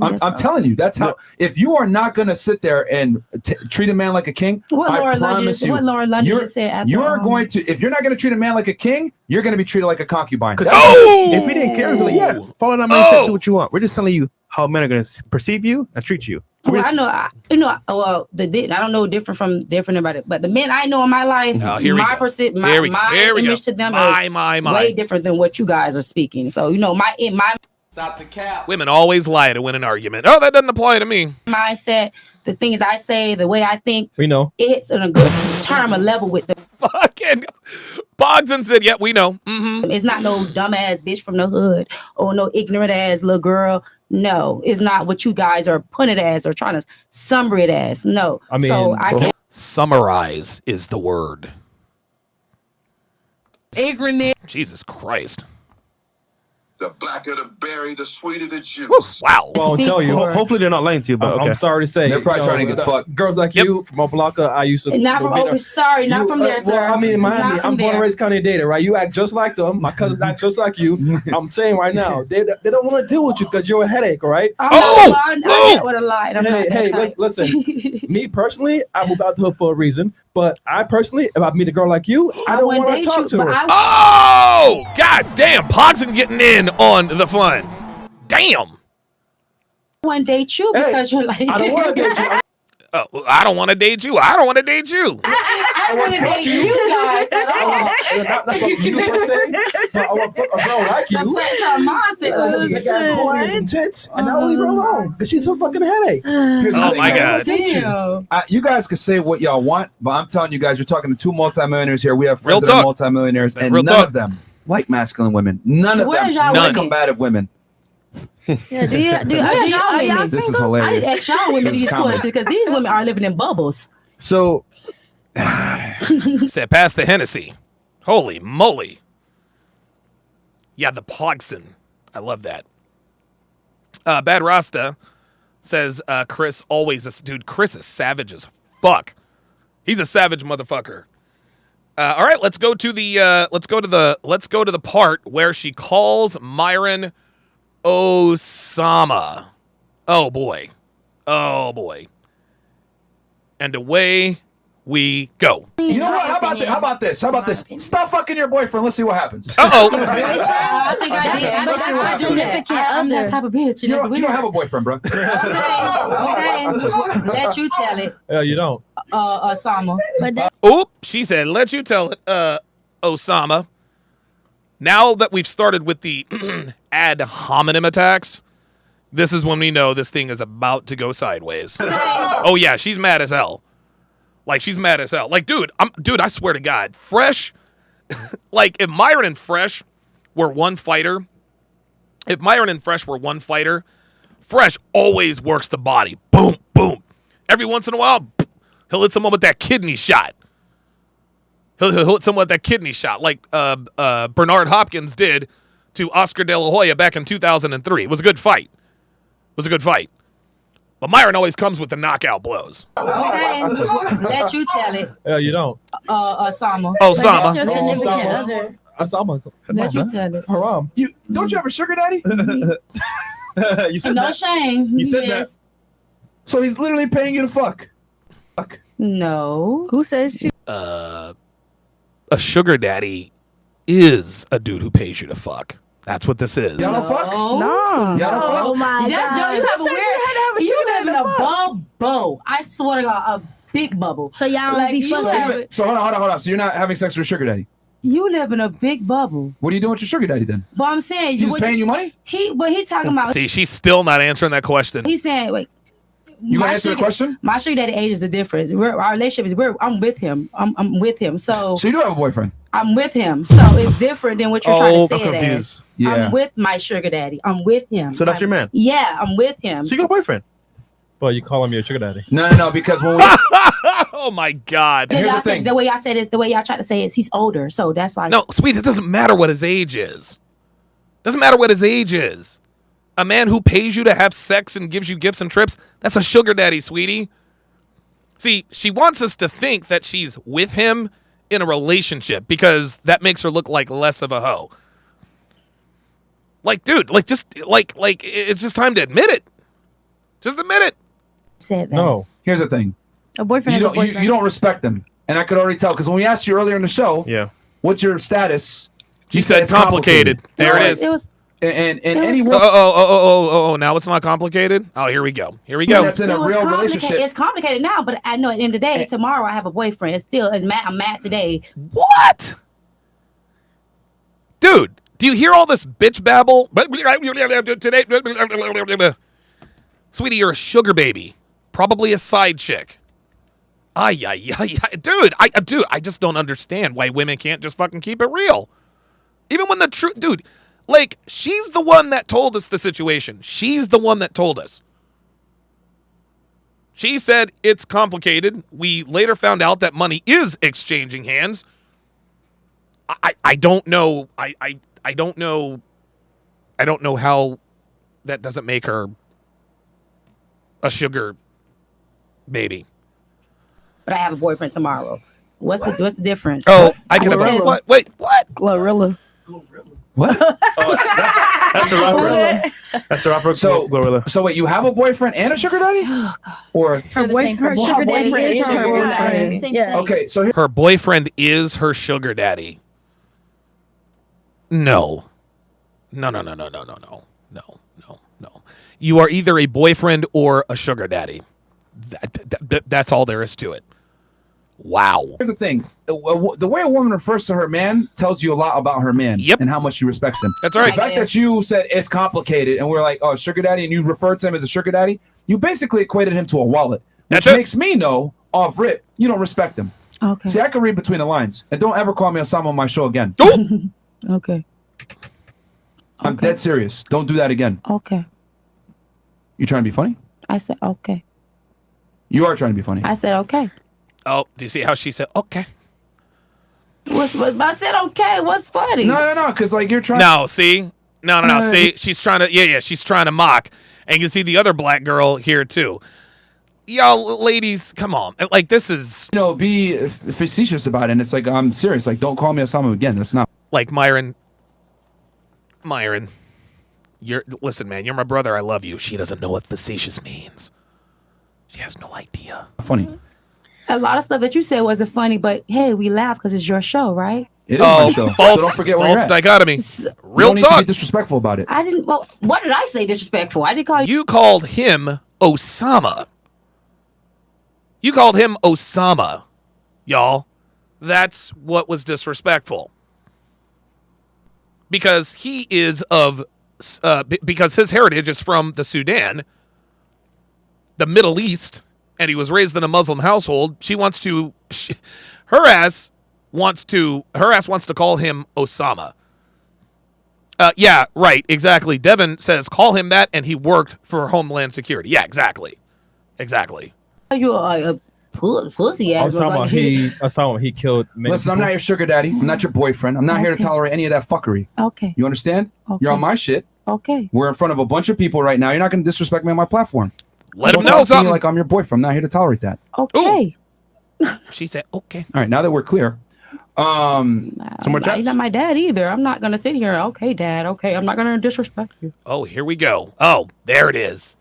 I'm telling you, that's how. If you are not going to sit there and treat a man like a king, I promise you, you are going to. If you're not going to treat a man like a king, you're going to be treated like a concubine. If we didn't care, we'd be like, follow that mindset, do what you want. We're just telling you how men are going to perceive you and treat you. So well, I don't know different about it, but the men I know in my life, my image to them is way different than what you guys are speaking. So my Stop the cap. Women always lie to win an argument. Oh, that doesn't apply to me. Mindset, the things I say, the way I think. We know. It's on a good term, a level with the fucking Bogdan said, yeah, we know. Mm-hmm. It's not no dumbass bitch from the hood or no ignorant ass little girl. No, it's not what you guys are putting it as or trying to summary it as. No. I mean, so I can't. Summarize is the word. Ignorant. Jesus Christ. The blacker the berry, the sweeter the juice. Wow. Well, I'll tell you. Hopefully they're not lying to you, but okay. I'm sorry to say. They're probably trying to get fucked. Girls like you from Opa-locka, I used to. Not from Opa, sorry, not from there, sir. Well, I mean, in Miami, I'm born and raised County Data, right? You act just like them. My cousins act just like you. I'm saying right now, they don't want to deal with you because you're a headache, right? I get what a lie. Hey, listen. Me personally, I moved out the hood for a reason. But I personally, if I meet a girl like you, I don't want to talk to her. Oh, god damn. Pogson getting in on the fun. Damn. I want to date you because you're like. I don't want to date you. I don't want to date you. I don't want to date you. I want to date you guys at all. Not you per se, but I want a girl like you. The guy's corny and some tits, and I'll leave her alone because she's a fucking headache. Oh my god. You guys can say what y'all want, but I'm telling you guys, you're talking to two multimillionaires here. We have friends that are multimillionaires, and none of them like masculine women. None of them like combative women. Yeah, this is hilarious. I ask y'all women these questions because these women are living in bubbles. So, said pass the Hennessy. Holy moly. Yeah, the Pogson. I love that. Bad Rasta says Chris always dude. Chris is savage as fuck. He's a savage motherfucker. All right, let's go to the part where she calls Myron Osama. Oh boy. And away we go. You know what? How about this? Stop fucking your boyfriend. Let's see what happens. Uh-oh. I think I did. I'm that type of bitch. You don't have a boyfriend, bro. Okay. Let you tell it. Yeah, you don't. Osama. Oop, she said, let you tell it, Osama. Now that we've started with the ad hominem attacks, this is when we know this thing is about to go sideways. Oh yeah, she's mad as hell. Like, she's mad as hell. Like, dude, I swear to God, Fresh, like, if Myron and Fresh were one fighter, Fresh always works the body. Boom, boom. Every once in a while, he'll hit someone with that kidney shot. He'll hit someone with that kidney shot, like Bernard Hopkins did to Oscar De La Hoya back in 2003. It was a good fight. But Myron always comes with the knockout blows. Okay. Let you tell it. Yeah, you don't. Osama. Osama. Osama. Let you tell it. Haram. Don't you have a sugar daddy? You said no that. shame. You said that. So he's literally paying you to fuck. No. Who says she? A sugar daddy is a dude who pays you to fuck. That's what this is. Y'all don't fuck? No. Y'all don't fuck? Oh my God. You have a weird. You live in a bubble. I swear to God, a big bubble. So y'all don't be fucking. So hold on. So you're not having sex with a sugar daddy? You live in a big bubble. What are you doing with your sugar daddy then? But I'm saying he's paying you money. He talking about. See, she's still not answering that question. He's saying, wait. You want to answer the question? My sugar daddy age is the difference. Our relationship is I'm with him. I'm with him. So you do have a boyfriend? I'm with him. So it's different than what you're trying to say I'm it confused. as. Yeah. I'm with my sugar daddy. I'm with him. So that's your man? Yeah, I'm with him. So you got a boyfriend? Well, you call him your sugar daddy. No, because when we oh my God. Here's the thing. The way y'all said is the way y'all try to say is he's older, so that's why. No, sweet, it doesn't matter what his age is. Doesn't matter what his age is. A man who pays you to have sex and gives you gifts and trips, that's a sugar daddy, sweetie. See, she wants us to think that she's with him in a relationship because that makes her look like less of a hoe. Like, dude, like it's just time to admit it. Just admit it. Said that. No. Here's the thing. A boyfriend You is a don't, boyfriend. you don't respect them. And I could already tell because when we asked you earlier in the show, what's your status? You said it's complicated. There it is. It was. And It was- any Now it's not complicated? Oh, here we go. Here we go. That's in a It was real complicated. relationship. It's complicated now, but I know at the end of the day, tomorrow I have a boyfriend. It's still I'm mad today. What? Dude, do you hear all this bitch babble? Today, sweetie, you're a sugar baby. Probably a side chick. Dude, I just don't understand why women can't just fucking keep it real. Even when the truth, dude, like, she's the one that told us the situation. She's the one that told us. She said it's complicated. We later found out that money is exchanging hands. I don't know. I don't know. I don't know how that doesn't make her a sugar baby. But I have a boyfriend tomorrow. What's the difference? Oh, I can have what? Wait, what? Glorilla. What? That's a rapper. That's a rapper. Glorilla. So wait, you have a boyfriend and a sugar daddy? Oh God. Or Her boyfriend, her sugar daddy is her boyfriend. Yeah. okay, so here, Her boyfriend is her sugar daddy. No. No. You are either a boyfriend or a sugar daddy. That's all there is to it. Wow. here's the thing. The way a woman refers to her man tells you a lot about her man and how much she respects him. That's right. The fact that you said it's complicated and we're like, oh, sugar daddy, and you referred to him as a sugar daddy, you basically equated him to a wallet. Which makes me know, off rip, you don't respect him. Okay. See, I can read between the lines. And don't ever call me Osama on my show again. Okay. I'm dead serious. Don't do that again. Okay. You trying to be funny? I said okay. You are trying to be funny. I said okay. Oh, do you see how she said, okay? I said okay. What's funny? No, because like you're trying. No, see? No. See, she's trying to, she's trying to mock. And you can see the other black girl here, too. Y'all, ladies, come on. Like, this is... be facetious about it. And it's like, I'm serious. Like, don't call me Osama again. That's not... Like, Myron, listen, man, you're my brother. I love you. She doesn't know what facetious means. She has no idea. Funny. A lot of stuff that you said wasn't funny, but hey, we laugh because it's your show, right? It is my show. False, so don't forget where false you're at. dichotomy. You Real don't need to talk. be disrespectful about it. I didn't. Well, what did I say disrespectful? I didn't call you. You called him Osama. You called him Osama, y'all. That's what was disrespectful. Because he is because his heritage is from the Sudan, the Middle East, and he was raised in a Muslim household. Her ass wants to call him Osama. Yeah, right, exactly. Devin says call him that, and he worked for Homeland Security. Yeah, exactly. You are a pussy ass. Osama, he killed many Listen, I'm not your sugar daddy. I'm not your boyfriend. I'm not here to tolerate any of that fuckery. Okay. You understand? Okay. You're on my shit. Okay. We're in front of a bunch of people right now. You're not going to disrespect me on my platform. Let him Don't know talk to me something. like I'm your boyfriend. I'm not here to tolerate that. Okay. She said, okay. All right, now that we're clear. Some more He's not my dad either. I'm not gonna sit here. Okay, Dad. Okay, I'm not gonna disrespect you. Oh, here we go. Oh, there it is.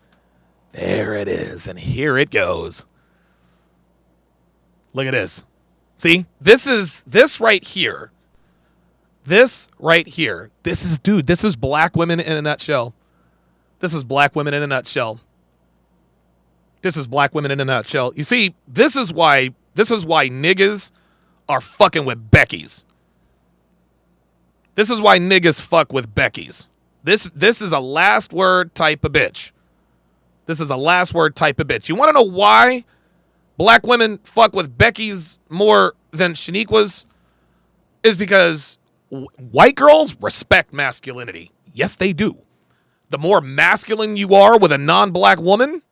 There it is. And here it goes. Look at this. See? This right here. This right here. This is black women in a nutshell. This is black women in a nutshell. This is black women in a nutshell. You see, this is why niggas are fucking with Becky's. This is why niggas fuck with Becky's. This is a last word type of bitch. This is a last word type of bitch. You want to know why black women fuck with Becky's more than Shaniqua's? is because white girls respect masculinity. Yes, they do. The more masculine you are with a non-black woman,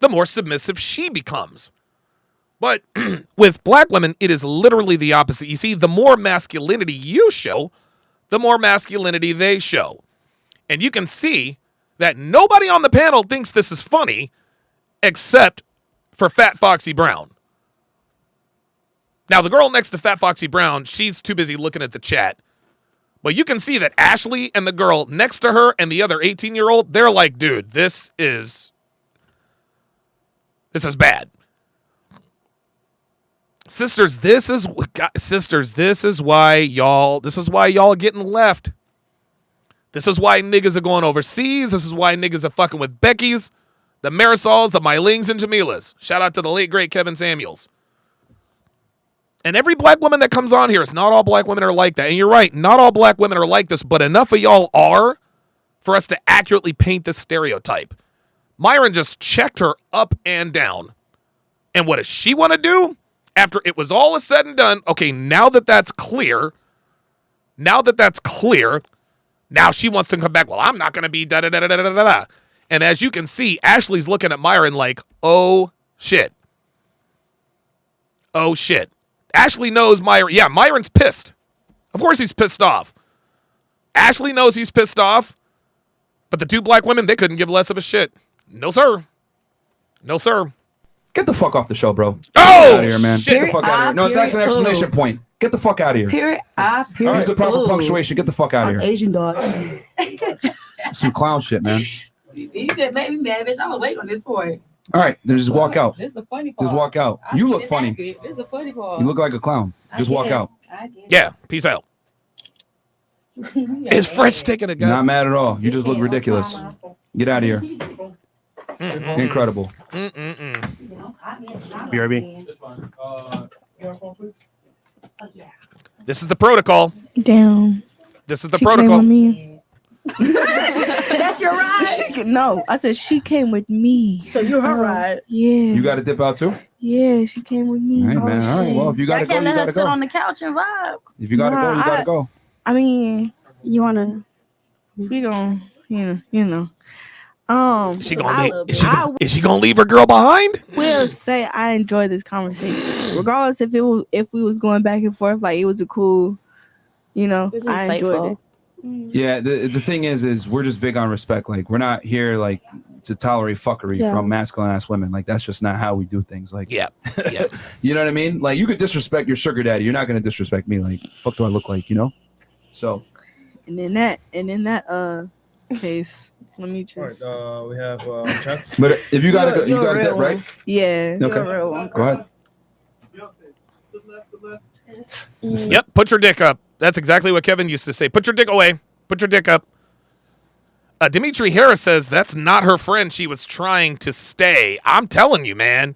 the more submissive she becomes. But with black women, it is literally the opposite. You see, the more masculinity you show, the more masculinity they show. And you can see that nobody on the panel thinks this is funny except for Fat Foxy Brown. Now, the girl next to Fat Foxy Brown, she's too busy looking at the chat. But you can see that Ashley and the girl next to her and the other 18-year-old, they're like, dude, this is bad. Sisters, this is why y'all are getting left. This is why niggas are going overseas. This is why niggas are fucking with Becky's, the Marisols, the Mylings, and Jamilas. Shout out to the late, great Kevin Samuels. And every black woman that comes on here, it's not all black women are like that. And you're right, not all black women are like this, but enough of y'all are for us to accurately paint this stereotype. Myron just checked her up and down. And what does she want to do? After it was all said and done, okay, now that's clear, now she wants to come back, well, I'm not going to be da-da-da-da-da-da-da. And as you can see, Ashley's looking at Myron like, oh, shit. Oh, shit. Ashley knows Myron. Yeah, Myron's pissed. Of course he's pissed off. Ashley knows he's pissed off. But the two black women, they couldn't give less of a shit. No, sir. No, sir. Get the fuck off the show, bro. Oh, get out of here, man. Shit. Get the fuck out of here. No, it's actually an explanation point. Get the fuck out of here. Period. Use the proper punctuation. Get the fuck out of here. Asian dog. Some clown shit, man. You could make me mad, bitch. I'm awake on this point. All right, then just walk out. This is the funny part. Just walk out. You look funny. This is the funny part. You look like a clown. Just walk out. Yeah, peace out. Is Fresh taking a gun? Not mad at all. You just look ridiculous. Get out of here. Incredible. BRB. This is the protocol. Damn. This is the protocol. That's your ride. No, I said she came with me. So you're her ride. Yeah. You got to dip out too? Yeah, she came with me. All right, man. All right. Well, if you got to go, you got to sit go. on the couch and vibe. If you got to go, you got to go. I mean, you want to... We gon', you know. Is she gonna leave her girl behind? Will say I enjoyed this conversation, regardless if we was going back and forth. Like it was a cool, I enjoyed it. Yeah, the thing is we're just big on respect. Like we're not here like to tolerate fuckery from masculine ass women. Like that's just not how we do things. Like yeah. You know what I mean? Like you could disrespect your sugar daddy. You're not gonna disrespect me. Like fuck do I look like? So. And in that case. Let me just. All right, we have chats. But if you gotta go, you gotta get right. Yeah. Okay. Go ahead. Yep. Put your dick up. That's exactly what Kevin used to say. Put your dick away. Put your dick up. Dimitri Harris says that's not her friend. She was trying to stay. I'm telling you, man.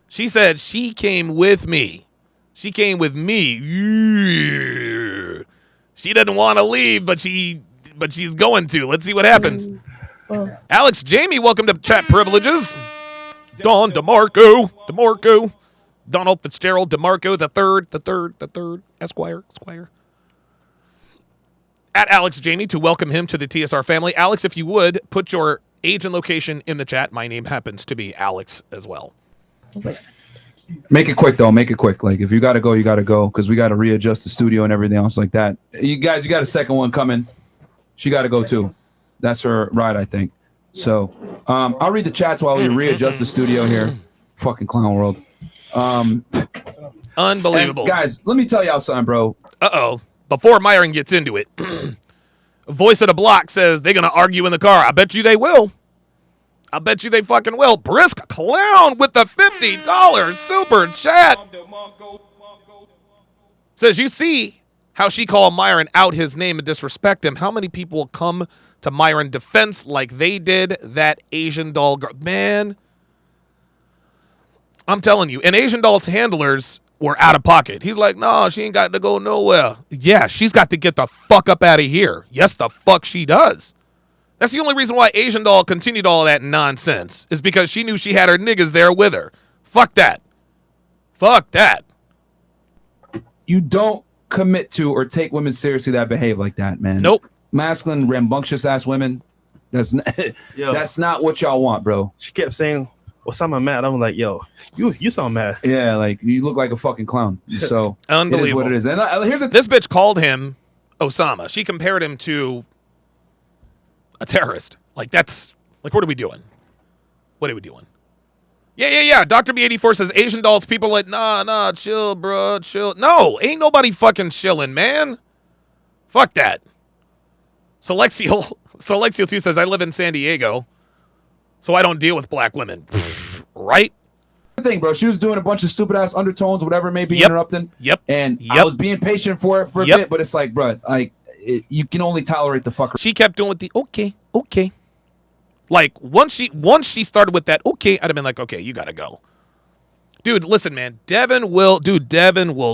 She said she came with me. She came with me. She doesn't want to leave, but she's going to. Let's see what happens. Alex Jamie, welcome to Chat Privileges. Don DeMarco, Donald Fitzgerald DeMarco, the third, Esquire. At Alex Jamie to welcome him to the TSR family. Alex, if you would, put your age and location in the chat. My name happens to be Alex as well. Make it quick, though. Make it quick. Like, if you got to go, you got to go, because we got to readjust the studio and everything else like that. You guys, you got a second one coming. She got to go, too. That's her ride, I think. So, I'll read the chats while we readjust the studio here. Fucking clown world. Unbelievable. And guys, let me tell y'all something, bro. Uh-oh. Before Myron gets into it, Voice of the Block says they're going to argue in the car. I bet you they will. I bet you they fucking will. Brisk Clown with the $50 super chat. Says, you see how she called Myron out his name and disrespect him. How many people will come to Myron defense like they did that Asian doll girl? Man, I'm telling you, and Asian doll's handlers were out of pocket. He's like, no, she ain't got to go nowhere. Yeah, she's got to get the fuck up out of here. Yes, the fuck she does. That's the only reason why Asian doll continued all that nonsense, is because she knew she had her niggas there with her. Fuck that. Fuck that. You don't commit to or take women seriously that behave like that, man. Nope. Masculine, rambunctious ass women. That's that's not what y'all want, bro. She kept saying, Osama mad. I'm like, yo, you sound mad. Yeah, like you look like a fucking clown. So Unbelievable. It is what it is. And here's this bitch called him Osama. She compared him to a terrorist. Like that's like, what are we doing? What are we doing? Yeah. Dr. B84 says Asian dolls. People like, nah, chill, bro, chill. No, ain't nobody fucking chilling, man. Fuck that. Selexio 2 says I live in San Diego, so I don't deal with black women. Right? Thing, bro. She was doing a bunch of stupid ass undertones, whatever it may be, interrupting. And I was being patient for it for a bit, but it's like, bro, like you can only tolerate the fucker. She kept doing with the okay. Like once she started with that okay, I'd have been like, okay, you gotta go, dude. Listen, man, Devin will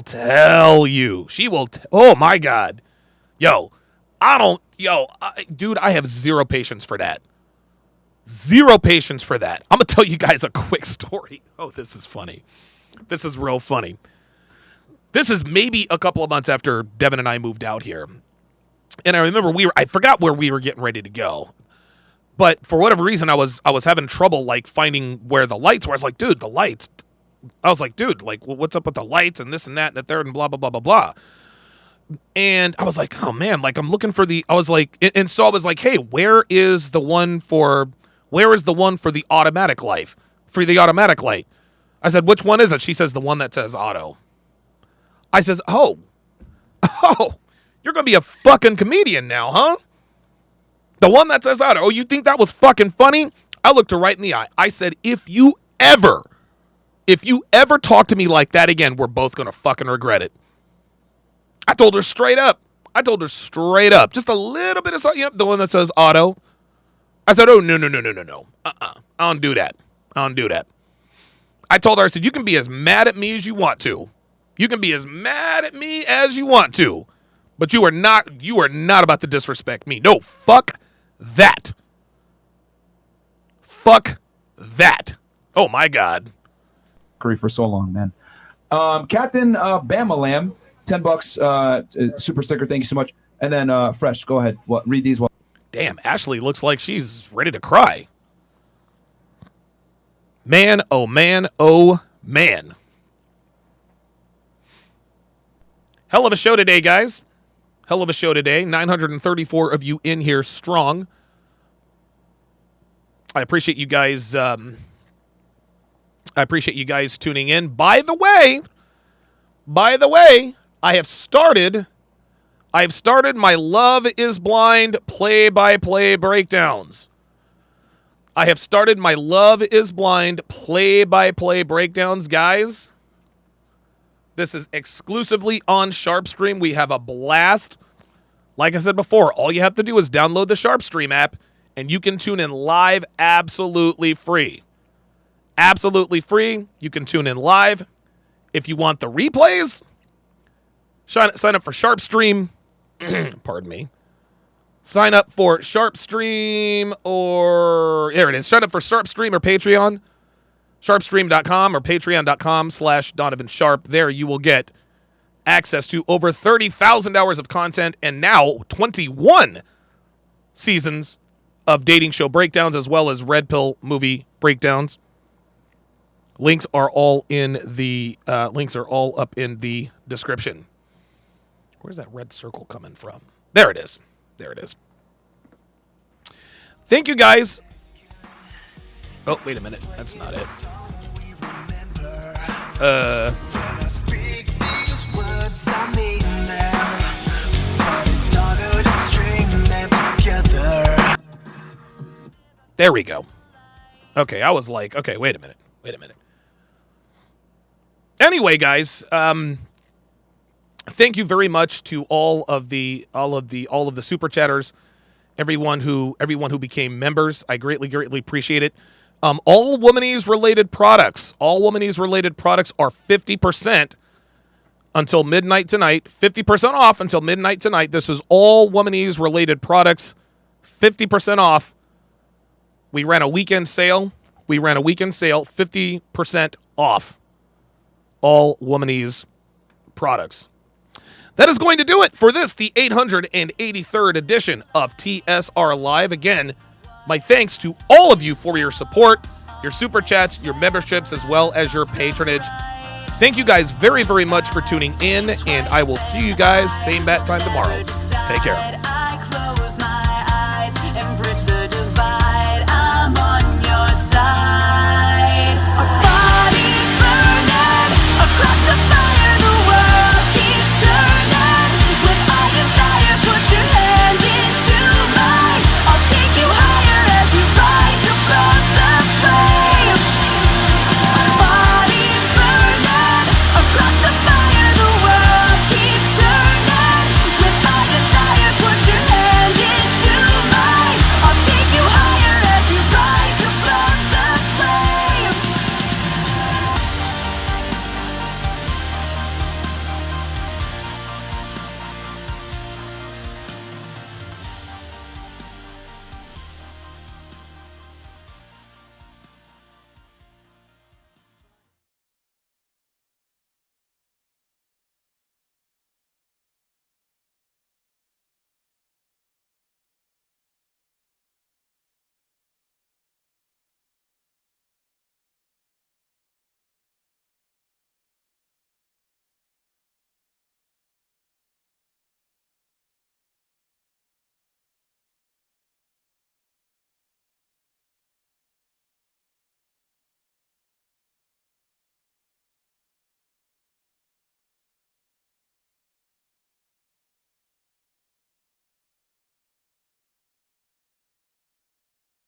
tell you. She will. Oh my god, dude, I have zero patience for that. Zero patience for that. I'm gonna tell you guys a quick story. Oh, this is funny. This is real funny. This is maybe a couple of months after Devin and I moved out here. And I remember I forgot where we were getting ready to go. But for whatever reason, I was having trouble like finding where the lights were. I was like, dude, the lights. I was like, dude, like, what's up with the lights and this and that and the third and blah, blah, blah, blah, blah. And I was like, oh man, like I'm looking for I was like, hey, where is the one for the automatic light? For the automatic light. I said, which one is it? She says, the one that says auto. I says, oh, you're going to be a fucking comedian now, huh? The one that says auto. Oh, you think that was fucking funny? I looked her right in the eye. I said, if you ever talk to me like that again, we're both going to fucking regret it. I told her straight up. Just a little bit of something. Yep, the one that says auto. I said, oh, no. I don't do that. I told her, I said, you can be as mad at me as you want to. But you are not about to disrespect me. No, fuck that. Oh my God. For so long, man. Captain Bama Lamb, $10 super sticker. Thank you so much. And then Fresh, go ahead. Read these. Damn, Ashley looks like she's ready to cry. Man, oh man, oh man. Hell of a show today, guys. 934 of you in here strong. I appreciate you guys. Tuning in. By the way, I have started my Love is Blind play-by-play breakdowns. Guys. This is exclusively on SharpStream. We have a blast. Like I said before, all you have to do is download the SharpStream app, and you can tune in live absolutely free. You can tune in live. If you want the replays, sign up for SharpStream. Pardon me. Sign up for SharpStream here it is. Sign up for SharpStream or Patreon. SharpStream.com or Patreon.com/Donovan Sharpe. There you will get access to over 30,000 hours of content and now 21 seasons of dating show breakdowns as well as Red Pill movie breakdowns. Links are all up in the description. Where's that red circle coming from? There it is. Thank you, guys. Oh, wait a minute. That's not it. There we go. Okay, I was like, okay, wait a minute. Anyway, guys, thank you very much to all of the super chatters, everyone who became members. I greatly appreciate it. All Womanese related products are 50% until midnight tonight. 50% off until midnight tonight. This is all Womanese related products, 50% off. We ran a weekend sale. 50% off all Womanese products. That is going to do it for this, the 883rd edition of TSR Live. Again, my thanks to all of you for your support, your super chats, your memberships, as well as your patronage. Thank you guys very, very much for tuning in, and I will see you guys same bat time tomorrow. Take care.